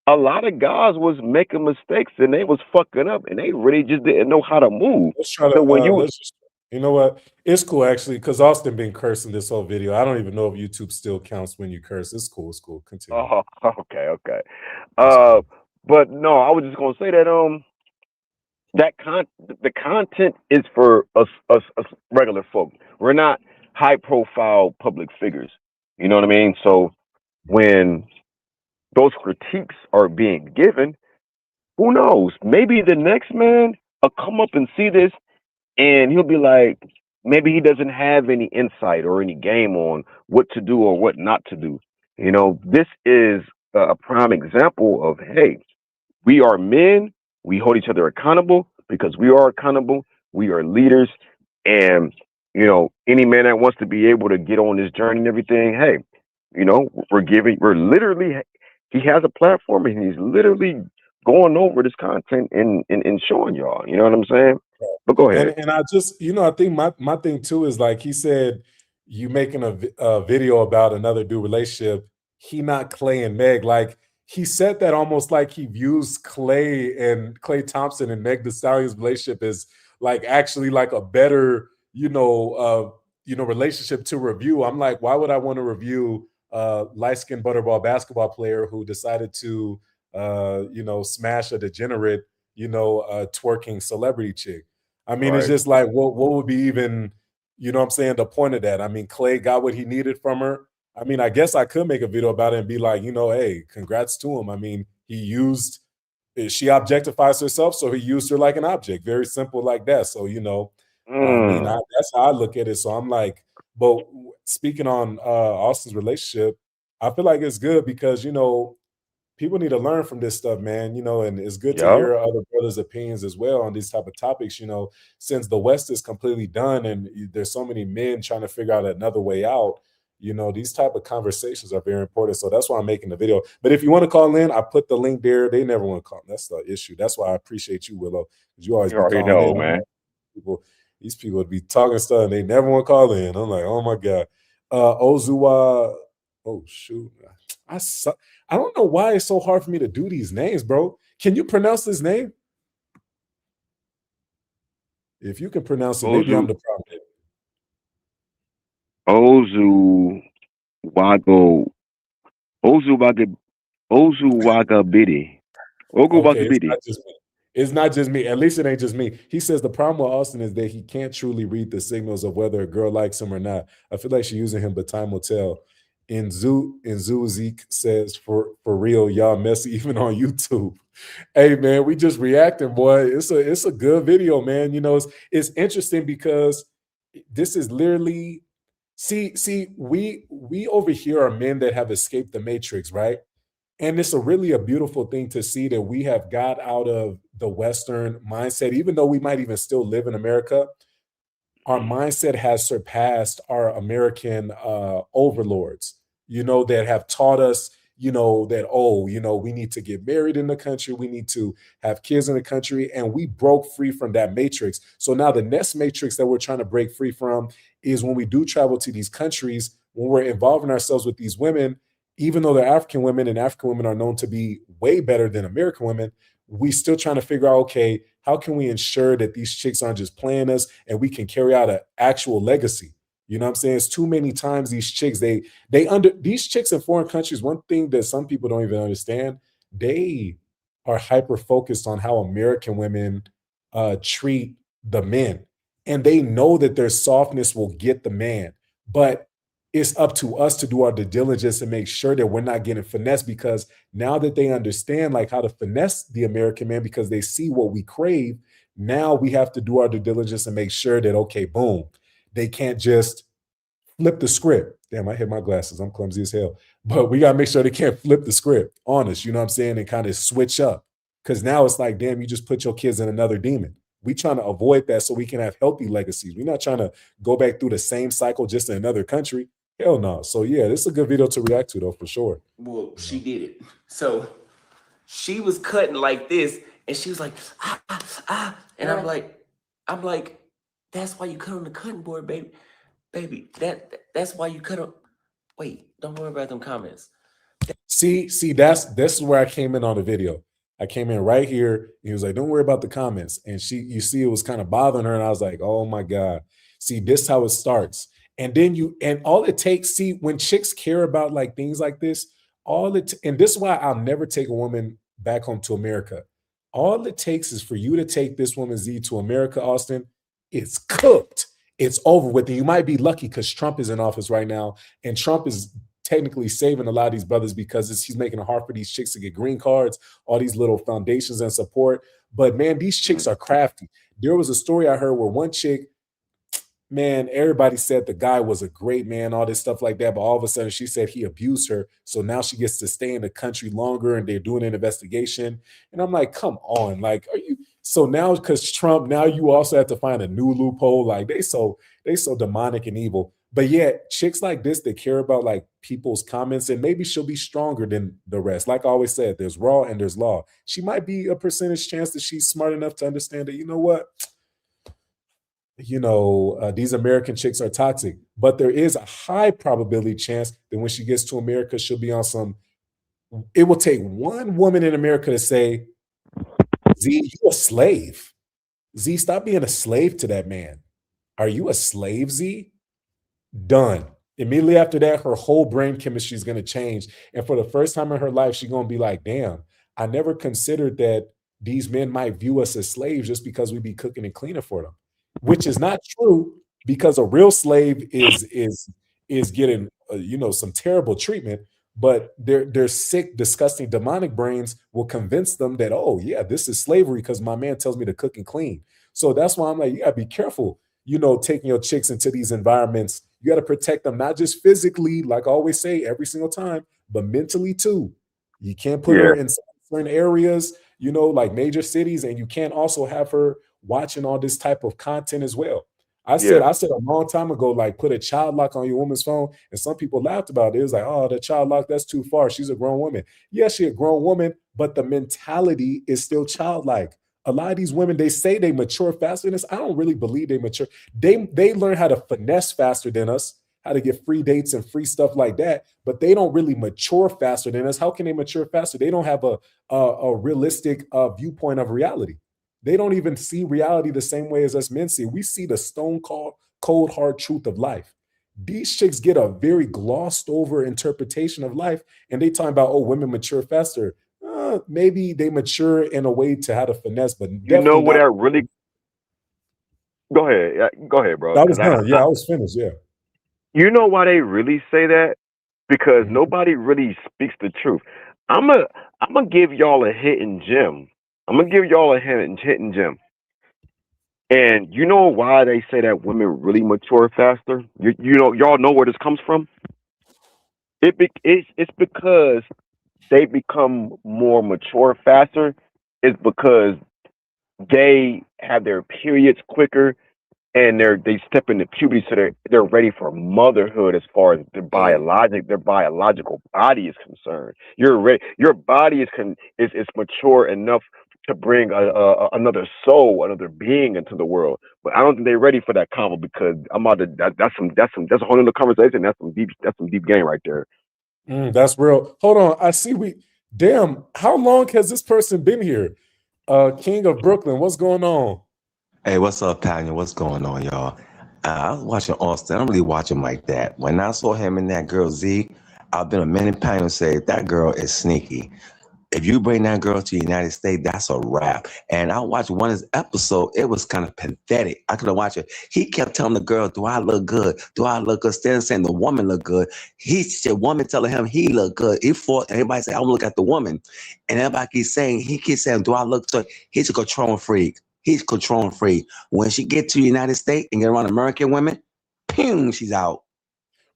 a lot of guys was making mistakes and they was fucking up and they really just didn't know how to move. Let's try to, So when you let's just, you know what? It's cool actually, because Austin been cursing this whole video. I don't even know if YouTube still counts when you curse. It's cool. Continue. oh, okay. It's cool. But no, I was just gonna say that the content is for us regular folk. We're not high profile public figures. You know what I mean? So when those critiques are being given, who knows? Maybe the next man will come up and see this and he'll be like, maybe he doesn't have any insight or any game on what to do or what not to do. This is a prime example of, hey, we are men. We hold each other accountable because we are accountable. We are leaders. And, any man that wants to be able to get on this journey and everything, hey, we're literally, he has a platform and he's literally going over this content and showing y'all. You know what I'm saying? But go ahead. And I just, I think my thing too is like he said, you making a video about another dude relationship. He not Clay and Meg. Like he said that almost like he views Clay Thompson and Meg Thee Stallion's relationship as like actually like a better, relationship to review. I'm like, why would I want to review light-skinned butterball basketball player who decided to smash a degenerate, twerking celebrity chick? I mean, it's Right. just like what would be even, what I'm saying, the point of that? I mean, Clay got what he needed from her. I mean, I guess I could make a video about it and be like, hey, congrats to him. I mean, she objectifies herself, so he used her like an object. Very simple like that. So, I mean, that's how I look at it. So I'm like, but speaking on Austin's relationship, I feel like it's good because, people need to learn from this stuff, man, and it's good to Yep. hear other brothers' opinions as well on these type of topics, since the West is completely done and there's so many men trying to figure out another way out, these type of conversations are very important. So that's why I'm making the video. But if you want to call in, I put the link there. They never want to call. That's the issue. That's why I appreciate you, Willow, because you always You be already calling know, in. man. These people would be talking stuff and they never want to call in. I'm like, oh my God. Ozuwa, oh shoot. I don't know why it's so hard for me to do these names, bro. Can you pronounce this name? If you can pronounce it, maybe I'm the problem. Ozu Wago Ozuwaga Biddy. Okay, it's Biddy. not just me. It's not just me. At least it ain't just me. He says the problem with Austin is that he can't truly read the signals of whether a girl likes him or not. I feel like she's using him, but time will tell. In Zeke says, for real, y'all messy even on YouTube. Hey man, we just reacting, boy. It's a good video, man. You know, it's interesting because this is literally we over here are men that have escaped the matrix, right? And it's really a beautiful thing to see that we have got out of the Western mindset, even though we might even still live in America. Our mindset has surpassed our American overlords, you know, that have taught us, you know, that, oh, you know, we need to get married in the country, we need to have kids in the country, and we broke free from that matrix. So now the next matrix that we're trying to break free from is when we do travel to these countries, when we're involving ourselves with these women, even though they're African women and African women are known to be way better than American women, we still trying to figure out, okay, how can we ensure that these chicks aren't just playing us and we can carry out an actual legacy? You know what I'm saying? It's too many times these chicks, these chicks in foreign countries, one thing that some people don't even understand, they are hyper focused on how American women treat the men. And they know that their softness will get the man. But it's up to us to do our due diligence and make sure that we're not getting finessed, because now that they understand like how to finesse the American man because they see what we crave, now we have to do our due diligence and make sure that, okay, boom, they can't just flip the script. Damn, I hit my glasses. I'm clumsy as hell. But we got to make sure they can't flip the script on us, you know what I'm saying, and kind of switch up. Because now it's like, damn, you just put your kids in another demon. We trying to avoid that so we can have healthy legacies. We're not trying to go back through the same cycle just in another country. Hell no. So yeah, this is a good video to react to though, for sure. Well, she did it. So she was cutting like this, and she was like, and I'm like, that's why you cut on the cutting board, baby. Baby, that's why you cut on. Wait, don't worry about them comments. See, this is where I came in on the video. I came in right here. He was like, don't worry about the comments. And you see, it was kind of bothering her. And I was like, oh my God. See, this is how it starts. And then and all it takes, see, when chicks care about like things like this, and this is why I'll never take a woman back home to America. All it takes is for you to take this woman Z to America, Austin. It's cooked. It's over with. And you might be lucky because Trump is in office right now. And Trump is technically saving a lot of these brothers because he's making it hard for these chicks to get green cards, all these little foundations and support. But man, these chicks are crafty. There was a story I heard where one chick, man, everybody said the guy was a great man, all this stuff like that. But all of a sudden she said he abused her. So now she gets to stay in the country longer and they're doing an investigation. And I'm like, come on, like, are you? So now because Trump, now you also have to find a new loophole. Like they so demonic and evil. But yet chicks like this that care about like people's comments, and maybe she'll be stronger than the rest. Like I always said, there's raw and there's law. She might be a percentage chance that she's smart enough to understand that, you know what? You know, these American chicks are toxic, but there is a high probability chance that when she gets to America, she'll be on some, it will take one woman in America to say, Z, you a slave. Z, stop being a slave to that man. Are you a slave, Z? Done. Immediately after that, her whole brain chemistry is going to change. And for the first time in her life, she's going to be like, damn, I never considered that these men might view us as slaves just because we be cooking and cleaning for them, which is not true, because a real slave is getting, you know, some terrible treatment, but their sick, disgusting, demonic brains will convince them that, oh yeah, this is slavery because my man tells me to cook and clean. So that's why I'm like, you gotta be careful, you know, taking your chicks into these environments. You got to protect them, not just physically, like I always say every single time, but mentally too. You can't put her in certain areas, you know, like major cities, and you can't also have her watching all this type of content as well. I said a long time ago, like put a child lock on your woman's phone, and some people laughed about it. It was like, oh, the child lock, that's too far. She's a grown woman. Yeah, she's a grown woman, but the mentality is still childlike. A lot of these women, they say they mature faster than us. I don't really believe they mature. They learn how to finesse faster than us, how to get free dates and free stuff like that, but they don't really mature faster than us. How can they mature faster? They don't have a realistic viewpoint of reality. They don't even see reality the same way as us men see. We see the stone cold hard truth of life. these chicks get a very glossed over interpretation of life, and they talking about, oh, women mature faster. Maybe they mature in a way to how to finesse, but You know definitely what not. that really? Go ahead, go ahead, bro. I was Because done. Yeah, I was finished. Yeah. you know why they really say that? Because Mhm. nobody really speaks the truth. I'm gonna give y'all a hidden gem. I'm gonna give y'all a hidden gem. And you know why they say that women really mature faster? You know, y'all know where this comes from. It's because they become more mature faster. It's because they have their periods quicker, and they step into puberty, so they're ready for motherhood as far as their biological body is concerned. You're ready. Your body is mature enough to bring another soul, another being into the world. But I don't think they're ready for that combo, because I'm about to that's a whole other conversation. That's some deep game right there. That's real. Hold on. I see damn, how long has this person been here? King of Brooklyn, what's going on? Hey, what's up, Tanya? What's going on, y'all? I was watching Austin. I don't really watch him like that. When I saw him and that girl Z, I've been a minute panel and say that girl is sneaky. If you bring that girl to the United States, that's a wrap. And I watched one of his episode. It was kind of pathetic. I couldn't watch it. He kept telling the girl, "Do I look good? Do I look good?" Instead of saying the woman look good, he said woman telling him he look good. He fought. Everybody said, "I'm gonna look at the woman," and everybody keeps saying, "Do I look good?" He's a control freak. He's control freak. When she get to the United States and get around American women, boom, she's out.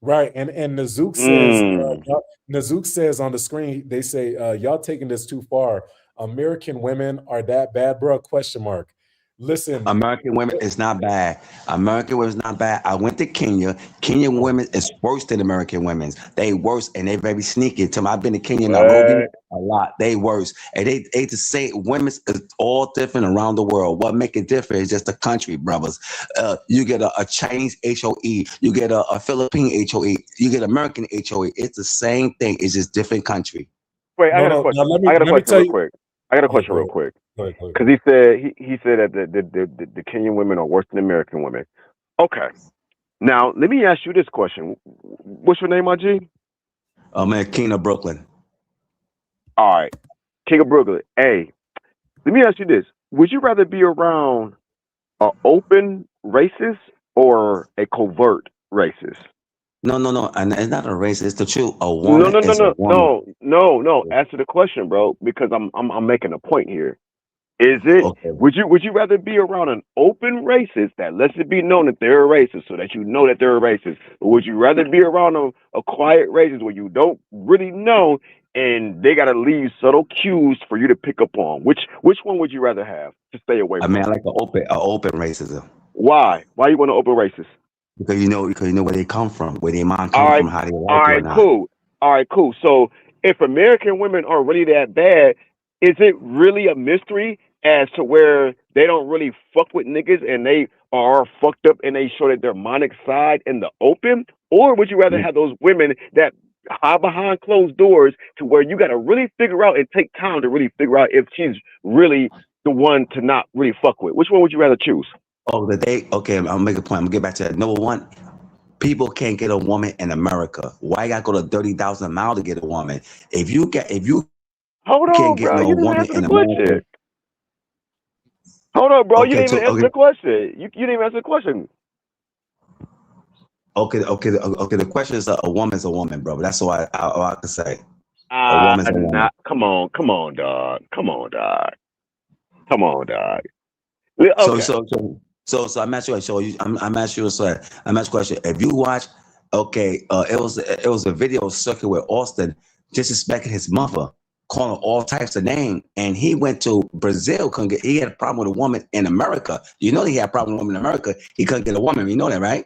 Right. And Nazook says, Mm. Nazook says on the screen, they say, y'all taking this too far. American women are that bad, bro? Question mark. Listen, American women is not bad. American women is not bad. I went to Kenya. Kenyan women is worse than American women's. They worse and they very sneaky. I've been to Kenya, Nairobi What? a lot. They worse. And they to say women's is all different around the world. What make it different is just the country, brothers. You get a Chinese HOE. You get a Philippine HOE. You get American HOE. It's the same thing. It's just different country. Wait, I no, got a no. Now question. let me I got a let me question tell real you. quick. I got a Yeah, question real quick. go ahead, go ahead. Because he said he said that the Kenyan women are worse than American women. Okay. Now let me ask you this question. What's your name, my G? Man, King of Brooklyn. All right, King of Brooklyn. Hey, let me ask you this: would you rather be around an open racist or a covert racist? No. And it's not a race. It's the truth. A No, woman no, no, is a no, woman. no, no, no. Answer the question, bro, because I'm making a point here. Is it? Okay. Would you rather be around an open racist that lets it be known that they're a racist, so that you know that they're a racist, or would you rather be around a quiet racist where you don't really know and they gotta leave subtle cues for you to pick up on? Which one would you rather have to stay away I mean, I from? like an open racism Why? Why you want an open racist? because you know where they come from, where their mom All come right, from, how they all like you or right, not. cool. All right, cool. So if American women are really that bad, is it really a mystery as to where they don't really fuck with niggas and they are fucked up and they show that their demonic side in the open? Or would you rather Mm. have those women that hide behind closed doors to where you got to really figure out and take time to really figure out if she's really the one to not really fuck with? Which one would you rather choose? Oh, okay, I'll make a point. I'm gonna get back to that. Number one, people can't get a woman in America. Why you gotta go to 30,000 miles to get a woman? If you Hold can't on, get bro. no You didn't even woman answer the in America, question. Hold on, bro. You okay, didn't so even answer okay, the question. You didn't even answer the question. okay. The question is a woman's a woman, bro. That's all I can say. A Ah, woman's a woman. not. Come on, dog. Come on, dog. Come on, dog. So Okay. so so so I'm asking you. I'm asking you. So I'm asking you a question. If you watch, okay, it was a video circuit with Austin disrespecting his mother, calling her all types of names, and he went to Brazil. Couldn't get. He had a problem with a woman in America. You know he had a problem with a woman in America. He couldn't get a woman. You know that, right?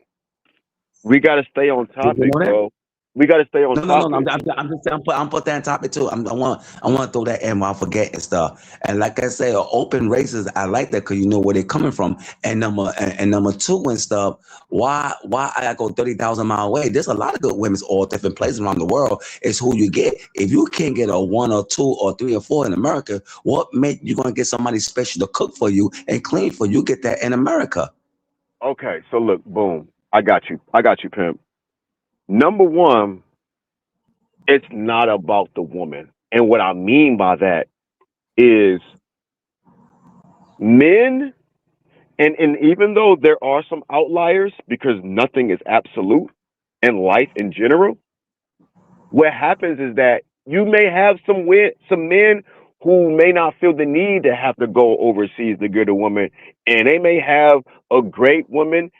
We got to stay on Did you topic, know that? bro. We got to stay on No. topic. I'm just saying, I'm put that in topic too. I want to throw that in while I forget and stuff. And like I say, open races, I like that because you know where they're coming from. And number two and stuff. Why I gotta go 30,000 miles away? There's a lot of good women's all different places around the world. It's who you get. If you can't get a one or two or three or four in America, what make you gonna get somebody special to cook for you and clean for you? Get that in America. Okay. So look, boom. I got you. I got you, pimp. Number one, it's not about the woman. And what I mean by that is men, and even though there are some outliers because nothing is absolute in life in general, what happens is that you may have some men who may not feel the need to have to go overseas to get a woman, and they may have a great woman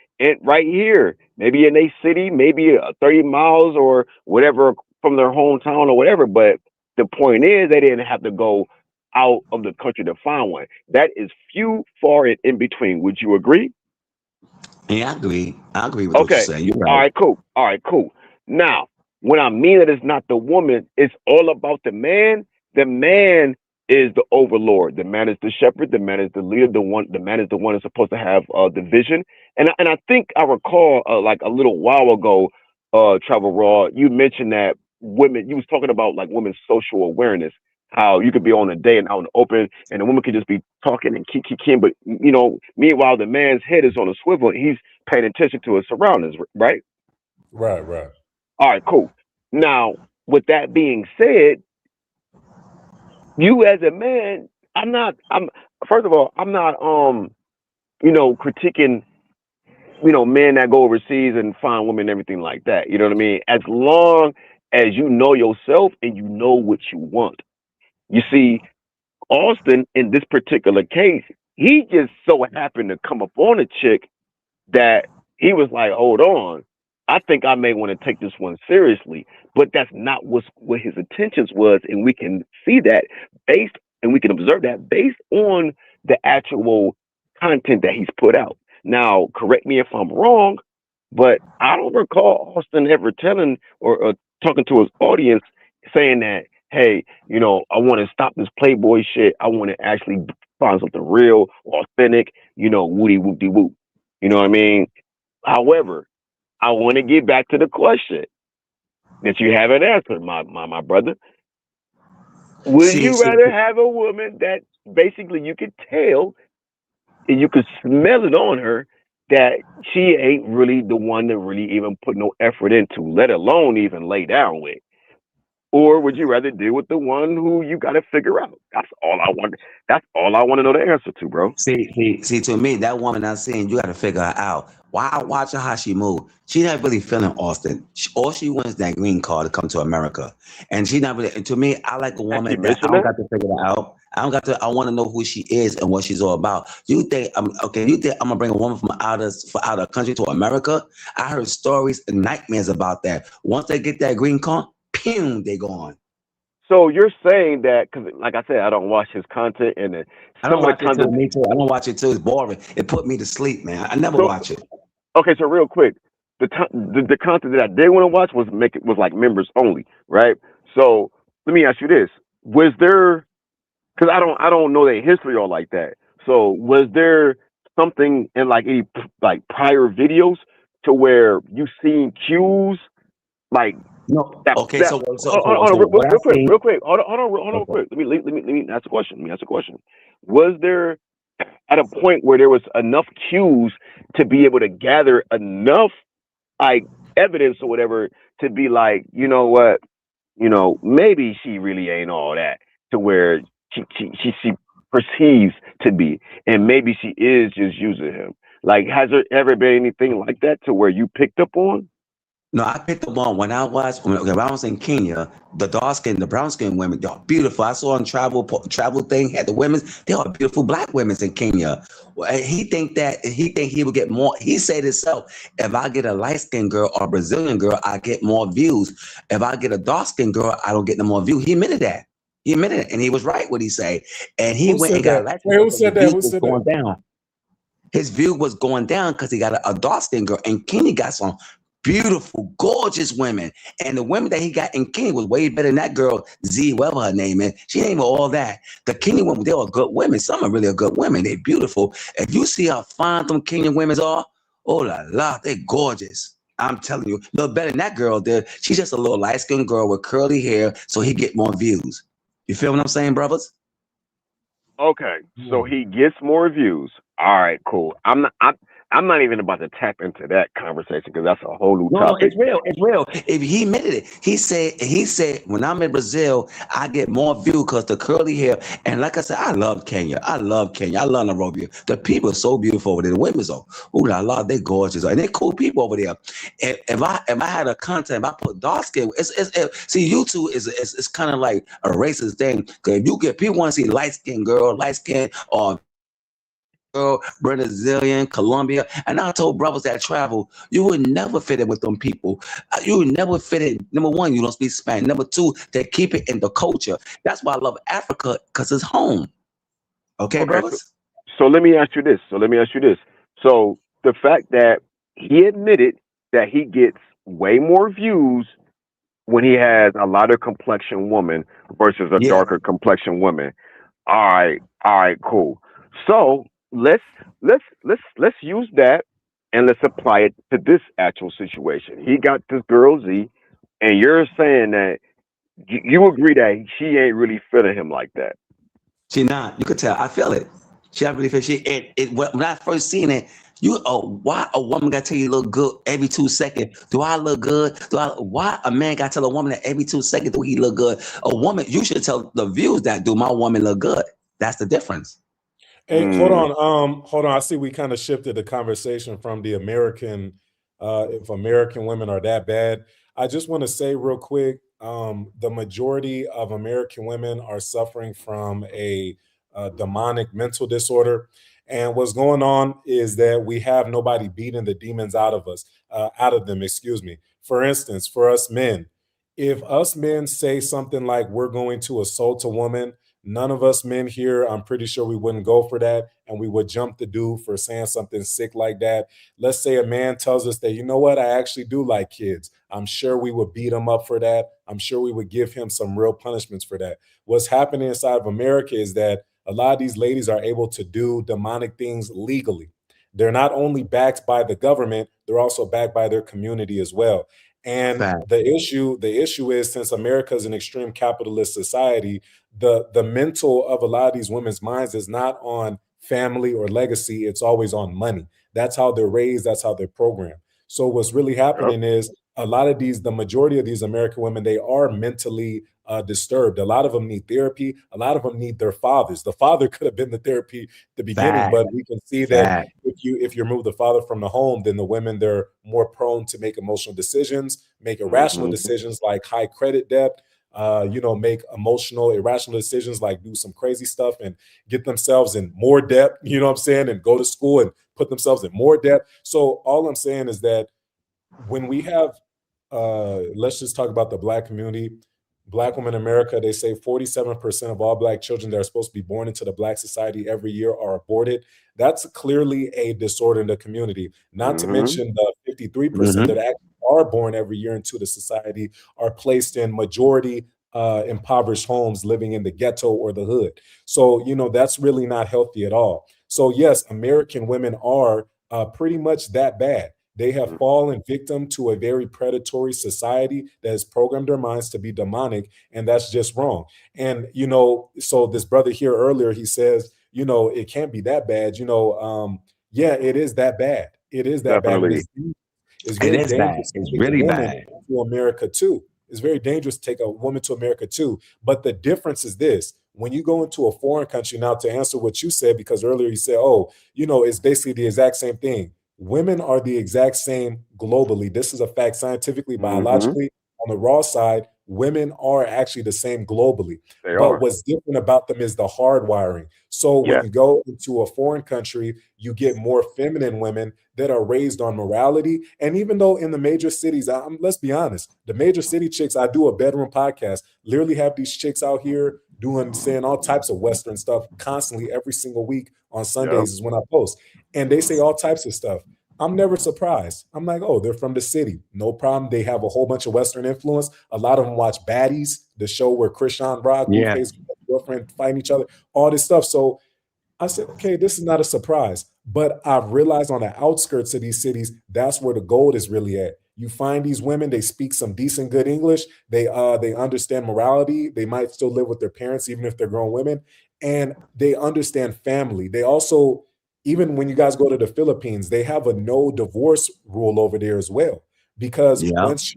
right here, maybe in a city, maybe 30 miles or whatever from their hometown or whatever. But the point is, they didn't have to go out of the country to find one. That is few, far, and in between. Would you agree? Yeah, I agree. I agree with what you're Okay. saying. You're All right. right, cool. All right, cool. Now, when I mean that it's not the woman, it's all about the man. The man is the overlord. The man is the shepherd. The man is the leader. The man is the one that's supposed to have the vision. And I think I recall like a little while ago, Traveltriberaw, you mentioned that women. You was talking about like women's social awareness. How you could be on a day and out in the open, and the woman could just be talking and keep, but meanwhile the man's head is on a swivel. And he's paying attention to his surroundings, right? Right, right. All right, cool. Now, with that being said, you as a man, I'm first of all, I'm not critiquing, men that go overseas and find women and everything like that. You know what I mean? As long as you know yourself and you know what you want. You see, Austin in this particular case, he just so happened to come up on a chick that he was like, hold on, I think I may want to take this one seriously. But that's not what his intentions was, and we can see that and we can observe that based on the actual content that he's put out. Now, correct me if I'm wrong, but I don't recall Austin ever telling or talking to his audience saying that, hey, I want to stop this Playboy shit. I want to actually find something real, authentic, woody whoop de whoop. You know what I mean? However, I want to get back to the question that you haven't answered, my brother. Would See, you rather have a woman that basically you could tell and you could smell it on her that she ain't really the one to really even put no effort into, let alone even lay down with? Or would you rather deal with the one who you got to figure out? That's all I want. That's all I want to know the answer to, bro. See, to me, that woman I seen, you got to figure her out. Why watch her how she move? She not really feeling Austin. All she wants is that green card to come to America, and she not really. And to me, I like a You woman that I mentioned don't that? got to figure her out. I don't got to. I want to know who she is and what she's all about. You think I'm okay? You think I'm gonna bring a woman from out of country to America? I heard stories and nightmares about that. Once they get that green card, pew, they gone. So you're saying that because, like I said, I don't watch his content, and I don't some of the watch it too. content. Me too. I don't watch it too. It's boring. It put me to sleep, man. I never So watch it. okay, so real quick, the content that I did want to watch was like members only, right? So let me ask you this: was there? Because I don't know their history all like that. So was there something in like any like prior videos to where you seen cues like No. that? Okay. That hold on, What I seen. real quick. Hold on, real Okay. quick. Let me ask a question. Let me ask a question. Was there at a point where there was enough cues to be able to gather enough like evidence or whatever to be like, you know what, maybe she really ain't all that to where she perceives to be, and maybe she is just using him. Like, has there ever been anything like that to where you picked up on? No, I picked up on when when I was in Kenya, the dark skin, the brown skin women, they're beautiful. I saw on travel thing had the women, they are beautiful black women in Kenya. Well, he think he would get more. He said himself, if I get a light skinned girl or a Brazilian girl, I get more views. If I get a dark skinned girl, I don't get no more views. He admitted that. He admitted it, and he was right what he said. And he Who went and said got a that? light skinned Wait, girl who because his said that? views Who was said going that? down. His view was going down because he got a dark skinned girl, and Kenya got some beautiful, gorgeous women. And the women that he got in Kenya was way better than that girl, Z, whatever her name is. She ain't even all that. The Kenyan women, they are good women. Some are really good women. They're beautiful. If you see how fine them Kenyan women are, oh la la, they're gorgeous. I'm telling you, no better than that girl there. She's just a little light-skinned girl with curly hair, so he get more views. You feel what I'm saying, brothers? Okay, so Hmm. he gets more views. All right, cool. I'm not. I'm not even about to tap into that conversation because that's a whole new No, no, topic. it's real. It's real. If he admitted it, he said, when I'm in Brazil, I get more views because the curly hair. And like I said, I love Kenya. I love Kenya. I love Nairobi. The people are so beautiful over there. The women are, ooh la la, they gorgeous. And they're cool people over there. If I had a content, if I put dark skin, see, YouTube is kind of like a racist thing. Because if you get people want to see light skin girl, light skin, or girl, Brazilian, Colombia. And I told brothers that travel, you would never fit in with them people. You would never fit in. Number one, you don't speak Spanish. Number two, they keep it in the culture. That's why I love Africa, because it's home. Okay, Okay, brothers? so let me ask you this. So the fact that he admitted that he gets way more views when he has a lighter complexion woman versus a Yeah, darker complexion woman. All right, cool. So let's use that and let's apply it to this actual situation. He got this girl Z, and you're saying that you agree that she ain't really feeling him like that. she not. You could tell. I feel it. She not really feel when I first seen it, why a woman got to tell you look good every 2 seconds? Do I look good? Why a man got to tell a woman that every 2 seconds do he look good? A woman, you should tell the views that do my woman look good. That's the difference. Hey, hold Mm, on. Hold on. I see we kind of shifted the conversation from the American, if American women are that bad. I just want to say real quick, the majority of American women are suffering from a demonic mental disorder. And what's going on is that we have nobody beating the demons out of us, out of them, excuse me. For instance, for us men, if us men say something like we're going to assault a woman, none of us men here, I'm pretty sure we wouldn't go for that. And we would jump the dude for saying something sick like that. Let's say a man tells us that, you know what, I actually do like kids. I'm sure we would beat him up for that. I'm sure we would give him some real punishments for that. What's happening inside of America is that a lot of these ladies are able to do demonic things legally. They're not only backed by the government, they're also backed by their community as well. And Fact. the issue is, since America is an extreme capitalist society, the mental of a lot of these women's minds is not on family or legacy, it's always on money. That's how they're raised, that's how they're programmed. So what's really yep. happening is the majority of these American women, they are mentally disturbed. A lot of them need therapy. A lot of them need their fathers. The father could have been the therapy at the beginning, Fact. but we can see that Fact. if you remove the father from the home, then the women, they're more prone to make emotional decisions, make irrational Hmm. decisions like high credit debt, make emotional, irrational decisions like do some crazy stuff and get themselves in more debt, you know what I'm saying, and go to school and put themselves in more debt. So all I'm saying is that when we have, let's just talk about the Black community. Black women in America, they say 47% of all Black children that are supposed to be born into the Black society every year are aborted. That's clearly a disorder in the community. Not to Hmm. mention the 53% that Hmm. actually are born every year into the society are placed in majority impoverished homes, living in the ghetto or the hood. So, that's really not healthy at all. So, yes, American women are pretty much that bad. They have fallen victim to a very predatory society that has programmed their minds to be demonic, and that's just wrong. And so this brother here earlier, he says, it can't be that bad. Yeah, it is that bad. It is that bad, and Definitely. it's It very is bad. dangerous to It's take a really woman bad. to America too. It's very dangerous to take a woman to America too. But the difference is this: when you go into a foreign country, now to answer what you said, because earlier you said, oh, it's basically the exact same thing. Women are the exact same globally. This is a fact scientifically, Hmm. biologically. On the raw side, women are actually the same globally. They But are. what's different about them is the hard wiring. So when Yes. you go into a foreign country, you get more feminine women that are raised on morality. And even though in the major cities, let's be honest, the major city chicks, I do a bedroom podcast, literally have these chicks out here saying all types of Western stuff constantly every single week on Yep. Sundays is when I post. And they say all types of stuff. I'm never surprised. I'm like, oh, they're from the city. No problem. They have a whole bunch of Western influence. A lot of them watch Baddies, the show where Krishan Rock, Yeah. Blueface, girlfriend fighting each other, all this stuff. So I said, okay, this is not a surprise. But I've realized on the outskirts of these cities, that's where the gold is really at. You find these women, they speak some decent good English, they understand morality, they might still live with their parents, even if they're grown women, and they understand family. They also, Even when you guys go to the Philippines, they have a no divorce rule over there as well. Because Yeah. once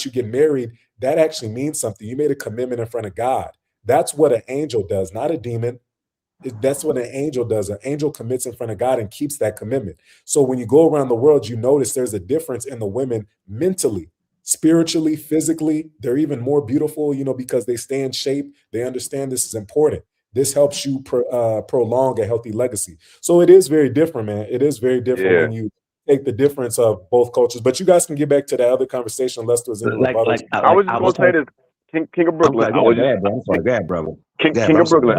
you get married, that actually means something. You made a commitment in front of God. That's what an angel does, not a demon. That's what an angel does. An angel commits in front of God and keeps that commitment. So when you go around the world, you notice there's a difference in the women mentally, spiritually, physically. They're even more beautiful, because they stay in shape. They understand this is important. This helps you prolong a healthy legacy. So it is very different, man. It is very different when you take the difference of both cultures. But you guys can get back to the other conversation unless there's any rebuttals. I was just gonna say this, King of Brooklyn. Go ahead, brother. King of Brooklyn.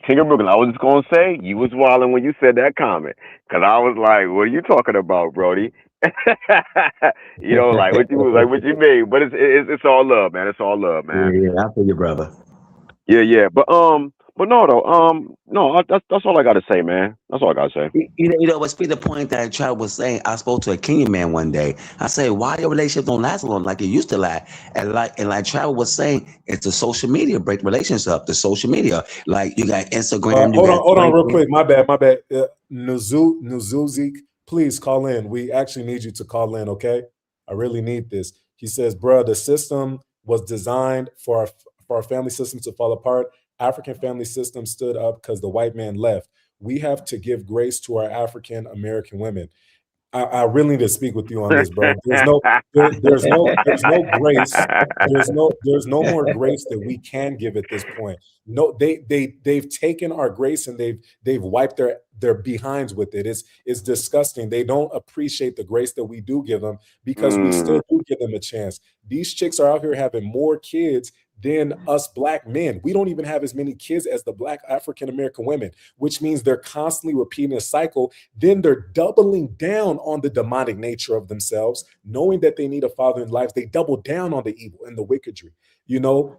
King of Brooklyn. I was just gonna say you was wilding when you said that comment, because I was like, "What are you talking about, Brody?" Like what you mean? But it's all love, man. It's all love, man. Yeah, I feel you, brother. Yeah. But no, though. No, that's all I gotta say, man. That's all I gotta say. But speak the point that Trav was saying. I spoke to a Kenyan man one day. I say, why your relationship don't last long like it used to last? And like Trav was saying, it's the social media break relations up. The social media, like you got Instagram. Hold on, real quick. My bad. Nuzuzik, please call in. We actually need you to call in. Okay, I really need this. He says, "Bruh, the system was designed for our family system to fall apart. African family system stood up because the white man left. We have to give grace to our African American women." I really need to speak with you on this, bro. There's no grace. There's no more grace that we can give at this point. No, they've taken our grace and they've wiped their behinds with it. It's disgusting. They don't appreciate the grace that we do give them, because we still do give them a chance. These chicks are out here having more kids than us black men. We don't even have as many kids as the black African American women, which means they're constantly repeating a cycle. Then they're doubling down on the demonic nature of themselves, knowing that they need a father in life. They double down on the evil and the wickedry.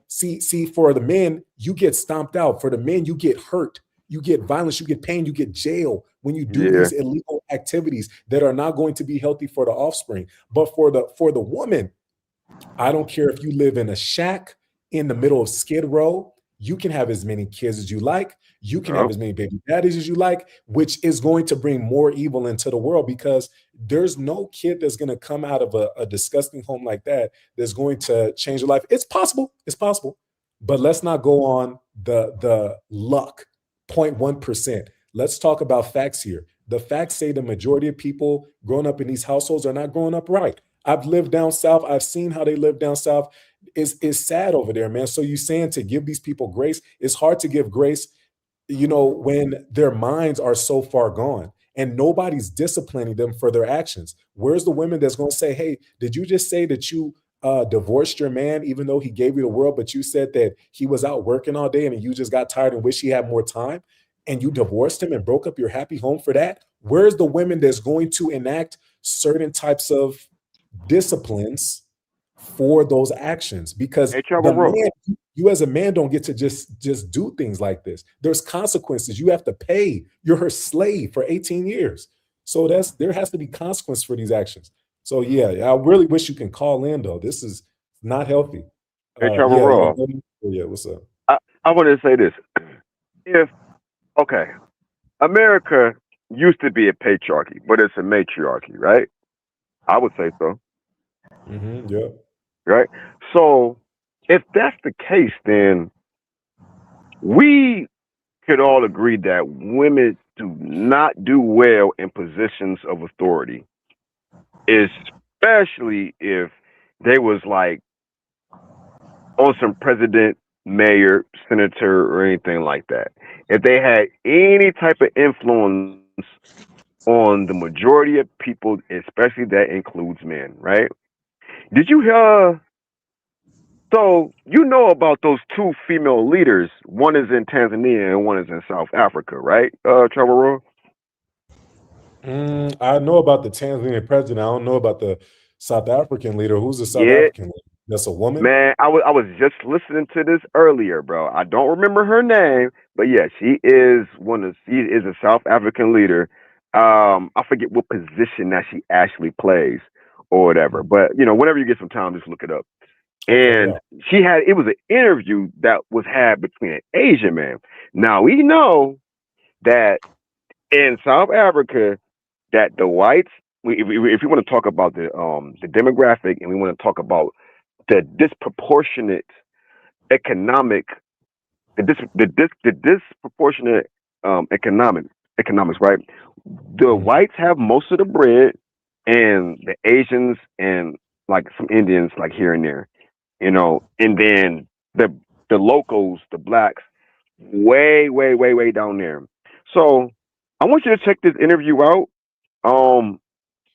See, for the men, you get stomped out. For the men, you get hurt. You get violence, you get pain, you get jail when you do these illegal activities that are not going to be healthy for the offspring. But for the woman, I don't care if you live in a shack in the middle of Skid Row, you can have as many kids as you like. You can have as many baby daddies as you like, which is going to bring more evil into the world, because there's no kid that's going to come out of a disgusting home like that that's going to change your life. It's possible. But let's not go on the luck, 0.1%. Let's talk about facts here. The facts say the majority of people growing up in these households are not growing up right. I've lived down south. I've seen how they live down south. It's sad over there, man. So you saying to give these people grace, it's hard to give grace, when their minds are so far gone and nobody's disciplining them for their actions. Where's the women that's going to say, hey, did you just say that you divorced your man even though he gave you the world, but you said that he was out working all day and you just got tired and wish he had more time, and you divorced him and broke up your happy home for that? Where's the women that's going to enact certain types of disciplines for those actions? Because you as a man don't get to just do things like this. There's consequences. You have to pay. You're her slave for 18 years. So there has to be consequence for these actions. So yeah, I really wish you can call in though. This is not healthy. Traveltriberaw. Yeah, what's up? I want to say this. America used to be a patriarchy, but it's a matriarchy, right? I would say so. Yeah. Right. So if that's the case, then we could all agree that women do not do well in positions of authority, especially if they was like on some president, mayor, senator, or anything like that. If they had any type of influence on the majority of people, especially that includes men, right? Did you hear? So about those two female leaders. One is in Tanzania and one is in South Africa, right? Traveltriberaw? I know about the Tanzanian president. I don't know about the South African leader. Who's the South African leader? That's a woman? Man, I was just listening to this earlier, bro. I don't remember her name, but yeah, she is a South African leader. I forget what position that she actually plays or whatever. But whenever you get some time, just look it up. And it was an interview that was had between an Asian man. Now we know that in South Africa that the whites, if you want to talk about the demographic and we want to talk about the disproportionate economic, the disproportionate economics, right? The whites have most of the bread, and the Asians and like some Indians, like here and there, and then the locals, the blacks, way down there. So I want you to check this interview out.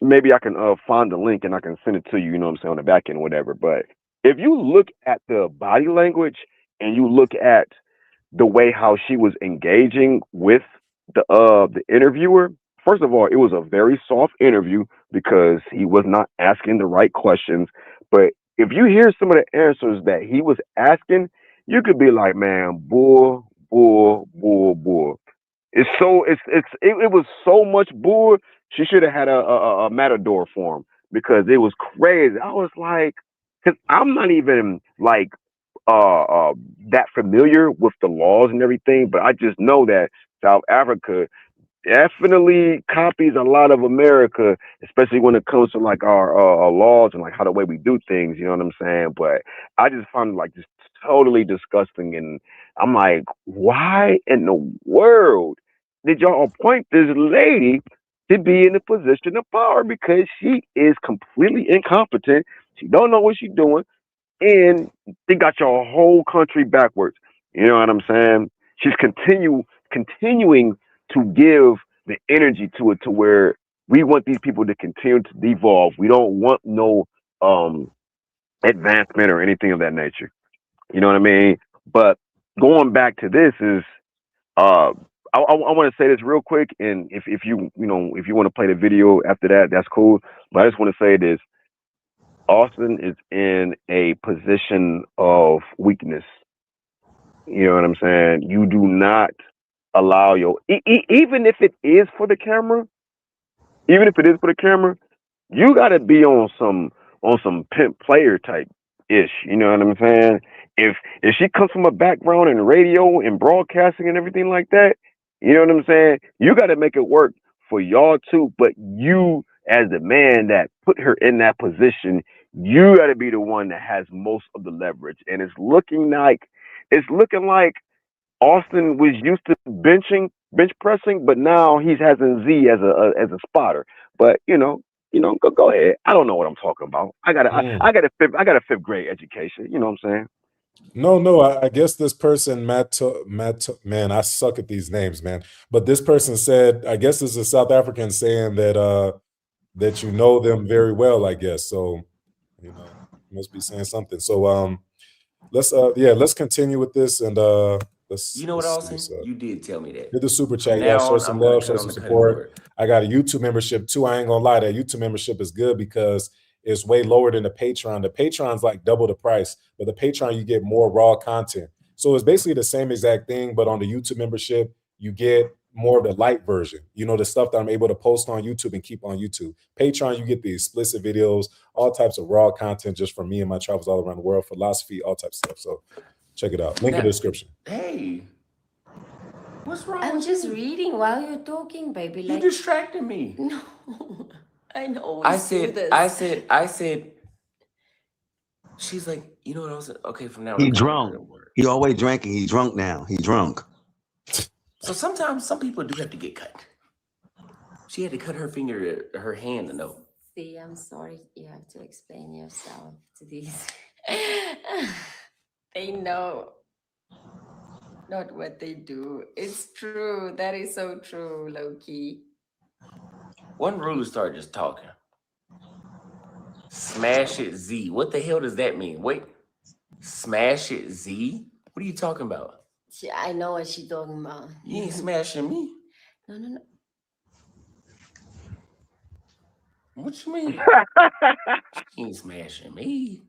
Maybe I can find the link and I can send it to you. You know what I'm saying, on the back end, or whatever. But if you look at the body language and you look at the way how she was engaging with the interviewer, first of all, it was a very soft interview because he was not asking the right questions. But if you hear some of the answers that he was asking, you could be like, man, bull. It was so much bull. She should have had a matador for him because it was crazy. I was like, because I'm not even like that familiar with the laws and everything, but I just know that South Africa definitely copies a lot of America, especially when it comes to like our laws and like how the way we do things. You know what I'm saying? But I just found it like just totally disgusting, and I'm like, why in the world did y'all appoint this lady to be in a position of power? Because she is completely incompetent. She don't know what she's doing, and they got your whole country backwards. You know what I'm saying? She's continuing to give the energy to it to where we want these people to continue to devolve. We don't want no advancement or anything of that nature. You know what I mean? But going back to this is I want to say this real quick, and if you want to play the video after that, that's cool. But I just want to say this: Austin is in a position of weakness. You know what I'm saying? You do not allow even if it is for the camera, you got to be on some pimp player type ish. You know what I'm saying? If she comes from a background in radio and broadcasting and everything like that, you know what I'm saying? You got to make it work for y'all too. But you, as the man that put her in that position, you got to be the one that has most of the leverage. And it's looking like Austin was used to bench pressing, but now he's having Z as a spotter. But go ahead. I don't know what I'm talking about. I got a fifth grade education. You know what I'm saying? No, I guess this person, Matt, man, I suck at these names, man. But this person said, I guess this is a South African saying that you know them very well, I guess. So, must be saying something. So let's continue with this and let's You know what, let's see Austin? what's up. You did tell me that. Hit the super From chat, now y'all. Show on, some I'm gonna love, cut show on some the cutting support. board. I got a YouTube membership too. I ain't gonna lie, that YouTube membership is good because it's way lower than the Patreon. The Patreon's like double the price, but the Patreon you get more raw content. So it's basically the same exact thing, but on the YouTube membership, you get more of the light version. The stuff that I'm able to post on YouTube and keep on YouTube. Patreon, you get the explicit videos, all types of raw content just from me and my travels all around the world, philosophy, all types of stuff. So check it out. Link in the description. Hey, what's wrong I'm with just you? reading while you're talking, baby. You Like, distracted me. no, I know. I said. She's like, you know what I was okay. From now on, He I'm calling her drunk. the word. He always drinking. He drunk now. He drunk. So sometimes some people do have to get cut. She had to cut her hand to know. See, I'm sorry. You have to explain yourself to these. They know not what they do. It's true. That is so true, Loki. One ruler started just talking. Smash it Z. What the hell does that mean? Wait, smash it Z? What are you talking about? I know what she's talking about. You ain't smashing me. No. What you mean? You ain't smashing me.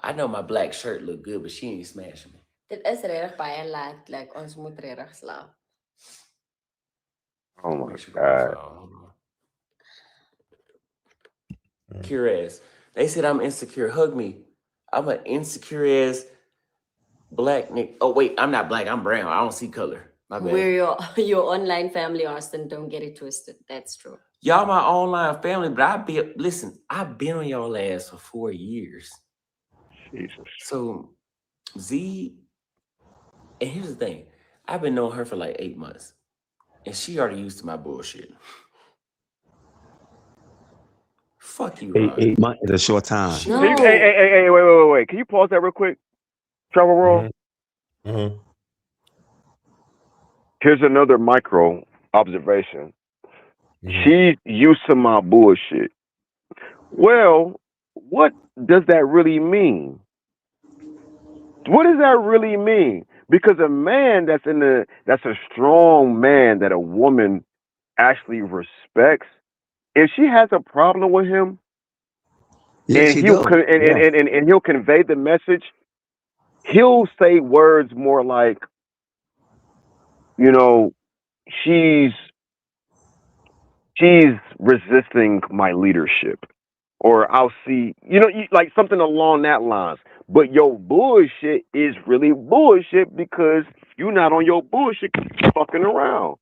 I know my black shirt look good, but she ain't smashing me. Dit is regtig baie laat. Like, ons moet regtig slaap. Oh my God. Insecure ass. They said I'm insecure. Hug me. I'm an insecure ass black nigga. Oh wait, I'm not black. I'm brown. I don't see color. My bad. We're your online family, Austin. Don't get it twisted. That's true. Y'all my online family, but I've been on y'all ass for 4 years. Jesus. So Z, and here's the thing, I've been knowing her for like 8 months, and she already used to my bullshit. Fuck you, Ron. 8 months is a short time. No. Hey, wait. Can you pause that real quick? Traveltriberaw? Here's another micro observation. She's used to my bullshit. Well, what does that really mean? What does that really mean? Because a man that's a strong man that a woman actually respects, if she has a problem with him, Yes, and he'll convey the message, he'll say words more like, you know, she's resisting my leadership, or I'll see, like something along that lines. But your bullshit is really bullshit because you're not on your bullshit, you're fucking around.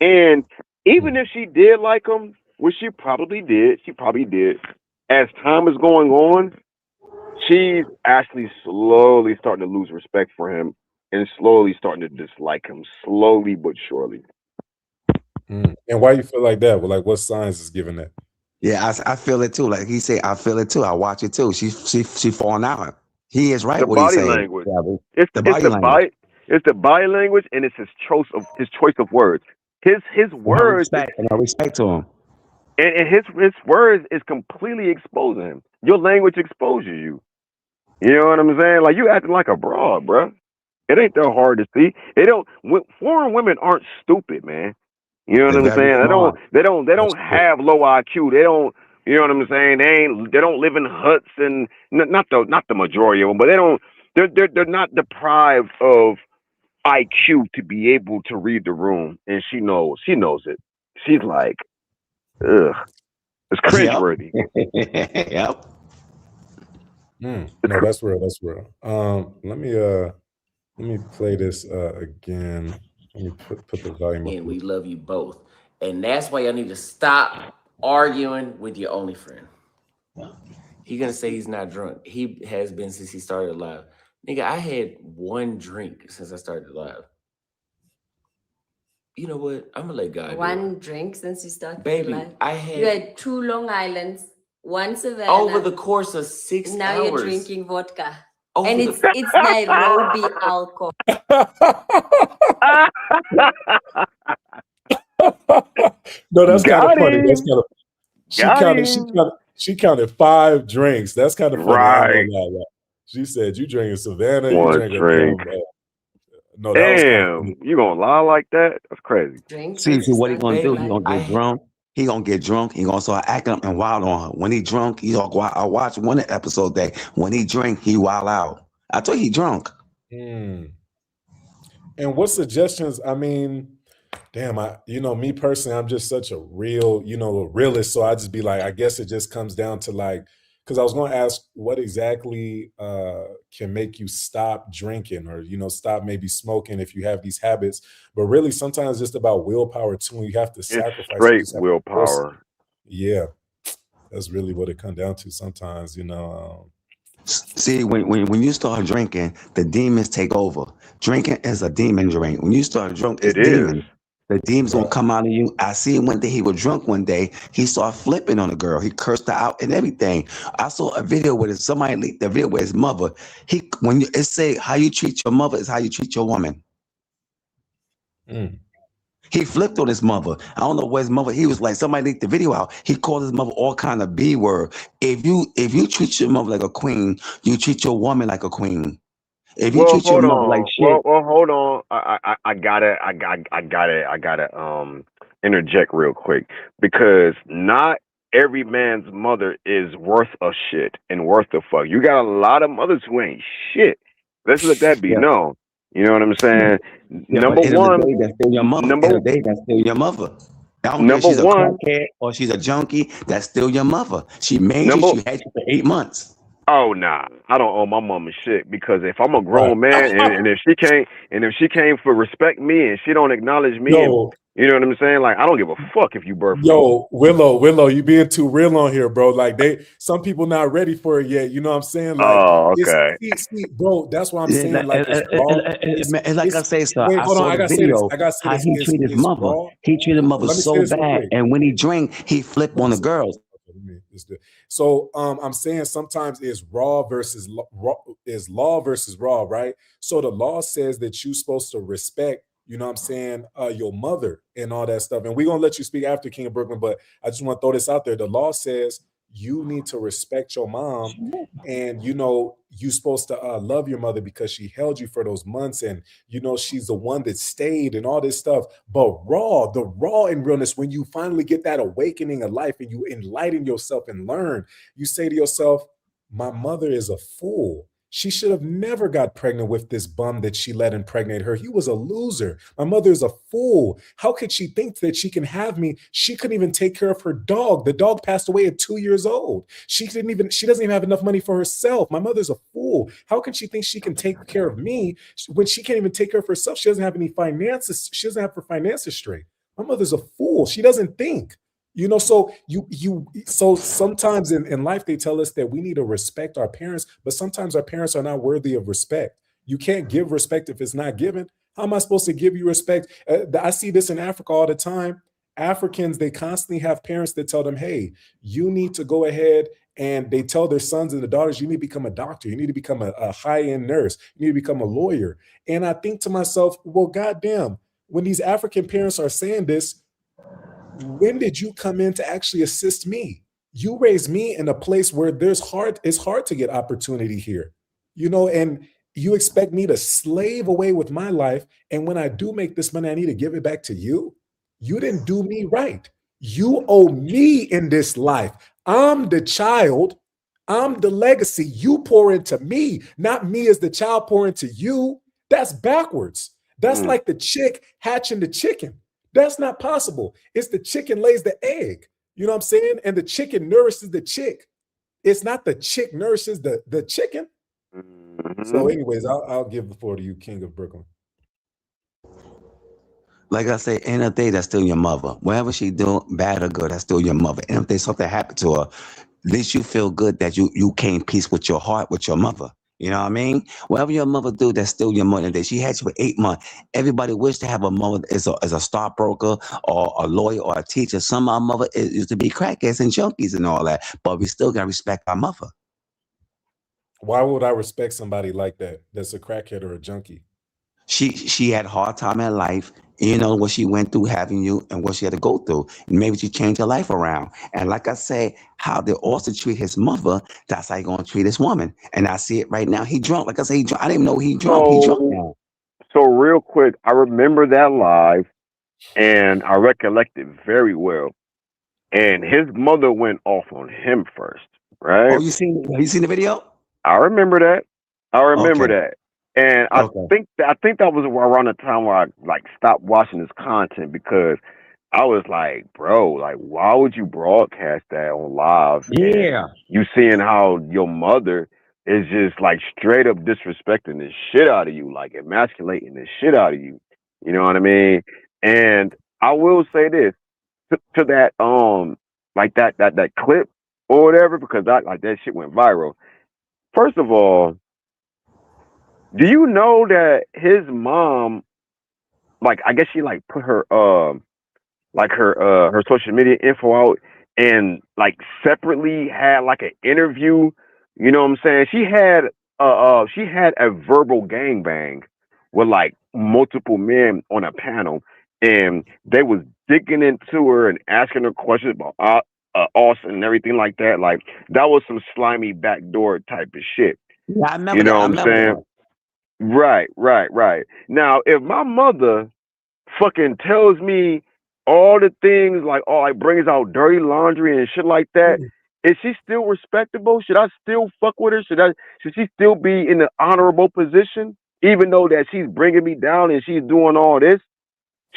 And even if she did like him, which she probably did, as time is going on, she's actually slowly starting to lose respect for him and slowly starting to dislike him, slowly but surely. And why you feel like that? Well, like what signs is giving that? Yeah, I feel it too. Like he said, I feel it too. I watch it too. She falling out. He is right. The what he body saying. language. It's the body language. It's the body language, and it's his choice of words. His words. No respect to him. And his words is completely exposing him. Your language exposes you. You know what I'm saying? Like, you acting like a broad, bro. It ain't that hard to see. Foreign women aren't stupid, man. You know what I'm saying? They don't have low IQ. They don't. You know what I'm saying? They don't live in huts, and not the majority of them, but they're not deprived of IQ to be able to read the room, and she knows it. She's like, ugh, it's cringeworthy. Yep. No, that's real. Let me play this again. Let me put the volume up. And we love you both, and that's why y'all need to stop arguing with your only friend. He gonna say he's not drunk. He has been since he started live. Nigga, I had 1 drink since I started live. You know what? I'm gonna let God do it. 1 drink since you started Baby, live? you had 2 Long Islands, 1 Savannah. Over the course of 6 now hours. You're drinking vodka. Over and it's Nairobi alcohol. No, that's kind of funny. That's kind of she counted 5 drinks. That's kind of funny. Right. She said, "You drinking Savannah? 1 you drinking drink. No, that was kind of funny. You gonna lie like that? That's crazy. See what he gonna do? He gonna get drunk. He gonna get drunk. He gonna start acting up and wild on her. When he drunk, he gonna go out. I watch one episode that when he drink, he wild out. I thought he drunk. And what suggestions? I mean, damn, me personally, I'm just such a realist. So I just be like, I guess it just comes down to like, because I was going to ask what exactly can make you stop drinking or, stop maybe smoking if you have these habits. But really, sometimes it's just about willpower too. And you have to sacrifice. Straight willpower. Yeah, that's really what it comes down to sometimes, See, when you start drinking, the demons take over. Drinking is a demon drink. When you start drunk, it's demons. The demons gonna come out of you. I see him one day. He was drunk one day. He started flipping on a girl. He cursed her out and everything. I saw a video where somebody leaked the video with his mother. It say how you treat your mother is how you treat your woman. He flipped on his mother. I don't know what his mother. He was like, somebody leaked the video out. He called his mother all kind of B word. If you treat your mother like a queen, you treat your woman like a queen. If you treat your mother like shit. Well, hold on. I gotta interject real quick, because not every man's mother is worth a shit and worth a fuck. You got a lot of mothers who ain't shit. Let's let that be known. You know what I'm saying? Number one, that's still your mother. That's still your mother. I don't care if she's a crackhead or she's a junkie. That's still your mother. She made you. She had you for 8 months. Oh nah, I don't owe my mama shit because if I'm a Right. grown man and if she came for respect me and she don't acknowledge me and Yo, you know what I'm saying, like I don't give a fuck if you birth me. yo, Willow, you being too real on here, bro. Like some people not ready for it yet. You know what I'm saying? Like Oh, it's okay. see, bro. That's what I'm Yeah, saying. Like it's raw. and like I say, sir, Wait, I hold on. saw I the gotta say this. video I gotta say how this. he treated his It's mother. raw. He treated mother Let me say so this real bad, quick. and when he drank, he flipped Let on me the say- girls. okay, let me just do it. So I'm saying sometimes it's raw versus raw, is law versus raw, right? So the law says that you're supposed to respect, you know what I'm saying, your mother and all that stuff. And we're gonna let you speak after King of Brooklyn, but I just want to throw this out there. The law says you need to respect your mom, and you know you're supposed to love your mother because she held you for those months, and you know she's the one that stayed and all this stuff. But the raw and realness, when you finally get that awakening of life and you enlighten yourself and learn, you say to yourself, my mother is a fool. She should have never got pregnant with this bum that she let impregnate her. He was a loser. My mother is a fool. How could she think that she can have me? She couldn't even take care of her dog. The dog passed away at 2 years old. She doesn't even have enough money for herself. My mother's a fool. How can she think she can take care of me when she can't even take care of herself? She doesn't have any finances. She doesn't have her finances straight. My mother's a fool. She doesn't think. You know, so sometimes in life they tell us that we need to respect our parents, but sometimes our parents are not worthy of respect. You can't give respect if it's not given. How am I supposed to give you respect? I see this in Africa all the time. Africans, they constantly have parents that tell them, hey, you need to go ahead, and they tell their sons and their daughters, you need to become a doctor, you need to become a high-end nurse, you need to become a lawyer. And I think to myself, well, goddamn, when these African parents are saying this, when did you come in to actually assist me? You raised me in a place where it's hard to get opportunity here, you know, and you expect me to slave away with my life. And when I do make this money, I need to give it back to you. You didn't do me right. You owe me in this life. I'm the child. I'm the legacy. You pour into me, not me as the child pour into you. That's backwards. That's like the chick hatching the chicken. That's not possible. It's the chicken lays the egg. You know what I'm saying? And the chicken nourishes the chick. It's not the chick nourishes the chicken. So, anyways, I'll give the floor to you, King of Brooklyn. Like I say, end of the day, that's still your mother. Whatever she do, bad or good, that's still your mother. And if there's something happened to her, at least you feel good that you came peace with your heart, with your mother. You know what I mean? Whatever your mother do, that's still your mother. That she had you for 8 months. Everybody wish to have a mother as a stockbroker or a lawyer or a teacher. Some of our mother used to be crackheads and junkies and all that, but we still gotta respect our mother. Why would I respect somebody like that? That's a crackhead or a junkie. She had a hard time in life. You know what she went through having you and what she had to go through. Maybe she changed her life around. And like I say, how they also treat his mother, that's how you gonna treat this woman. And I see it right now. He drunk. Like I say, he drunk. I didn't even know he drunk. He drunk now. So real quick, I remember that live and I recollect it very well. And his mother went off on him first, right? Oh, you seen the video? I remember that. I remember Okay. that. And I think that was around the time where I like stopped watching his content because I was like, bro, like why would you broadcast that on live? Yeah. And you seeing how your mother is just like straight up disrespecting the shit out of you, like emasculating the shit out of you. You know what I mean? And I will say this to that like that clip or whatever, because that shit went viral. First of all, do you know that his mom, like, I guess she like put her like her social media info out and like separately had like an interview. You know what I'm saying? She had a verbal gangbang with like multiple men on a panel, and they was digging into her and asking her questions about Austin and everything like that. Like that was some slimy backdoor type of shit. Yeah, I remember You know that. I what I'm remember saying? that. Right. Now, if my mother fucking tells me all the things like brings out dirty laundry and shit like that, is she still respectable? Should I still fuck with her? Should she still be in an honorable position, even though that she's bringing me down and she's doing all this?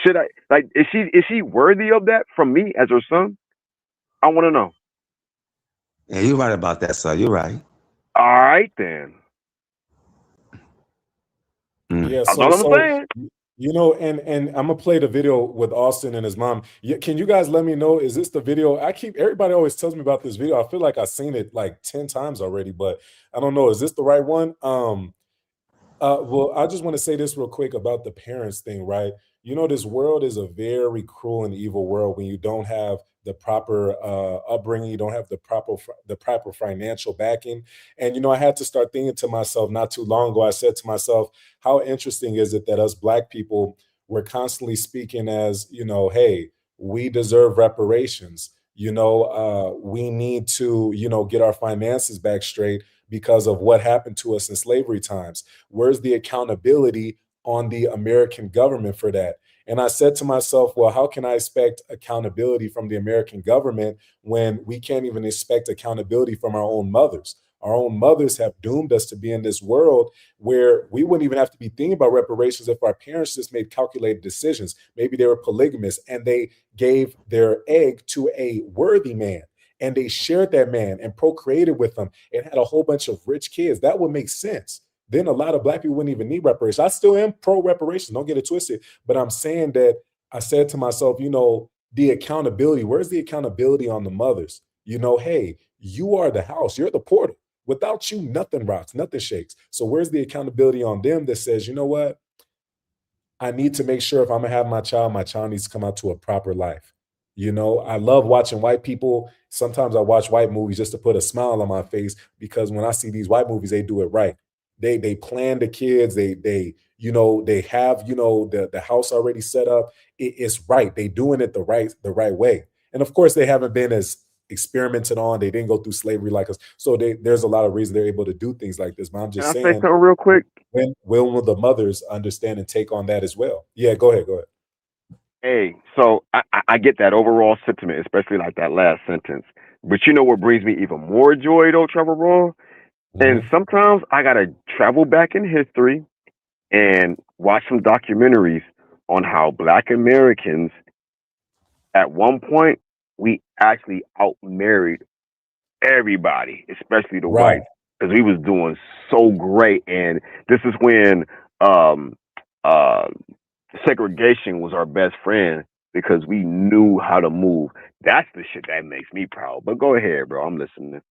Should I like? Is she worthy of that from me as her son? I want to know. Yeah, you're right about that, sir. You're right. All right then. Yeah, That's all I'm so saying. and I'm gonna play the video with Austin and his mom. Yeah, can you guys let me know? Is this the video? Everybody always tells me about this video. I feel like I've seen it like 10 times already, but I don't know. Is this the right one? Well, I just want to say this real quick about the parents thing, right? This world is a very cruel and evil world when you don't have the proper upbringing, you don't have the proper financial backing. And I had to start thinking to myself not too long ago. I said to myself, how interesting is it that us Black people we're constantly speaking as, hey, we deserve reparations. We need to, get our finances back straight because of what happened to us in slavery times. Where's the accountability on the American government for that? And I said to myself, well, how can I expect accountability from the American government when we can't even expect accountability from our own mothers? Our own mothers have doomed us to be in this world where we wouldn't even have to be thinking about reparations if our parents just made calculated decisions. Maybe they were polygamous and they gave their egg to a worthy man and they shared that man and procreated with them and had a whole bunch of rich kids. That would make sense. Then a lot of Black people wouldn't even need reparations. I still am pro reparations, don't get it twisted. But I'm saying that I said to myself, the accountability, where's the accountability on the mothers? Hey, you are the house, you're the portal. Without you, nothing rocks, nothing shakes. So where's the accountability on them that says, you know what? I need to make sure if I'm gonna have my child needs to come out to a proper life. I love watching white people. Sometimes I watch white movies just to put a smile on my face because when I see these white movies, they do it right. They plan the kids. They have the house already set up. It's right. They doing it the right way. And of course, they haven't been as experimented on. They didn't go through slavery like us. So there's a lot of reasons they're able to do things like this. But I'm Can just I say saying, something real quick? when will the mothers understand and take on that as well? Yeah, go ahead. Hey, so I get that overall sentiment, especially like that last sentence. But you know what brings me even more joy though, Traveltriberaw? And Mhm. sometimes I gotta travel back in history and watch some documentaries on how Black Americans at one point we actually outmarried everybody, especially the Right. whites, because we was doing so great. And this is when um uh segregation was our best friend because we knew how to move. That's the shit that makes me proud. But go ahead, bro. I'm listening.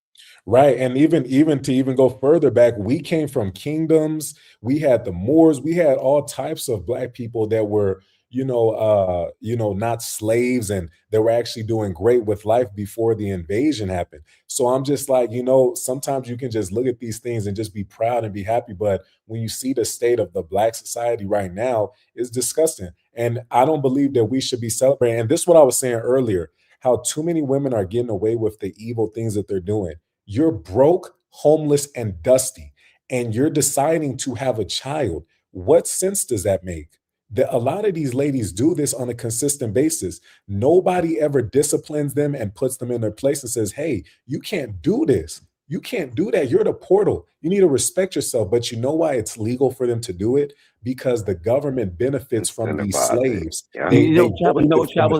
Right. And even to even go further back, we came from kingdoms. We had the Moors, we had all types of Black people that were, not slaves and they were actually doing great with life before the invasion happened. So I'm just like, sometimes you can just look at these things and just be proud and be happy. But when you see the state of the Black society right now, it's disgusting. And I don't believe that we should be celebrating. And this is what I was saying earlier, how too many women are getting away with the evil things that they're doing. You're broke, homeless, and dusty, and you're deciding to have a child. What sense does that make? A lot of these ladies do this on a consistent basis. Nobody ever disciplines them and puts them in their place and says, hey, you can't do this. You can't do that. You're the portal. You need to respect yourself. But you know why it's legal for them to do it? Because the government benefits from these Incentivizing. slaves. Yeah. They benefit from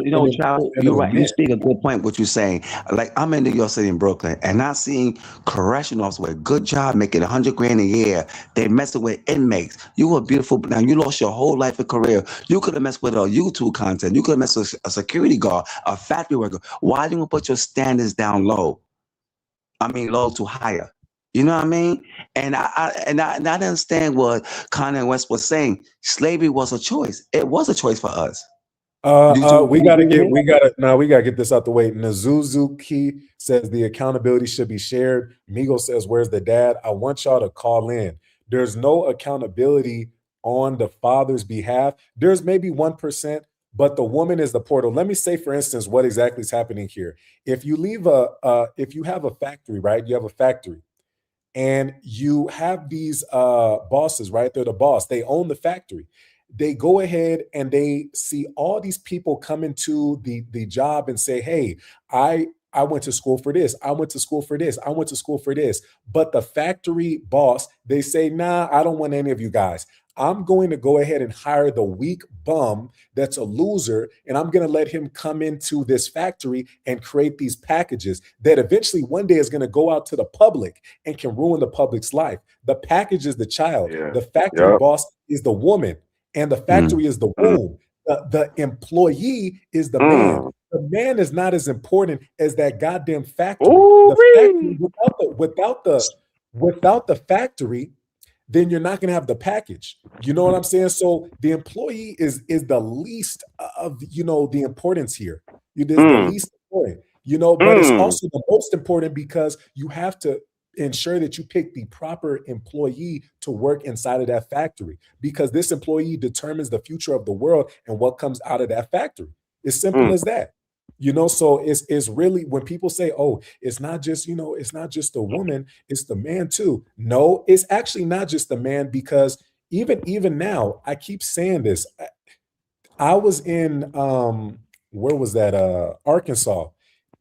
You're defending the right. You men. speak a good point. What you're saying, like I'm in New York City in Brooklyn, and I seen correction officers with a good job making 100 grand a year. They messing with inmates. You were beautiful. Now you lost your whole life and career. You could have messed with a YouTube content. You could have messed with a security guard, a factory worker. Why do you put your standards down low? I mean, low to higher. You know what I mean? And I understand what Kanye West was saying. Slavery was a choice. It was a choice for us. We You gotta agree with get me? we gotta get this out the way. Nazuzuki says the accountability should be shared. Migo says, where's the dad? I want y'all to call in. There's no accountability on the father's behalf. There's maybe 1%, but the woman is the portal. Let me say, for instance, what exactly is happening here. If you if you have a factory, right? You have a factory and you have these bosses, right? They're the boss, they own the factory. They go ahead and they see all these people come into the job and say, hey, I went to school for this, I went to school for this, I went to school for this. But the factory boss, they say, nah, I don't want any of you guys. I'm going to go ahead and hire the weak bum that's a loser, and I'm going to let him come into this factory and create these packages that eventually one day is going to go out to the public and can ruin the public's life. The package is the child. Yeah. The factory boss is the woman, and the factory is the womb. The employee is the man. The man is not as important as that goddamn factory. The factory without the factory, then you're not going to have the package. You know what I'm saying? So the employee is the least of, the importance here. It is the least important, but it's also the most important because you have to ensure that you pick the proper employee to work inside of that factory, because this employee determines the future of the world and what comes out of that factory. It's simple as that. So it's really, when people say, oh, it's not just the woman, it's the man too. No, it's actually not just the man, because even now, I keep saying this. I was in where was that? Arkansas.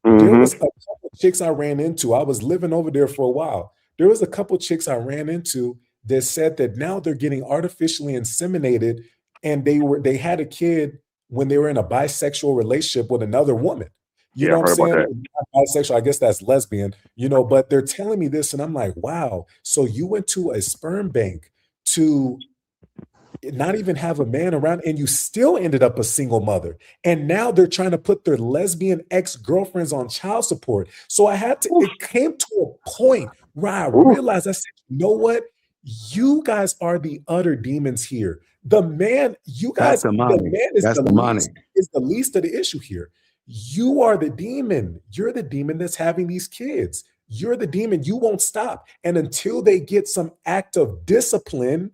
There was a couple of chicks I ran into. I was living over there for a while. There was a couple of chicks I ran into that said that now they're getting artificially inseminated, and they had a kid when they were in a bisexual relationship with another woman. You know what I'm saying? Not bisexual, I guess that's lesbian, but they're telling me this, and I'm like, wow. So you went to a sperm bank to not even have a man around, and you still ended up a single mother. And now they're trying to put their lesbian ex-girlfriends on child support. So it came to a point where I realized, I said, you know what? You guys are the utter demons here. The man, you guys, the man is the least of the issue here. You are the demon. You're the demon that's having these kids. You're the demon. You won't stop. And until they get some act of discipline,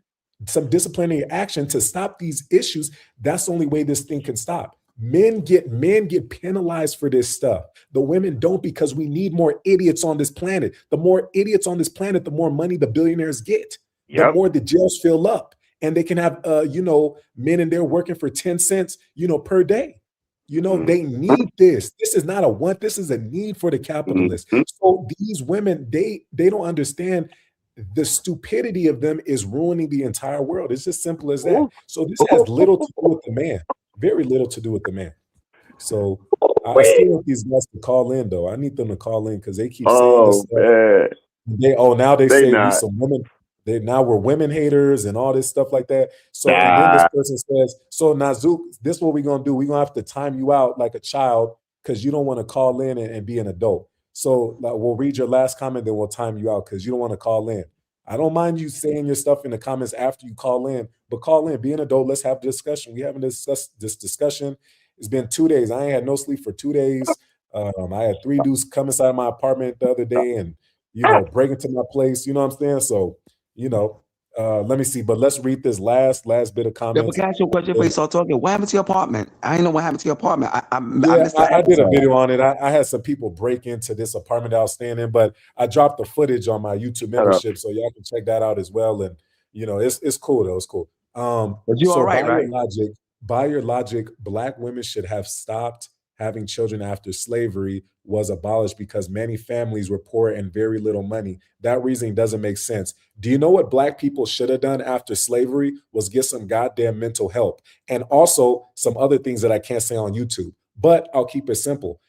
some disciplinary action to stop these issues, that's the only way this thing can stop. Men get penalized for this stuff. The women don't, because we need more idiots on this planet. The more idiots on this planet, the more money the billionaires get. The more the jails fill up, and they can have men in there working for 10 cents, per day. They need this. This is not a want, this is a need for the capitalists. So these women, they don't understand. The stupidity of them is ruining the entire world. It's as simple as that. So this has little to do with the man. Very little to do with the man. So I still want these guys to call in, though. I need them to call in, because they keep saying this stuff. Now they say we some women. Now we're women haters and all this stuff like that. So and then this person says, so Nazook, this is what we're gonna do. We're gonna have to time you out like a child, because you don't want to call in and be an adult. So we'll read your last comment, then we'll time you out, because you don't want to call in. I don't mind you saying your stuff in the comments after you call in, but call in, be an adult. Let's have a discussion. We haven't discussed this discussion. It's been 2 days. I ain't had no sleep for 2 days. I had 3 dudes come inside my apartment the other day and, break into my place. You know what I'm saying? So, let me see. But let's read this last bit of comments. Yeah, but ask your question before you start talking. What happened to your apartment? I didn't know what happened to your apartment. I did a video on it. I had some people break into this apartment I was staying in, but I dropped the footage on my YouTube membership, so y'all can check that out as well. And it's cool though. It's cool. But you all right, right? By your logic, Black women should have stopped having children after slavery was abolished, because many families were poor and very little money. That reasoning doesn't make sense. Do you know what Black people should have done after slavery? Was get some goddamn mental help, and also some other things that I can't say on YouTube, but I'll keep it simple.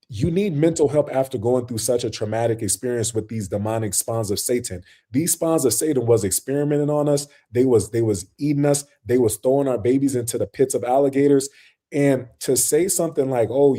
You need mental help after going through such a traumatic experience with these demonic spawns of Satan. These spawns of Satan was experimenting on us. They was eating us. They was throwing our babies into the pits of alligators. And to say something like, oh,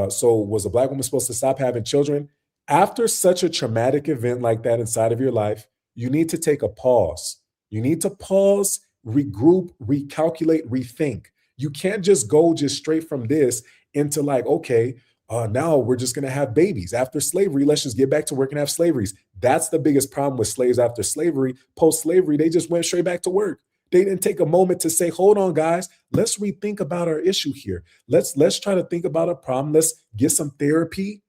so was a Black woman supposed to stop having children? After such a traumatic event like that inside of your life, you need to take a pause. You need to pause, regroup, recalculate, rethink. You can't just go straight from this into like, okay, now we're just going to have babies. After slavery, let's just get back to work and have slaveries. That's the biggest problem with slaves after slavery. Post-slavery, they just went straight back to work. They didn't take a moment to say, hold on, guys, let's rethink about our issue here. Let's try to think about a problem. Let's get some therapy.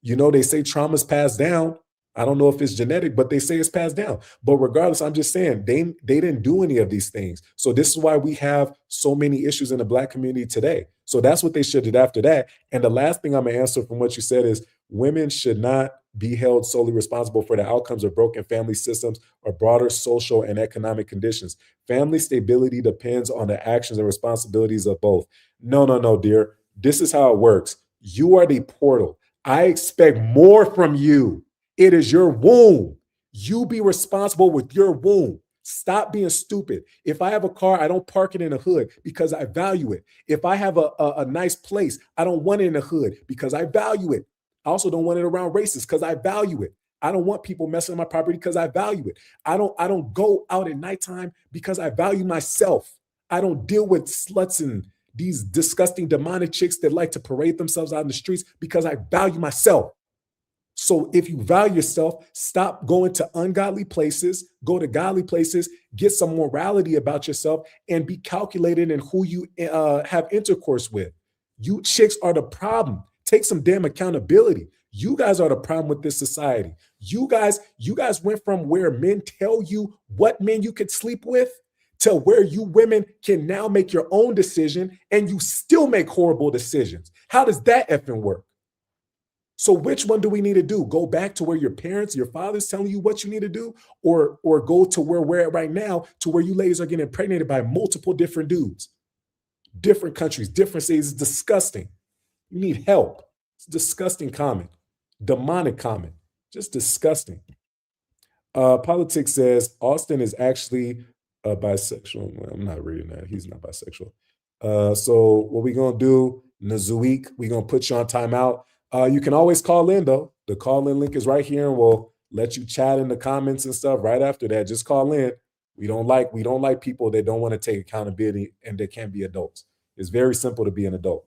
They say trauma's passed down. I don't know if it's genetic, but they say it's passed down. But regardless, I'm just saying they didn't do any of these things. So this is why we have so many issues in the Black community today. So that's what they should have did after that. And the last thing I'm gonna answer from what you said is women should not be held solely responsible for the outcomes of broken family systems or broader social and economic conditions. Family stability depends on the actions and responsibilities of both. No, no, no, dear. This is how it works. You are the portal. I expect more from you. It is your womb. You be responsible with your womb. Stop being stupid. If I have a car, I don't park it in the hood because I value it. If I have a nice place, I don't want it in the hood because I value it. I also don't want it around racists because I value it. I don't want people messing on my property because I value it. I don't go out at nighttime because I value myself. I don't deal with sluts and these disgusting demonic chicks that like to parade themselves out in the streets because I value myself. So if you value yourself, stop going to ungodly places, go to godly places, get some morality about yourself, and be calculated in who you have intercourse with. You chicks are the problem. Take some damn accountability. You guys are the problem with this society. You guys went from where men tell you what men you could sleep with to where you women can now make your own decision and you still make horrible decisions. How does that effing work? So which one do we need to do? Go back to where your parents, your fathers telling you what you need to do, or go to where we're at right now, to where you ladies are getting impregnated by multiple different dudes, different countries, different cities. It's disgusting. You need help. It's disgusting comment. Demonic comment. Just disgusting. Politics says Austin is actually bisexual. Well, I'm not reading that. He's not bisexual. So what we gonna do, Nazuik, we gonna put you on timeout. You can always call in though. The call-in link is right here, and we'll let you chat in the comments and stuff right after that. Just call in. We don't like people that don't want to take accountability and they can't be adults. It's very simple to be an adult.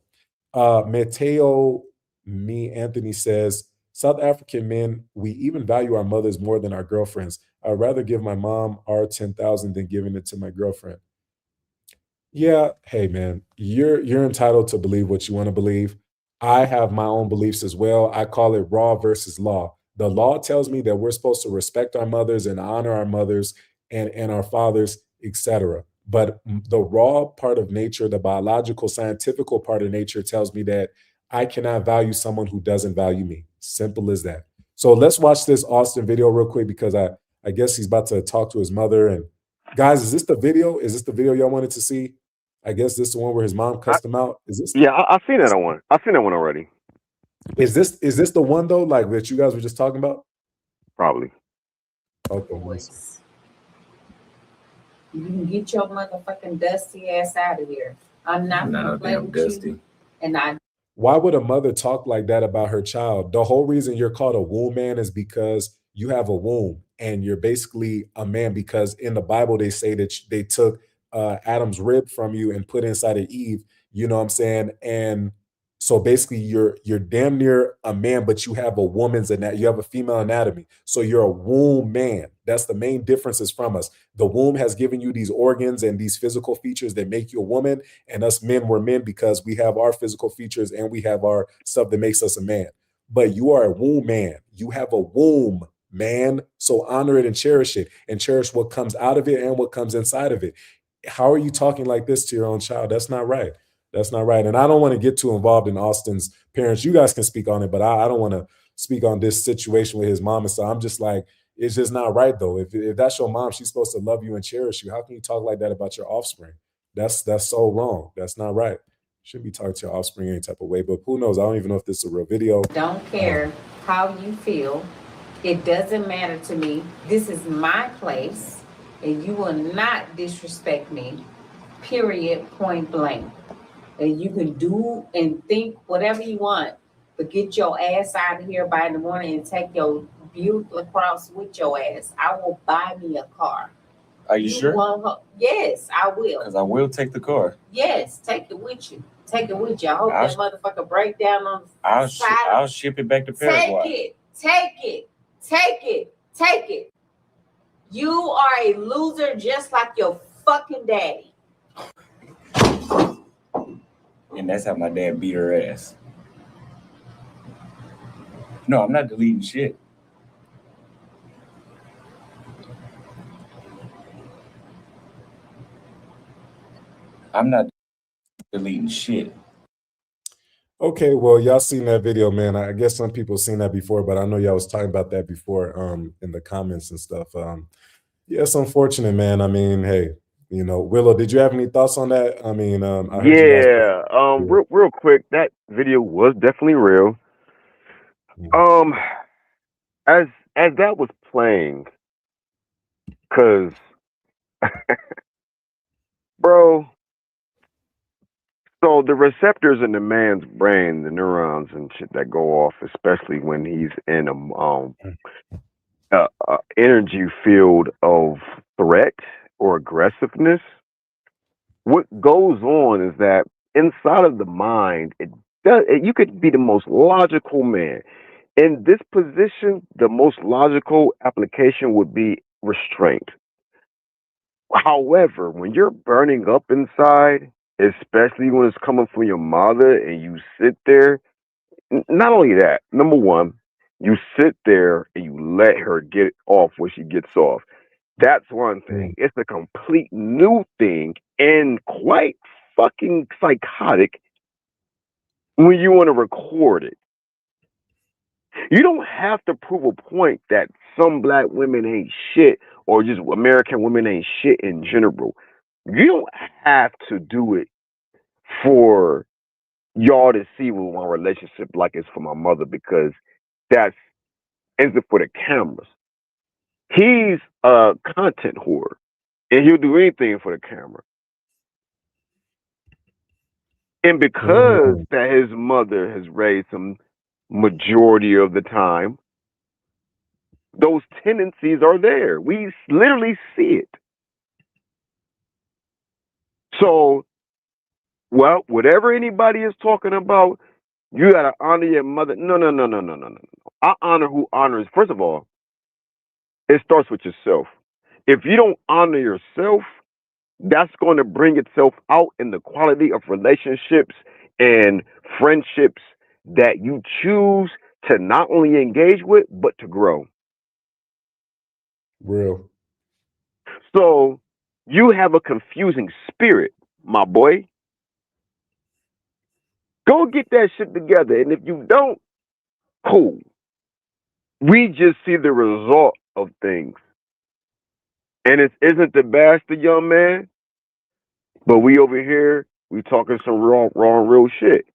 Mateo Anthony says, South African men, we even value our mothers more than our girlfriends. I'd rather give my mom our 10,000 than giving it to my girlfriend. Yeah, hey man, you're entitled to believe what you want to believe. I have my own beliefs as well. I call it raw versus law. The law tells me that we're supposed to respect our mothers and honor our mothers and our fathers, etc. But the raw part of nature, the biological, scientific part of nature tells me that I cannot value someone who doesn't value me. Simple as that. So let's watch this Austin video real quick because I guess he's about to talk to his mother. And guys, is this the video? Is this the video y'all wanted to see? I guess this is the one where his mom cussed him out. Is this? Yeah, I've seen that one. I've seen that one already. Is this the one though, like that you guys were just talking about? Probably. Okay. Boys. You can get your motherfucking dusty ass out of here. I'm not gonna play with dusty. you. And Why would a mother talk like that about her child? The whole reason you're called a womb man is because you have a womb and you're basically a man, because in the Bible they say that they took Adam's rib from you and put inside of Eve, you know what I'm saying? And so basically you're damn near a man, but you have a woman's anatomy, you have a female anatomy. So you're a womb man. That's the main differences from us. The womb has given you these organs and these physical features that make you a woman, and us men were men because we have our physical features and we have our stuff that makes us a man. But you are a womb man. You have a womb, man. So honor it and cherish what comes out of it and what comes inside of it. How are you talking like this to your own child? That's not right. That's not right. And I don't want to get too involved in Austin's parents. You guys can speak on it, but I don't want to speak on this situation with his mom. And so I'm just like, it's just not right though. If that's your mom, she's supposed to love you and cherish you. How can you talk like that about your offspring? That's so wrong. That's not right. Shouldn't be talking to your offspring any type of way, but who knows? I don't even know if this is a real video. don't care how you feel. It doesn't matter to me. This is my place, and you will not disrespect me, period, point blank. And you can do and think whatever you want, but get your ass out of here by the morning and take your Buick LaCrosse with your ass. I will buy me a car. Are you sure? Yes, I will. Because I will take the car. Yes, take it with you. Take it with you. I hope that motherfucker break down on the side. I'll ship it back to Paraguay. Take it. You are a loser just like your fucking daddy. And that's how my dad beat her ass. No, I'm not deleting shit. I'm not deleting shit. Okay, well, y'all seen that video, man. I guess some people seen that before, but I know y'all was talking about that before in the comments and stuff. Yeah, it's unfortunate, man. I mean, hey, you know, Willow, did you have any thoughts on that? I mean, I heard you guys. Real quick, that video was definitely real. Mhm. As that was playing, cause bro, so the receptors in the man's brain, the neurons and shit that go off, especially when he's in a energy field of threat or aggressiveness. What goes on is that inside of the mind, you could be the most logical man. In this position, the most logical application would be restraint. However, when you're burning up inside, especially when it's coming from your mother and you sit there, not only that, number one, you sit there and you let her get off when she gets off. That's one thing. It's a complete new thing and quite fucking psychotic when you want to record it. You don't have to prove a point that some black women ain't shit or just American women ain't shit in general. You don't have to do it for y'all to see what my relationship like is for my mother, because that's is it for the cameras. He's a content whore and he'll do anything for the camera. And because that his mother has raised him majority of the time, those tendencies are there. We literally see it. So, well, whatever anybody is talking about, you gotta honor your mother. No. I honor who honors. First of all, it starts with yourself. If you don't honor yourself, that's going to bring itself out in the quality of relationships and friendships that you choose to not only engage with, but to grow. Real. So you have a confusing spirit, my boy. Go get that shit together. And if you don't, cool. We just see the result of things. And it isn't the bastard young man, but we over here, we talking some wrong, real shit.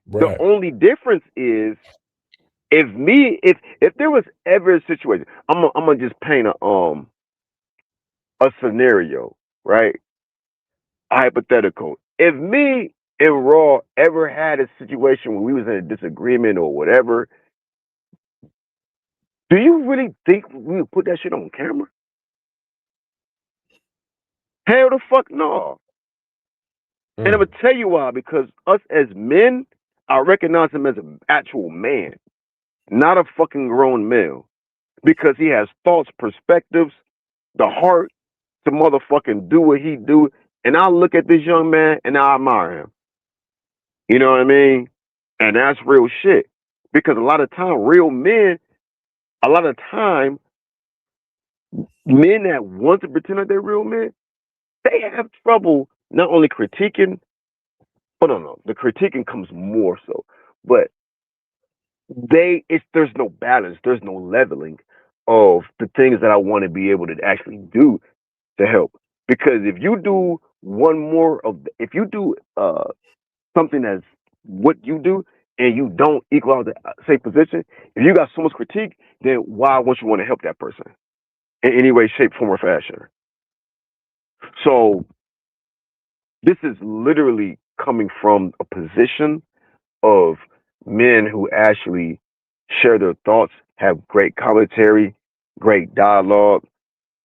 Right. The only difference is if there was ever a situation, I'm gonna just paint a scenario, right? A hypothetical. If me and Raw ever had a situation where we was in a disagreement or whatever, do you really think we would put that shit on camera? Hell the fuck no. And I'm gonna tell you why, because us as men, I recognize him as an actual man, not a fucking grown male. Because he has thoughts, perspectives, the heart to motherfucking do what he do. And I look at this young man and I admire him. You know what I mean? And that's real shit. Because a lot of time, men that want to pretend like they're real men, they have trouble not only critiquing, but no, the critiquing comes more so. But there's no balance, there's no leveling of the things that I want to be able to actually do to help. Because if you do if you do something as what you do and you don't equal out the same position, if you got so much critique, then why won't you want to help that person in any way, shape, form, or fashion? So this is literally coming from a position of men who actually share their thoughts, have great commentary, great dialogue.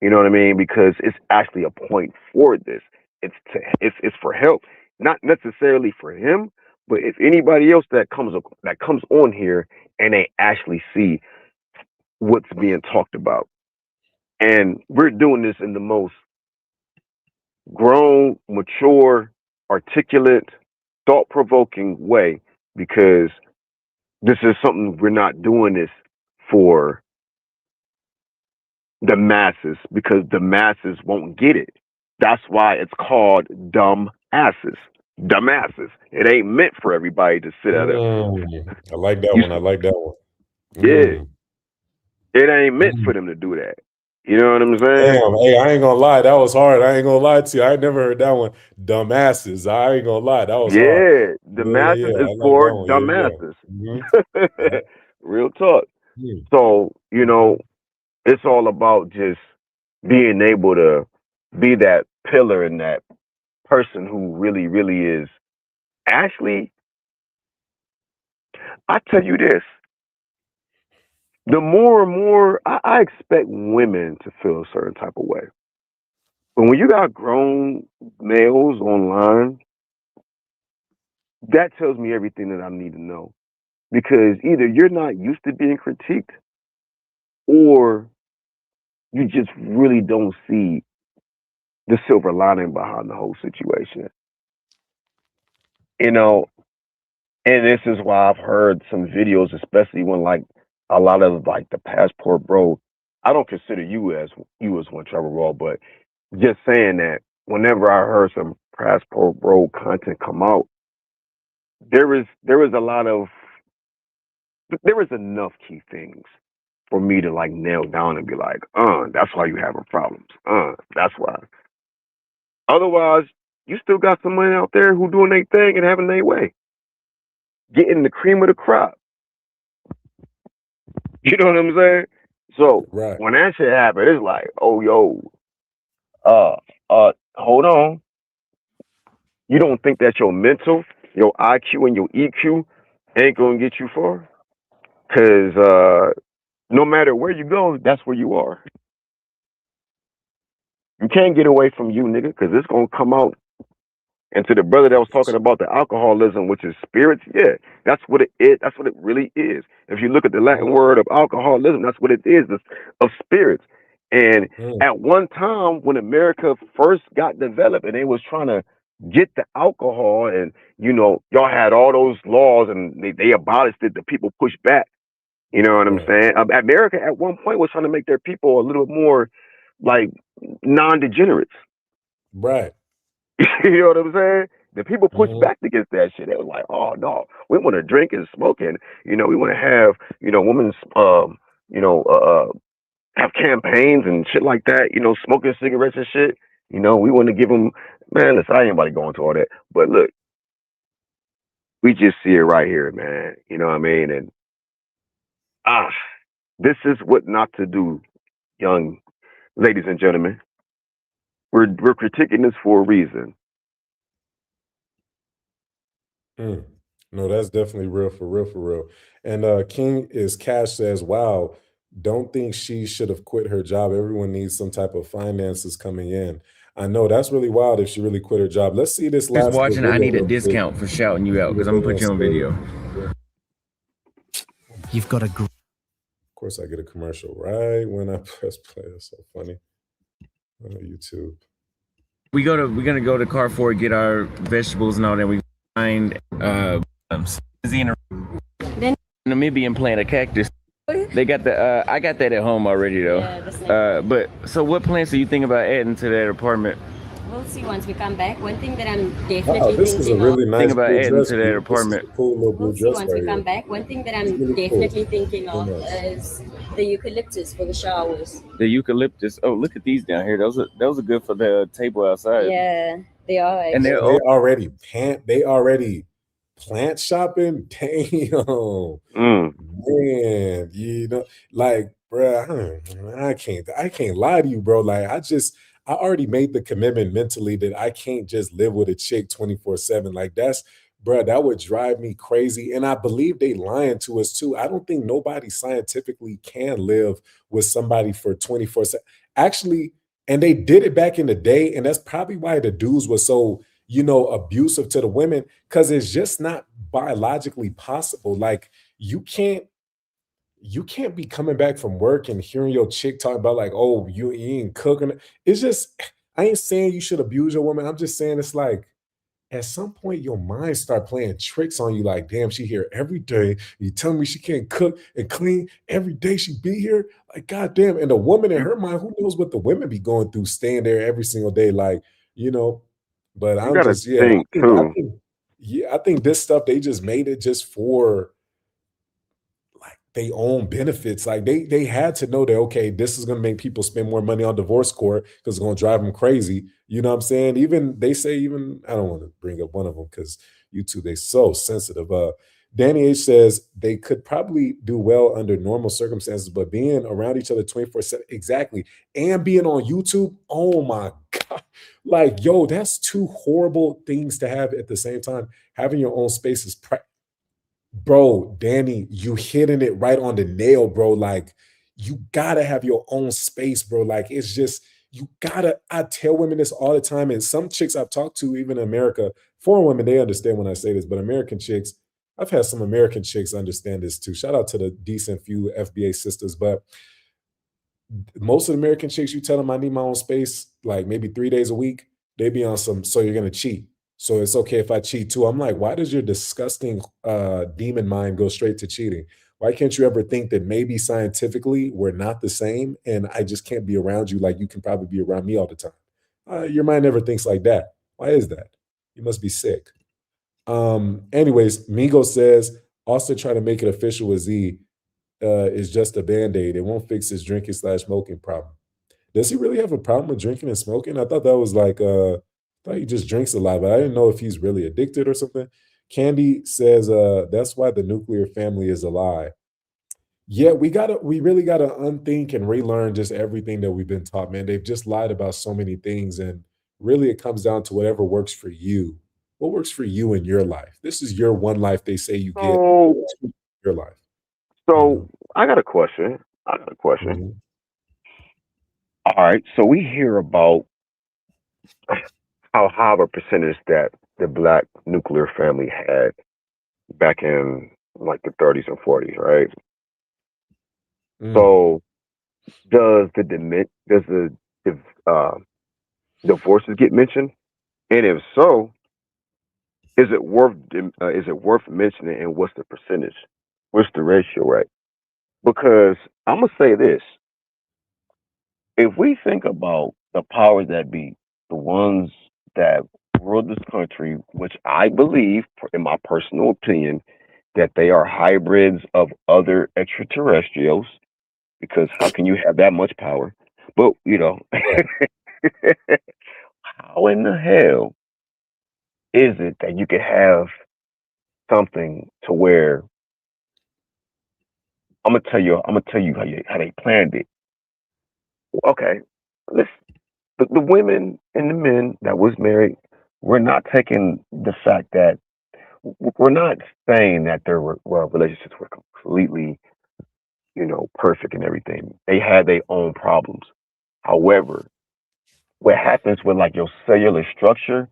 You know what I mean? Because it's actually a point for this. It's for help, not necessarily for him, but if anybody else that comes on here and they actually see what's being talked about. And we're doing this in the most grown, mature, articulate, thought-provoking way, because this is something we're not doing this for the masses, because the masses won't get it. That's why it's called dumb asses, dumbasses. It ain't meant for everybody to sit at a. I like that You, one. I like that one. yeah, it ain't meant for them to do that. You know what I'm saying? Damn, hey, I ain't gonna lie, that was hard. I ain't gonna lie to you. I ain't never heard that one. Dumbasses. I ain't gonna lie, that was hard. Yeah, the masses Yeah. is I like for that one. dumbasses. Yeah. Real talk. Mhm. So, you know, it's all about just being able to be that pillar and that person who really, really is. Actually, I tell you this, the more and more I expect women to feel a certain type of way. But when you got grown males online, that tells me everything that I need to know. Because either you're not used to being critiqued or you just really don't see the silver lining behind the whole situation. You know, and this is why I've heard some videos, especially when like a lot of like the passport bro. I don't consider you as one Traveltriberaw, but just saying that whenever I heard some passport bro content come out, there was enough key things for me to like nail down and be like, that's why you having problems. That's why. Otherwise, you still got someone out there who doing their thing and having their way, getting the cream of the crop. You know what I'm saying? So Right. when that shit happened, it's like, oh yo, hold on. You don't think that your mental, your IQ, and your EQ ain't gonna get you far? Cause no matter where you go, that's where you are. You can't get away from you, nigga, because it's gonna come out. And to the brother that was talking about the alcoholism, which is spirits, yeah, that's what it is. That's what it really is. If you look at the Latin word of alcoholism, that's what it is, of spirits. And at one time, when America first got developed and they was trying to get the alcohol, and you know, y'all had all those laws and they abolished it, the people pushed back. You know what I'm saying? America at one point was trying to make their people a little more like non-degenerates. Right. You know what I'm saying? The people pushed back against that shit. They was like, "Oh no, we want to drink and smoke, and you know, we want to have, you know, women's, have campaigns and shit like that. You know, smoking cigarettes and shit. You know, we want to give them, man. Listen, I ain't anybody going to all that, but look, we just see it right here, man. You know what I mean? And this is what not to do, young ladies and gentlemen. We're critiquing this for a reason. No, that's definitely real for real, for real. And King is Cash says, wow, don't think she should have quit her job. Everyone needs some type of finances coming in. I know that's really wild if she really quit her job. Let's see this Just last watching, video I need a real quick. discount for shouting you out because I'm gonna put you on video. You've got a Of course, I get a commercial right when I press play. That's so funny. On YouTube. We're gonna go to Carrefour, get our vegetables and all that. We find then Namibian plant, a cactus. They got the I got that at home already though. Yeah, that's nice. But so what plants do you think about adding to that apartment? We'll see once we come back. One thing that I'm definitely Wow, this is a thinking really of. nice Think about blue adding dress. to that This is apartment. a cool little blue We'll see dress once right we come here. back. One thing that It's I'm really cool. definitely thinking of Very nice. is the eucalyptus for the showers. The eucalyptus. Oh, look at these down here. Those are good for the table outside. Yeah, they are And actually. they're They already plant shopping. Damn, man, you know, like, bruh, I can't lie to you, bro. Like, I already made the commitment mentally that I can't just live with a chick 24/7. Like, bruh, that would drive me crazy. And I believe they lying to us too. I don't think nobody scientifically can live with somebody for 24/7. Actually, and they did it back in the day, and that's probably why the dudes were so, abusive to the women, because it's just not biologically possible. Like, you can't be coming back from work and hearing your chick talk about like, oh, you ain't cooking. It's just, I ain't saying you should abuse your woman. I'm just saying it's like, at some point your mind start playing tricks on you. Like, damn, she here every day. You telling me she can't cook and clean every day she be here? Like, goddamn. And the woman in her mind, who knows what the women be going through, staying there every single day. Like, you know, But You I'm gotta just, yeah, think too. I think this stuff, they just made it just for like they own benefits. Like they had to know that, okay, this is gonna make people spend more money on divorce court because it's gonna drive them crazy. You know what I'm saying? Even they say, even I don't want to bring up one of them because YouTube, they so sensitive. Danny H says they could probably do well under normal circumstances, but being around each other 24/7, exactly, and being on YouTube, oh my God. Like, yo, that's two horrible things to have at the same time. Having your own space is bro, Danny, you hitting it right on the nail, bro. Like, you gotta have your own space, bro. Like, it's just, you gotta, I tell women this all the time. And some chicks I've talked to, even in America, foreign women, they understand when I say this, but American chicks, I've had some American chicks understand this too. Shout out to the decent few FBA sisters, but most of the American chicks, you tell them I need my own space, like maybe 3 days a week, they be on some, so you're gonna cheat. So it's okay if I cheat too. I'm like, why does your disgusting demon mind go straight to cheating? Why can't you ever think that maybe scientifically we're not the same and I just can't be around you like you can probably be around me all the time? Your mind never thinks like that. Why is that? You must be sick. Anyways, Migo says, Austin trying to make it official with Z is just a band-aid. It won't fix his drinking slash smoking problem. Does he really have a problem with drinking and smoking? I thought that was like I thought he just drinks a lot, but I didn't know if he's really addicted or something. Candy says that's why the nuclear family is a lie. Yeah, we really gotta unthink and relearn just everything that we've been taught, man. They've just lied about so many things, and really it comes down to whatever works for you. What works for you in your life? This is your one life they say you get. So, Your life. so I got a question. Mhm. All right. So we hear about how high of a percentage that the black nuclear family had back in like the 30s and 40s, right? Mm. So does the uh, divorces get mentioned? And if so, is it worth mentioning? And what's the percentage? What's the ratio, right? Because I'm gonna say this: if we think about the powers that be, the ones that rule this country, which I believe, in my personal opinion, that they are hybrids of other extraterrestrials, because how can you have that much power? But Right. how in the hell is it that you could have something to where I'm gonna tell you how they planned it. Okay, let's the women and the men that was married, we're not taking the fact that we're not saying that their relationships were completely, perfect and everything. They had their own problems. However, what happens with like your cellular structure,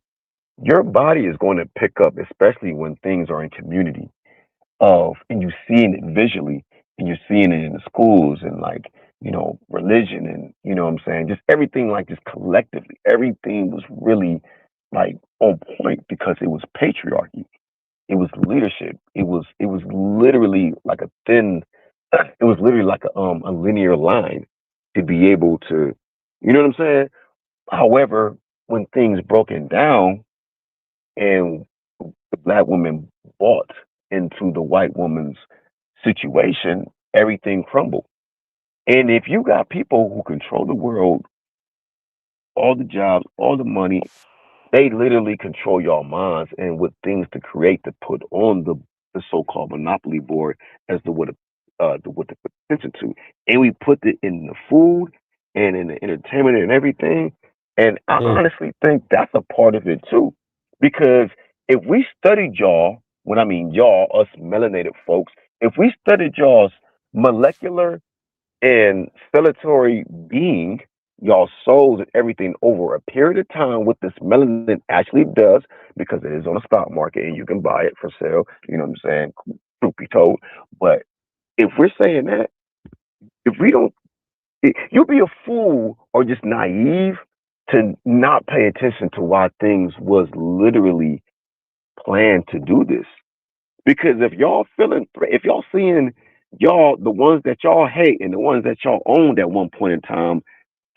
your body is going to pick up, especially when things are in community and you're seeing it visually and you're seeing it in the schools and like, religion and what I'm saying, just everything like just collectively, everything was really like on point because it was patriarchy. It was leadership. It was literally like a thin it was literally like a linear line to be able to, you know what I'm saying? However, when things broken down and the black woman bought into the white woman's situation, everything crumbled. And if you got people who control the world, all the jobs, all the money, they literally control your minds and what things to create to put on the so-called monopoly board as to what to put attention to. And we put it in the food and in the entertainment and everything. And I Mm. honestly think that's a part of it too. Because if we studied y'all, when I mean y'all, us melanated folks, if we studied y'all's molecular and cellulatory being, y'all souls and everything over a period of time, what this melanin actually does, because it is on the stock market and you can buy it for sale, you know what I'm saying? Truth be told. But if we're saying that, if we don't, you'll be a fool or just naive to not pay attention to why things was literally planned to do this. Because if y'all if y'all seeing y'all, the ones that y'all hate and the ones that y'all owned at one point in time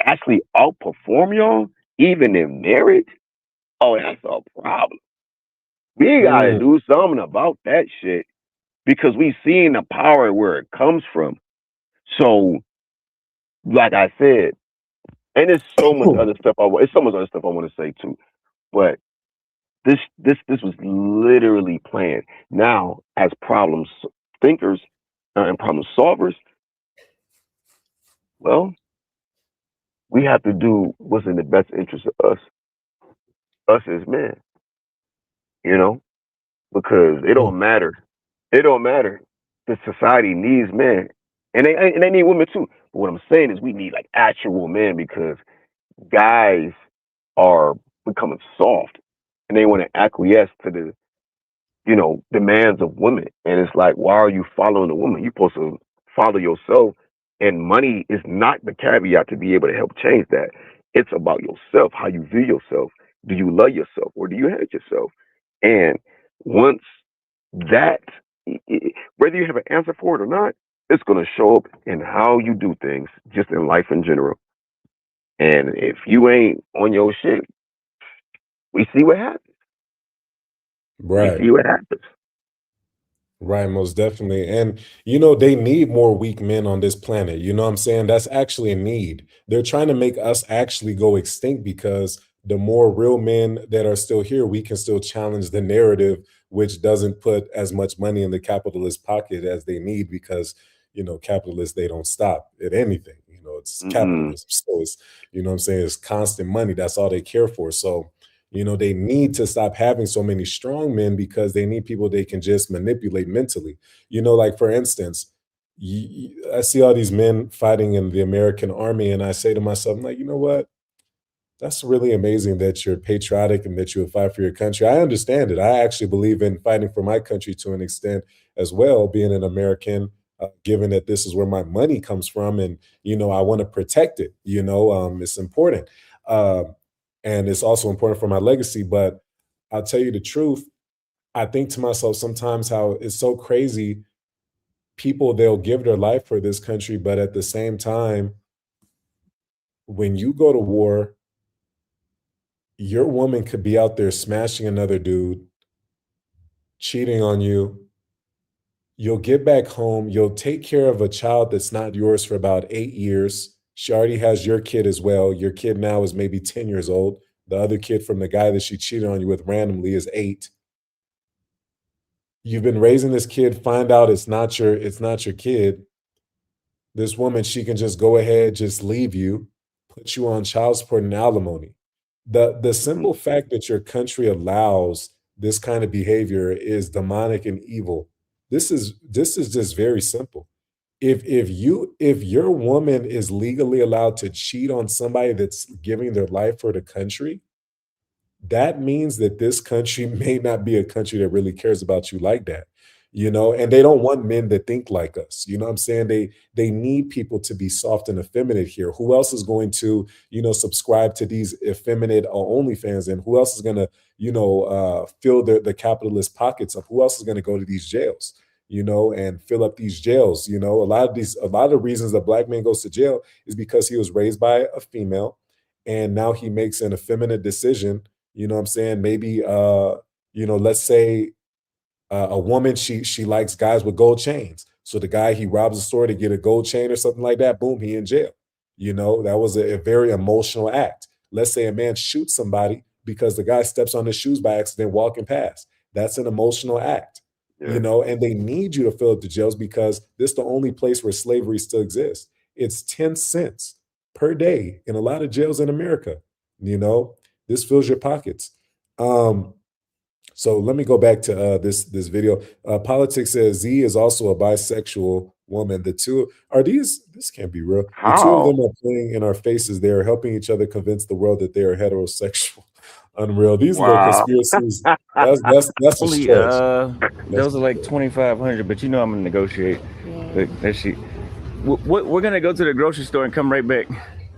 actually outperform y'all, even in marriage, Oh, that's a problem. We gotta do something about that shit because we seen the power where it comes from. So, like I said, and there's so much other stuff it's so much other stuff I want to say too. But this was literally planned. Now, as problem thinkers and problem solvers, well, we have to do what's in the best interest of us as men, you know, because it don't matter. It don't matter. The society needs men, and they need women too. But what I'm saying is, we need like actual men because guys are becoming soft, and they want to acquiesce to the demands of women. And it's like, why are you following a woman? You're supposed to follow yourself. And money is not the caveat to be able to help change that. It's about yourself, how you view yourself. Do you love yourself or do you hate yourself? And once that, whether you have an answer for it or not, it's going to show up in how you do things, just in life in general. And if you ain't on your shit, we see what happens. Right. We see what happens. Right, most definitely. And, they need more weak men on this planet. You know what I'm saying? That's actually a need. They're trying to make us actually go extinct because the more real men that are still here, we can still challenge the narrative, which doesn't put as much money in the capitalist pocket as they need because, capitalists, they don't stop at anything. It's capitalism. So it's, what I'm saying? It's constant money. That's all they care for. So, they need to stop having so many strong men because they need people they can just manipulate mentally. Like for instance, I see all these men fighting in the American army, and I say to myself, I'm like, you know what? That's really amazing that you're patriotic and that you would fight for your country. I understand it. I actually believe in fighting for my country to an extent as well, being an American, given that this is where my money comes from, and I want to protect it. It's important. And it's also important for my legacy. But I'll tell you the truth. I think to myself sometimes how it's so crazy. People, they'll give their life for this country, but at the same time, when you go to war, your woman could be out there smashing another dude, cheating on you. You'll get back home. You'll take care of a child that's not yours for about 8 years. She already has your kid as well. Your kid now is maybe 10 years old. The other kid from the guy that she cheated on you with randomly is 8. You've been raising this kid, find out it's not your kid. This woman, she can just go ahead, just leave you, put you on child support and alimony. The simple fact that your country allows this kind of behavior is demonic and evil. This is just very simple. If your woman is legally allowed to cheat on somebody that's giving their life for the country, that means that this country may not be a country that really cares about you like that. And they don't want men that think like us. You know what I'm saying? They need people to be soft and effeminate here. Who else is going to, subscribe to these effeminate OnlyFans? And who else is going to, fill the capitalist pockets up? Who else is going to go to these jails, and fill up these jails? A lot of reasons that Black man goes to jail is because he was raised by a female and now he makes an effeminate decision. You know what I'm saying? Maybe, let's say a woman, she likes guys with gold chains. So the guy, he robs a store to get a gold chain or something like that. Boom, he in jail. That was a very emotional act. Let's say a man shoots somebody because the guy steps on his shoes by accident walking past. That's an emotional act. Yeah. And they need you to fill up the jails because this is the only place where slavery still exists. It's 10 cents per day in a lot of jails in America. This fills your pockets. So let me go back to this video. Politics says Z is also a bisexual woman. The two are these. This can't be real. The two of them are playing in our faces. They are helping each other convince the world that they are heterosexual. Unreal. These are the conspiracies. That's a Only stretch. those are like 2,500, but I'm gonna negotiate. Yeah. Let's see. We're gonna go to the grocery store and come right back.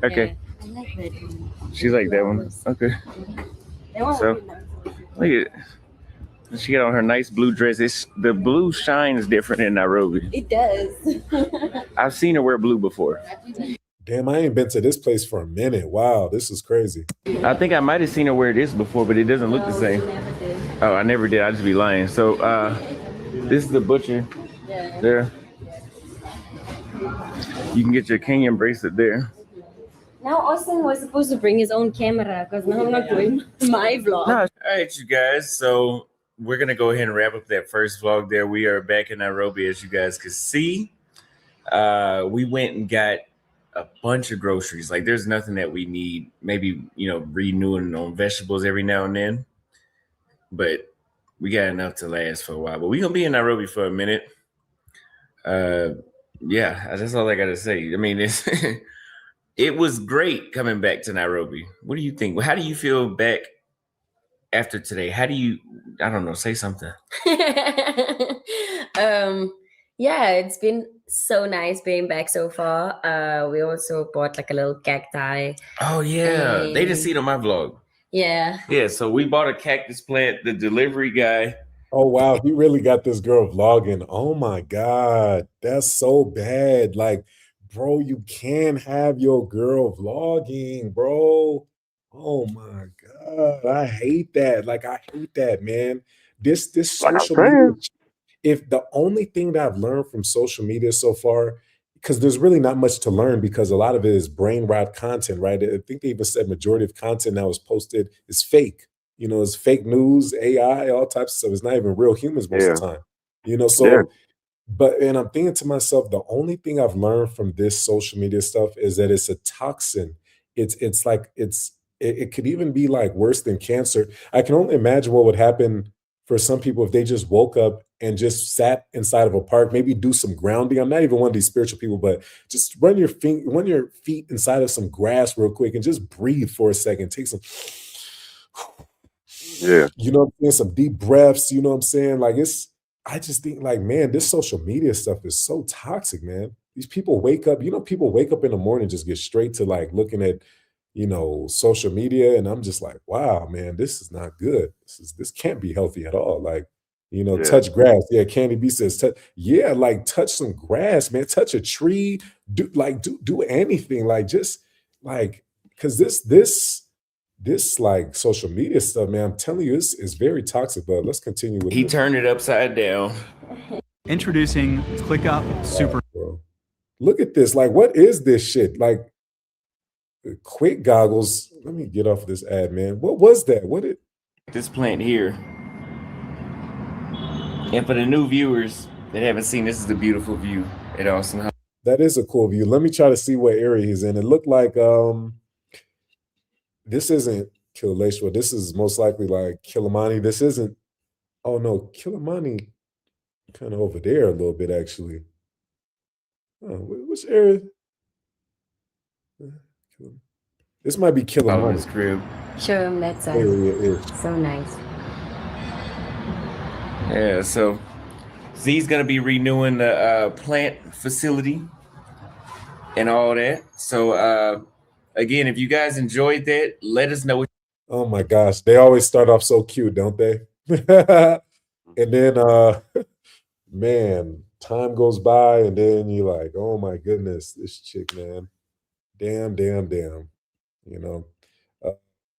Okay. I like that one. She's like that one. Okay. That one So, would be nice. Look at it. She got on her nice blue dress. The blue shines different in Nairobi. It does. I've seen her wear blue before. Damn, I ain't been to this place for a minute. Wow, this is crazy. I think I might have seen her wear this before, but it doesn't look the same. Oh, I never did. I just be lying. So this is the butcher there. You can get your Kenyan bracelet there. Now Austin was supposed to bring his own camera because now I'm not doing my vlog. No. All right, you guys. So we're gonna go ahead and wrap up that first vlog there. We are back in Nairobi, as you guys can see. We went and got a bunch of groceries. Like, there's nothing that we need. Maybe, you know, renewing on vegetables every now and then. But we got enough to last for a while. But we're gonna be in Nairobi for a minute. Yeah, that's all I gotta say. I mean, it's it was great coming back to Nairobi. What do you think? How do you feel back after today? How do you, I don't know, say something. Yeah, it's been so nice being back so far. We also bought like a little cacti. Oh yeah, they didn't see it on my vlog. Yeah. Yeah, so we bought a cactus plant. The delivery guy. Oh wow, he really got this girl vlogging. Oh my God, that's so bad. Like, bro, you can't have your girl vlogging, bro. Oh my God, I hate that. Like, I hate that, man. This Like I'm social saying. media. If the only thing that I've learned from social media so far, because there's really not much to learn because a lot of it is brain rot content, right? I think they even said majority of content that was posted is fake. You know, it's fake news, AI, all types of stuff. It's not even real humans most of the time. You know, so Yeah. but and I'm thinking to myself, the only thing I've learned from this social media stuff is that it's a toxin. It's like it could even be like worse than cancer. I can only imagine what would happen for some people if they just woke up and just sat inside of a park, maybe do some grounding. I'm not even one of these spiritual people, but just run your feet inside of some grass real quick and just breathe for a second. Take some, Yeah. you know what I'm saying, some deep breaths, you know what I'm saying? Like, I just think like, man, this social media stuff is so toxic, man. These people wake up, people wake up in the morning, just get straight to like looking at, social media. And I'm just like, wow, man, this is not good. This can't be healthy at all. Like, Yeah. touch grass. Yeah, Candy B says, like touch some grass, man. Touch a tree. Do anything. Like, just like, because this like social media stuff, man, I'm telling you, is very toxic. But let's continue with He this. turned it upside down. Introducing ClickUp Super. Bro. Look at this. Like, what is this shit? Like, quick goggles. Let me get off this ad, man. What was that? This plant here. And for the new viewers that haven't seen, this is the beautiful view at Auston Holleman. That is a cool view. Let me try to see what area he's in. It looked like this isn't Kilauea. This is most likely like Kilimani. This isn't. Oh no, Kilimani kind of over there a little bit actually. Oh, which area? This might be Kilimani. His crib. Show him that side. Area is. So nice. Yeah, so Z's gonna be renewing the plant facility and all that. So again, if you guys enjoyed that, let us know. Oh my gosh, they always start off so cute, don't they? And then man, time goes by and then you're like, oh my goodness, this chick, man. Damn.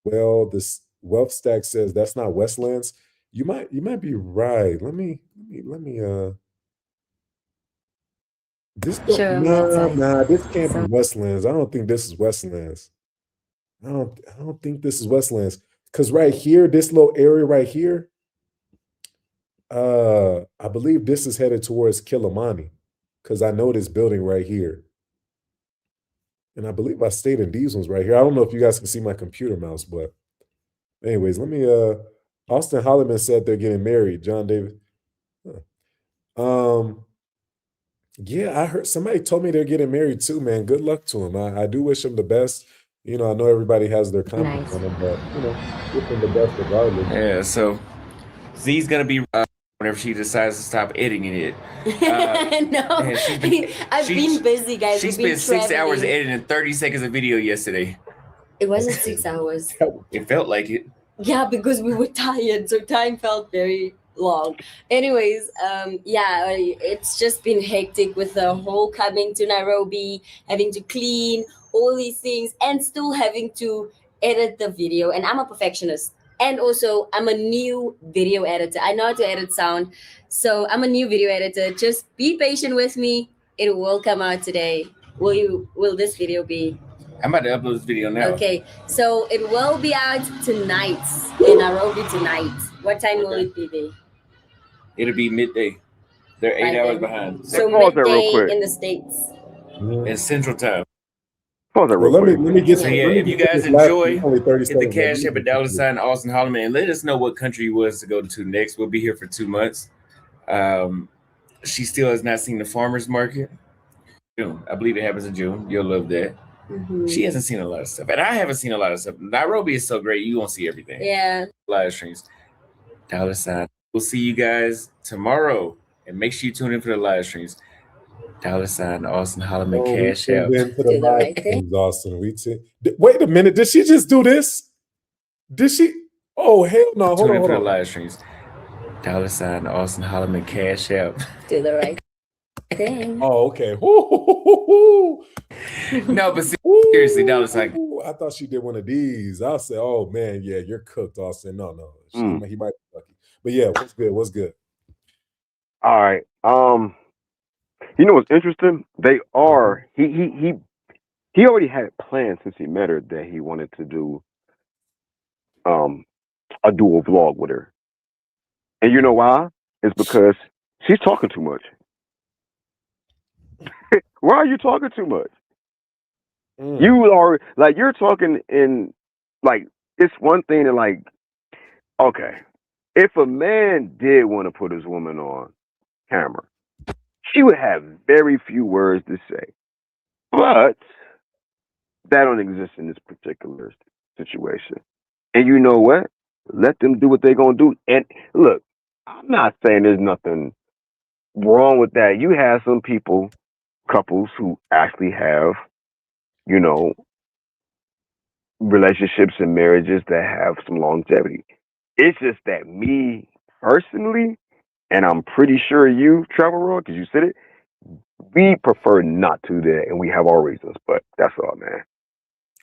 Well, this Wealth Stack says that's not Westlands. You might be right. Let me this Sure, nah, this can't be Westlands. I don't think this is Westlands. I don't think this is Westlands. Because right here, this little area right here, I believe this is headed towards Kilimani. Because I know this building right here. And I believe I stayed in these ones right here. I don't know if you guys can see my computer mouse, but anyways, let me Auston Holleman said they're getting married, John David. Yeah, I heard somebody told me they're getting married too, man. Good luck to them. I do wish them the best. I know everybody has their comments on them, but wish them the best regardless. Yeah, so Z's gonna be whenever she decides to stop editing it. No, man, I've been busy, guys. She We've been spent 6 hours traveling. editing 30 seconds of video yesterday. It wasn't 6 hours. It felt like it. Yeah, because we were tired, so time felt very long. Anyways, it's just been hectic with the whole coming to Nairobi, having to clean all these things, and still having to edit the video. And I'm a perfectionist. And also, I'm a new video editor. I know how to edit sound. So I'm a new video editor. Just be patient with me. It will come out today. Will this video be? I'm about to upload this video now. Okay, so it will be out tonight in Nairobi tonight. What time will it be there? It'll be midday. They're 8 hours behind. So pause that real midday quick. in the States. It's Central Time. Pause that real Well, quick. let me get So some. yeah, let me if you get guys this last- enjoy, only 30 hit the seconds. cash app at $ Auston Holleman and let us know what country you was to go to next. We'll be here for 2 months. She still has not seen the farmers market. June, I believe it happens in June. You'll love that. Mm-hmm. She hasn't seen a lot of stuff, and I haven't seen a lot of stuff. Nairobi is so great; you won't see everything. Yeah. Live streams. $. We'll see you guys tomorrow, and make sure you tune in for the live streams. $Auston Holleman cash app. Do the right thing. Austin, wait a minute. Did she just do this? Did she? Oh hell no! Tune in Hold for the on. live streams. $Auston Holleman cash app. Do the right thing. Oh okay. No, but seriously, $. I thought she did one of these. I said, "Oh man, yeah, you're cooked, Austin." No, he might be lucky. But yeah, what's good? What's good? All right. You know what's interesting? They are. He already had it planned since he met her that he wanted to do a dual vlog with her. And you know why? It's because she's talking too much. Why are you talking too much? You are like, you're talking in, like, it's one thing to, like, okay, if a man did want to put his woman on camera, she would have very few words to say. But that don't exist in this particular situation. And you know what? Let them do what they're going to do. And look, I'm not saying there's nothing wrong with that. You have some people, couples who actually have, you know, relationships and marriages that have some longevity. It's just that me personally, and I'm pretty sure you, Traveltriberaw, because you said it, we prefer not to do that, and we have our reasons, but that's all, man.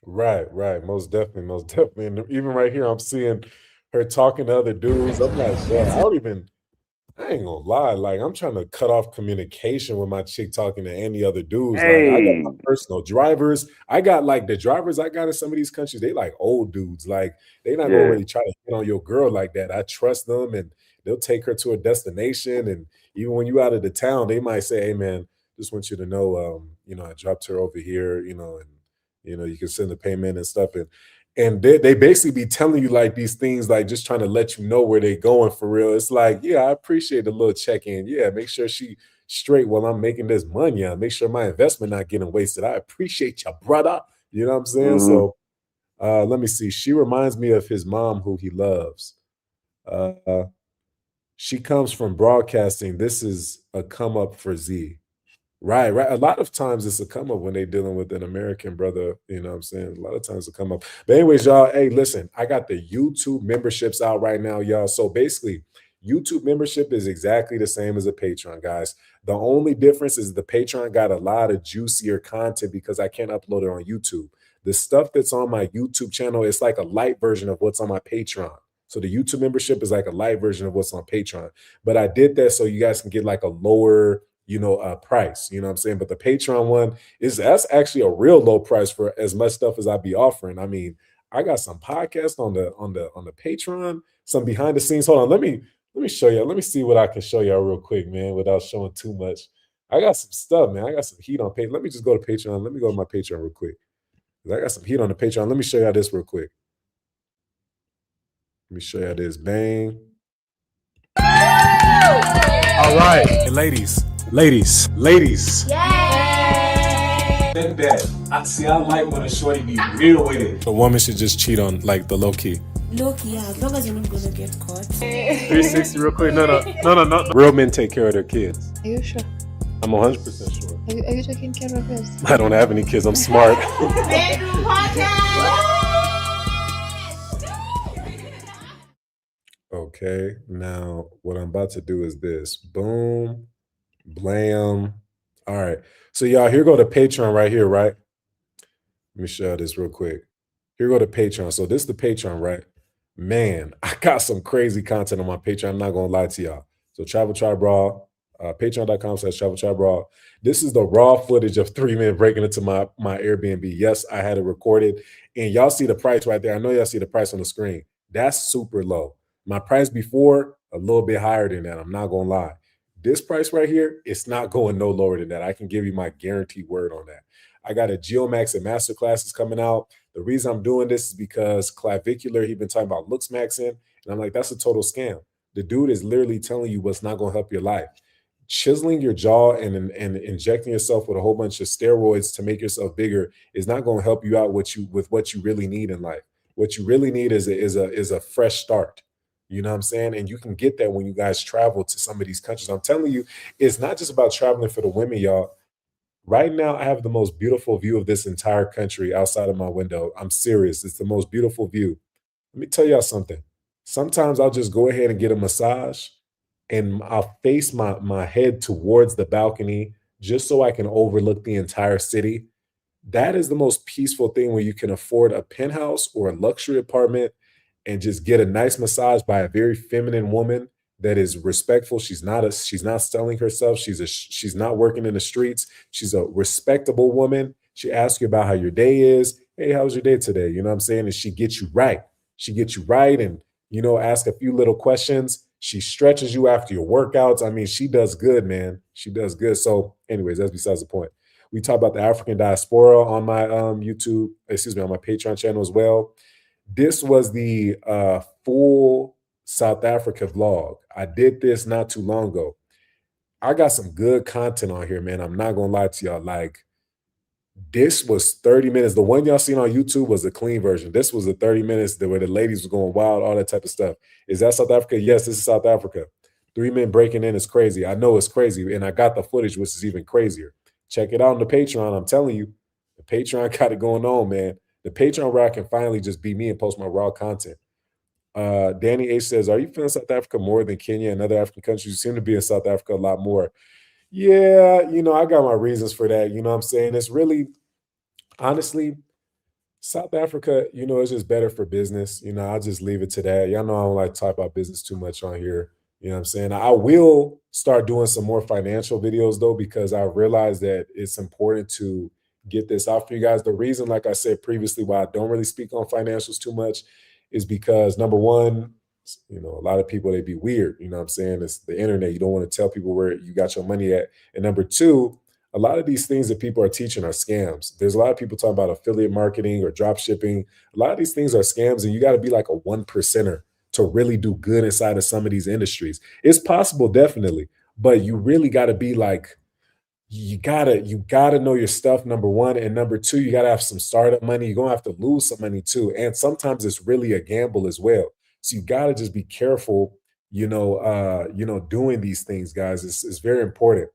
Right. Most definitely. And even right here, I'm seeing her talking to other dudes. I'm like, man, I ain't gonna lie. Like, I'm trying to cut off communication with my chick talking to any other dudes. Hey. Like, I got my personal drivers. I got like the drivers I got in some of these countries. They like old dudes. Like, they not gonna really try to hit on your girl like that. I trust them, and they'll take her to a destination. And even when you out of the town, they might say, "Hey, man, just want you to know, I dropped her over here. And you can send the payment and stuff." And they basically be telling you like these things, like just trying to let you know where they're going for real. It's like, yeah, I appreciate the little check-in. Yeah, make sure she straight while I'm making this money. Make sure my investment not getting wasted. I appreciate you, brother. You know what I'm saying? So let me see. She reminds me of his mom, who he loves. She comes from broadcasting. This is a come up for Z. Right. A lot of times it's a come up when they're dealing with an American brother. You know what I'm saying? A lot of times it's a come up. But anyways, y'all, hey, listen, I got the YouTube memberships out right now, y'all. So basically, YouTube membership is exactly the same as a Patreon, guys. The only difference is the Patreon got a lot of juicier content because I can't upload it on YouTube. The stuff that's on my YouTube channel, it's like a light version of what's on my Patreon. So the YouTube membership is like a light version of what's on Patreon. But I did that so you guys can get like a lower price, you know what I'm saying? But the Patreon one that's actually a real low price for as much stuff as I be offering. I mean, I got some podcasts on the Patreon, some behind the scenes. Hold on, let me show you. Let me see what I can show y'all real quick, man, without showing too much. I got some stuff, man. I got some heat on Patreon. Let me just go to Patreon. Let me go to my Patreon real quick. I got some heat on the Patreon. Let me show y'all this real quick. Let me show y'all this. Bang. All right, hey, ladies. Think that. I like when a shorty be real with it. A woman should just cheat on like the low key. Look, yeah, as long as you're not gonna get caught. 360 real quick. No. Real men take care of their kids. Are you sure? I'm 100% sure. Are you taking care of yours? I don't have any kids. I'm smart. Okay, now what I'm about to do is this. Boom, blam. All right. So y'all, here go to Patreon right here, right? Let me show you this real quick. Here go to Patreon. So this is the Patreon, right? Man, I got some crazy content on my Patreon. I'm not gonna lie to y'all. So Traveltriberaw, patreon.com/Traveltriberaw. This is the raw footage of 3 men breaking into my Airbnb. Yes, I had it recorded. And y'all see the price right there. I know y'all see the price on the screen. That's super low. My price before, a little bit higher than that. I'm not gonna lie. This price right here, it's not going no lower than that. I can give you my guaranteed word on that. I got a Geomax and Master classes coming out. The reason I'm doing this is because Clavicular, he been talking about looks maxing, and I'm like, that's a total scam. The dude is literally telling you what's not going to help your life. Chiseling your jaw and injecting yourself with a whole bunch of steroids to make yourself bigger is not going to help you out with what you really need in life. What you really need is a fresh start. You know what I'm saying? And you can get that when you guys travel to some of these countries. I'm telling you, it's not just about traveling for the women, y'all. Right now, I have the most beautiful view of this entire country outside of my window. I'm serious. It's the most beautiful view. Let me tell y'all something. Sometimes I'll just go ahead and get a massage and I'll face my head towards the balcony just so I can overlook the entire city. That is the most peaceful thing when you can afford a penthouse or a luxury apartment and just get a nice massage by a very feminine woman that is respectful. She's not selling herself. She's not working in the streets. She's a respectable woman. She asks you about how your day is. Hey, how was your day today? You know what I'm saying? And she gets you right. She gets you right and ask a few little questions. She stretches you after your workouts. I mean, she does good, man. She does good. So, anyways, that's besides the point. We talk about the African diaspora on my on my Patreon channel as well. This was the full South Africa vlog. I did this not too long ago. I got some good content on here, man. I'm not gonna lie to y'all. Like, this was 30 minutes. The one y'all seen on YouTube was the clean version. This was the 30 minutes where the ladies were going wild, all that type of stuff. Is that South Africa? Yes, this is South Africa. 3 men breaking in is crazy. I know it's crazy. And I got the footage, which is even crazier. Check it out on the Patreon. I'm telling you, the Patreon got it going on, man. The Patreon where I can finally just be me and post my raw content. Danny H says, are you feeling South Africa more than Kenya and other African countries? You seem to be in South Africa a lot more. Yeah, I got my reasons for that. You know what I'm saying? It's really, honestly, South Africa, it's just better for business. I'll just leave it to that. Y'all know I don't like to talk about business too much on here. You know what I'm saying? I will start doing some more financial videos, though, because I realize that it's important to get this out for you guys. The reason, like I said previously, why I don't really speak on financials too much is because, number one, a lot of people, they be weird. You know what I'm saying? It's the internet. You don't want to tell people where you got your money at. And number two, a lot of these things that people are teaching are scams. There's a lot of people talking about affiliate marketing or drop shipping. A lot of these things are scams, and you got to be like a 1%er to really do good inside of some of these industries. It's possible, definitely, but you really got to be like, you gotta know your stuff, number one. And number two, you gotta have some startup money. You're gonna have to lose some money too. And sometimes it's really a gamble as well. So you gotta just be careful, doing these things, guys. It's very important.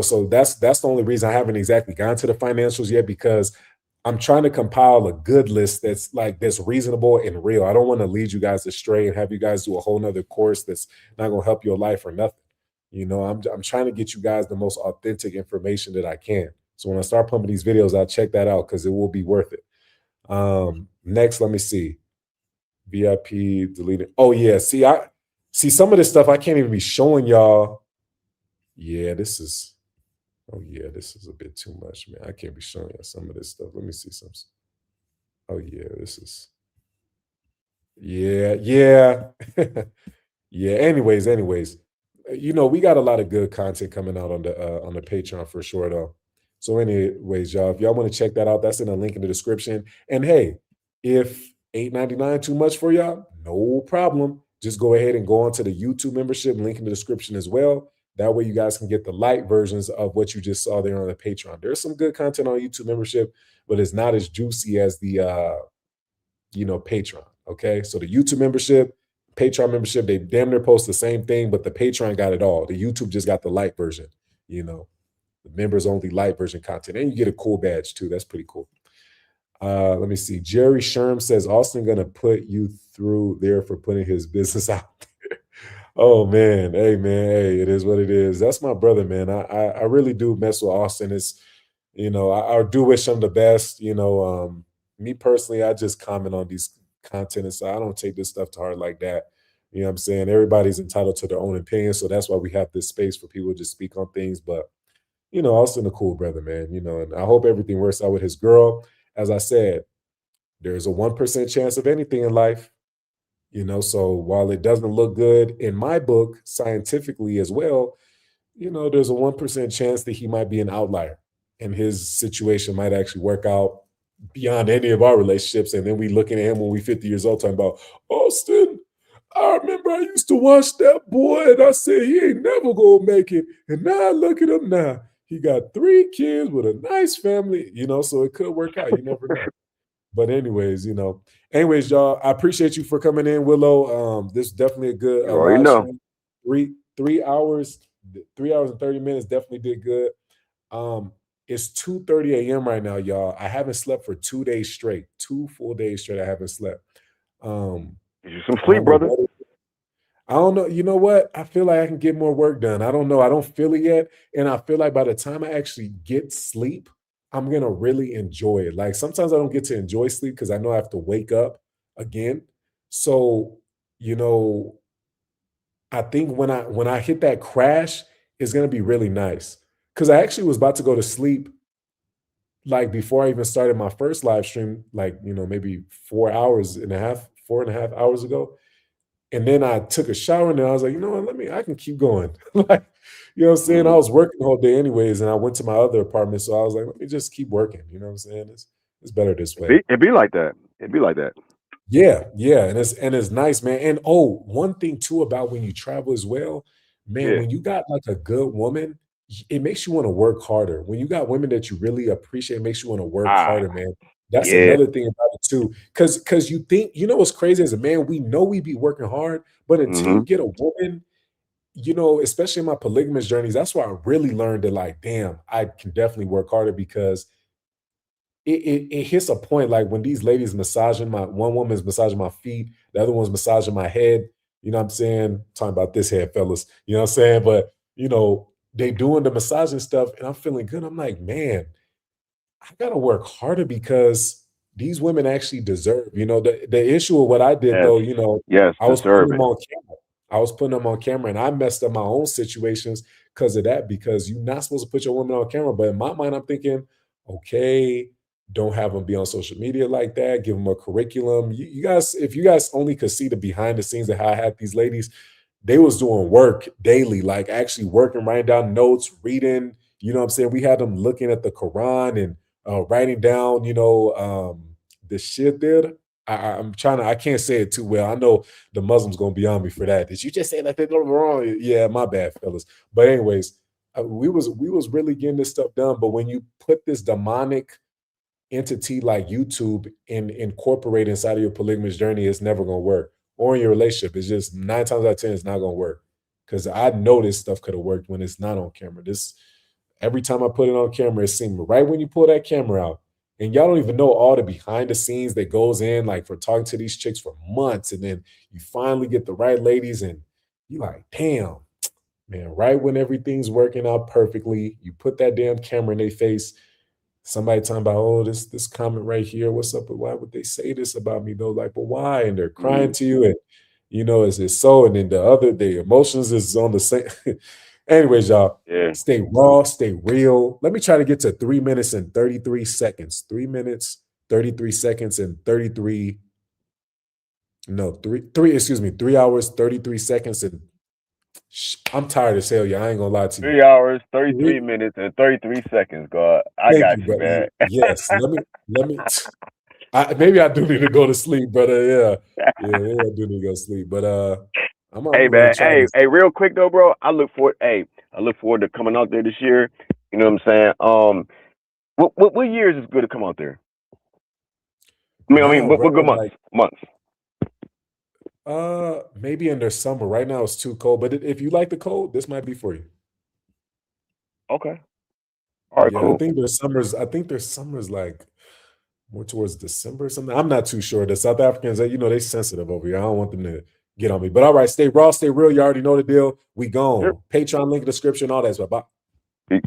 So that's the only reason I haven't exactly gone to the financials yet, because I'm trying to compile a good list that's reasonable and real. I don't want to lead you guys astray and have you guys do a whole nother course that's not gonna help your life or nothing. I'm trying to get you guys the most authentic information that I can. So when I start pumping these videos, I'll check that out because it will be worth it. Next, let me see. VIP deleted. Oh yeah, see some of this stuff I can't even be showing y'all. Yeah, this is a bit too much, man. I can't be showing y'all some of this stuff. Let me see some. Oh yeah, this is. Yeah. Yeah. Anyways. We got a lot of good content coming out on the Patreon for sure, though. So anyways, y'all, if y'all want to check that out, that's in the link in the description. And hey, if $8.99 too much for y'all, no problem. Just go ahead and go on to the YouTube membership, link in the description as well. That way you guys can get the light versions of what you just saw there on the Patreon. There's some good content on YouTube membership, but it's not as juicy as the Patreon. Okay. So the YouTube membership, Patreon membership, they damn near post the same thing, but the Patreon got it all. The YouTube just got the light version, the members only light version content. And you get a cool badge too. That's pretty cool. Let me see. Jerry Sherm says Austin gonna put you through there for putting his business out there. Oh man, hey man, hey, it is what it is. That's my brother, man. I really do mess with Austin. It's I do wish him the best. Me personally, I just comment on these content and so I don't take this stuff to heart like that. You know what I'm saying? Everybody's entitled to their own opinion, so that's why we have this space for people to just speak on things. But Austin a cool brother, man. And I hope everything works out with his girl. As I said, there's a 1% chance of anything in life. So while it doesn't look good in my book, scientifically as well, there's a 1% chance that he might be an outlier and his situation might actually work out beyond any of our relationships. And then we looking at him when we 50 years old talking about, Austin, I remember I used to watch that boy and I said he ain't never gonna make it. And now look at him now. He got 3 kids with a nice family, so it could work out. You never know. But anyways, y'all, I appreciate you for coming in, Willow. This is definitely a good You already live know. stream. 3 hours, 3 hours and 30 minutes definitely did good. It's 2:30 a.m. right now, y'all. I haven't slept for 2 days straight. 2 full days straight. I haven't slept. Get you some I sleep, don't know brother. what I don't know. You know what? I feel like I can get more work done. I don't know. I don't feel it yet. And I feel like by the time I actually get sleep, I'm going to really enjoy it. Like sometimes I don't get to enjoy sleep because I know I have to wake up again. So, you know, I think when I hit that crash, it's going to be really nice. Cuz I actually was about to go to sleep like before I even started my first live stream, like, maybe 4 hours and a half, 4.5 hours ago. And then I took a shower and then I was like, you know what, I can keep going. Like, you know what I'm saying? I was working the whole day anyways, and I went to my other apartment. So I was like, let me just keep working. You know what I'm saying? It's better this way. It be like that. It be like that. Yeah, yeah. And it's nice, man. And one thing too about when you travel as well, man, Yeah. when you got like a good woman, it makes you want to work harder. When you got women that you really appreciate, it makes you want to work harder, man. That's Yeah. another thing about it too. Cause you think, what's crazy as a man, we know we be working hard, but until you get a woman, especially in my polygamous journeys, that's why I really learned that, like, damn, I can definitely work harder because it hits a point like when these ladies massaging one woman's massaging my feet, the other one's massaging my head. You know what I'm saying? Talking about this head, fellas. You know what I'm saying? But they doing the massaging stuff and I'm feeling good. I'm like, man, I gotta work harder because these women actually deserve. The issue of what I did Yes. though, Yes. I was putting Deserve them it. on camera. I was putting them on camera and I messed up my own situations because of that, because you're not supposed to put your woman on camera. But in my mind, I'm thinking, okay, don't have them be on social media like that. Give them a curriculum. You guys, if you guys only could see the behind the scenes of how I had these ladies, they was doing work daily, like actually working, writing down notes, reading. You know what I'm saying? We had them looking at the Quran and writing down, the shit there. I'm trying to, I can't say it too well. I know the Muslims gonna be on me for that. Did you just say that they're wrong? Yeah, my bad, fellas. But anyways, we was really getting this stuff done. But when you put this demonic entity like YouTube and incorporate inside of your polygamous journey, it's never gonna work. Or in your relationship, it's just 9 times out of 10, it's not gonna work. Because I know this stuff could have worked when it's not on camera. Every time I put it on camera, it seemed right when you pull that camera out. And y'all don't even know all the behind the scenes that goes in, like for talking to these chicks for months. And then you finally get the right ladies, and you like, damn, man, right when everything's working out perfectly, you put that damn camera in their face. Somebody talking about, oh, this comment right here, what's up? But why would they say this about me though? Like, but why? And they're crying to you, and is it so? And then the emotions is on the same. Anyways, y'all, Yeah. stay raw, stay real. Let me try to get to 3 minutes and 33 seconds. 3 minutes, 33 seconds, and 33. No, 3 hours, 33 seconds, and I'm tired as hell, y'all. I ain't gonna lie to you. 3 hours, 33 Three- minutes, and 33 seconds, God. I Thank got you, you, brother. man. Yes, let me. Maybe I do need to go to sleep, brother. Yeah, maybe I do need to go to sleep. But I'm Hey, gonna man. try Hey, this. hey, real quick though, bro. I look forward to coming out there this year. You know what I'm saying? What years is good to come out there? Now, What good brother, months? like Months. maybe in the summer. Right now it's too cold, but if you like the cold, this might be for you. Okay. All right. Yeah, I Cool. think there's summers. I think there's summers like more towards December or something. I'm not too sure. The South Africans, you know, they sensitive over here. I don't want them to get on me. But all right, stay raw, stay real. You already know the deal. We gone. Yep. Patreon link in the description, all that stuff. Bye. Peace.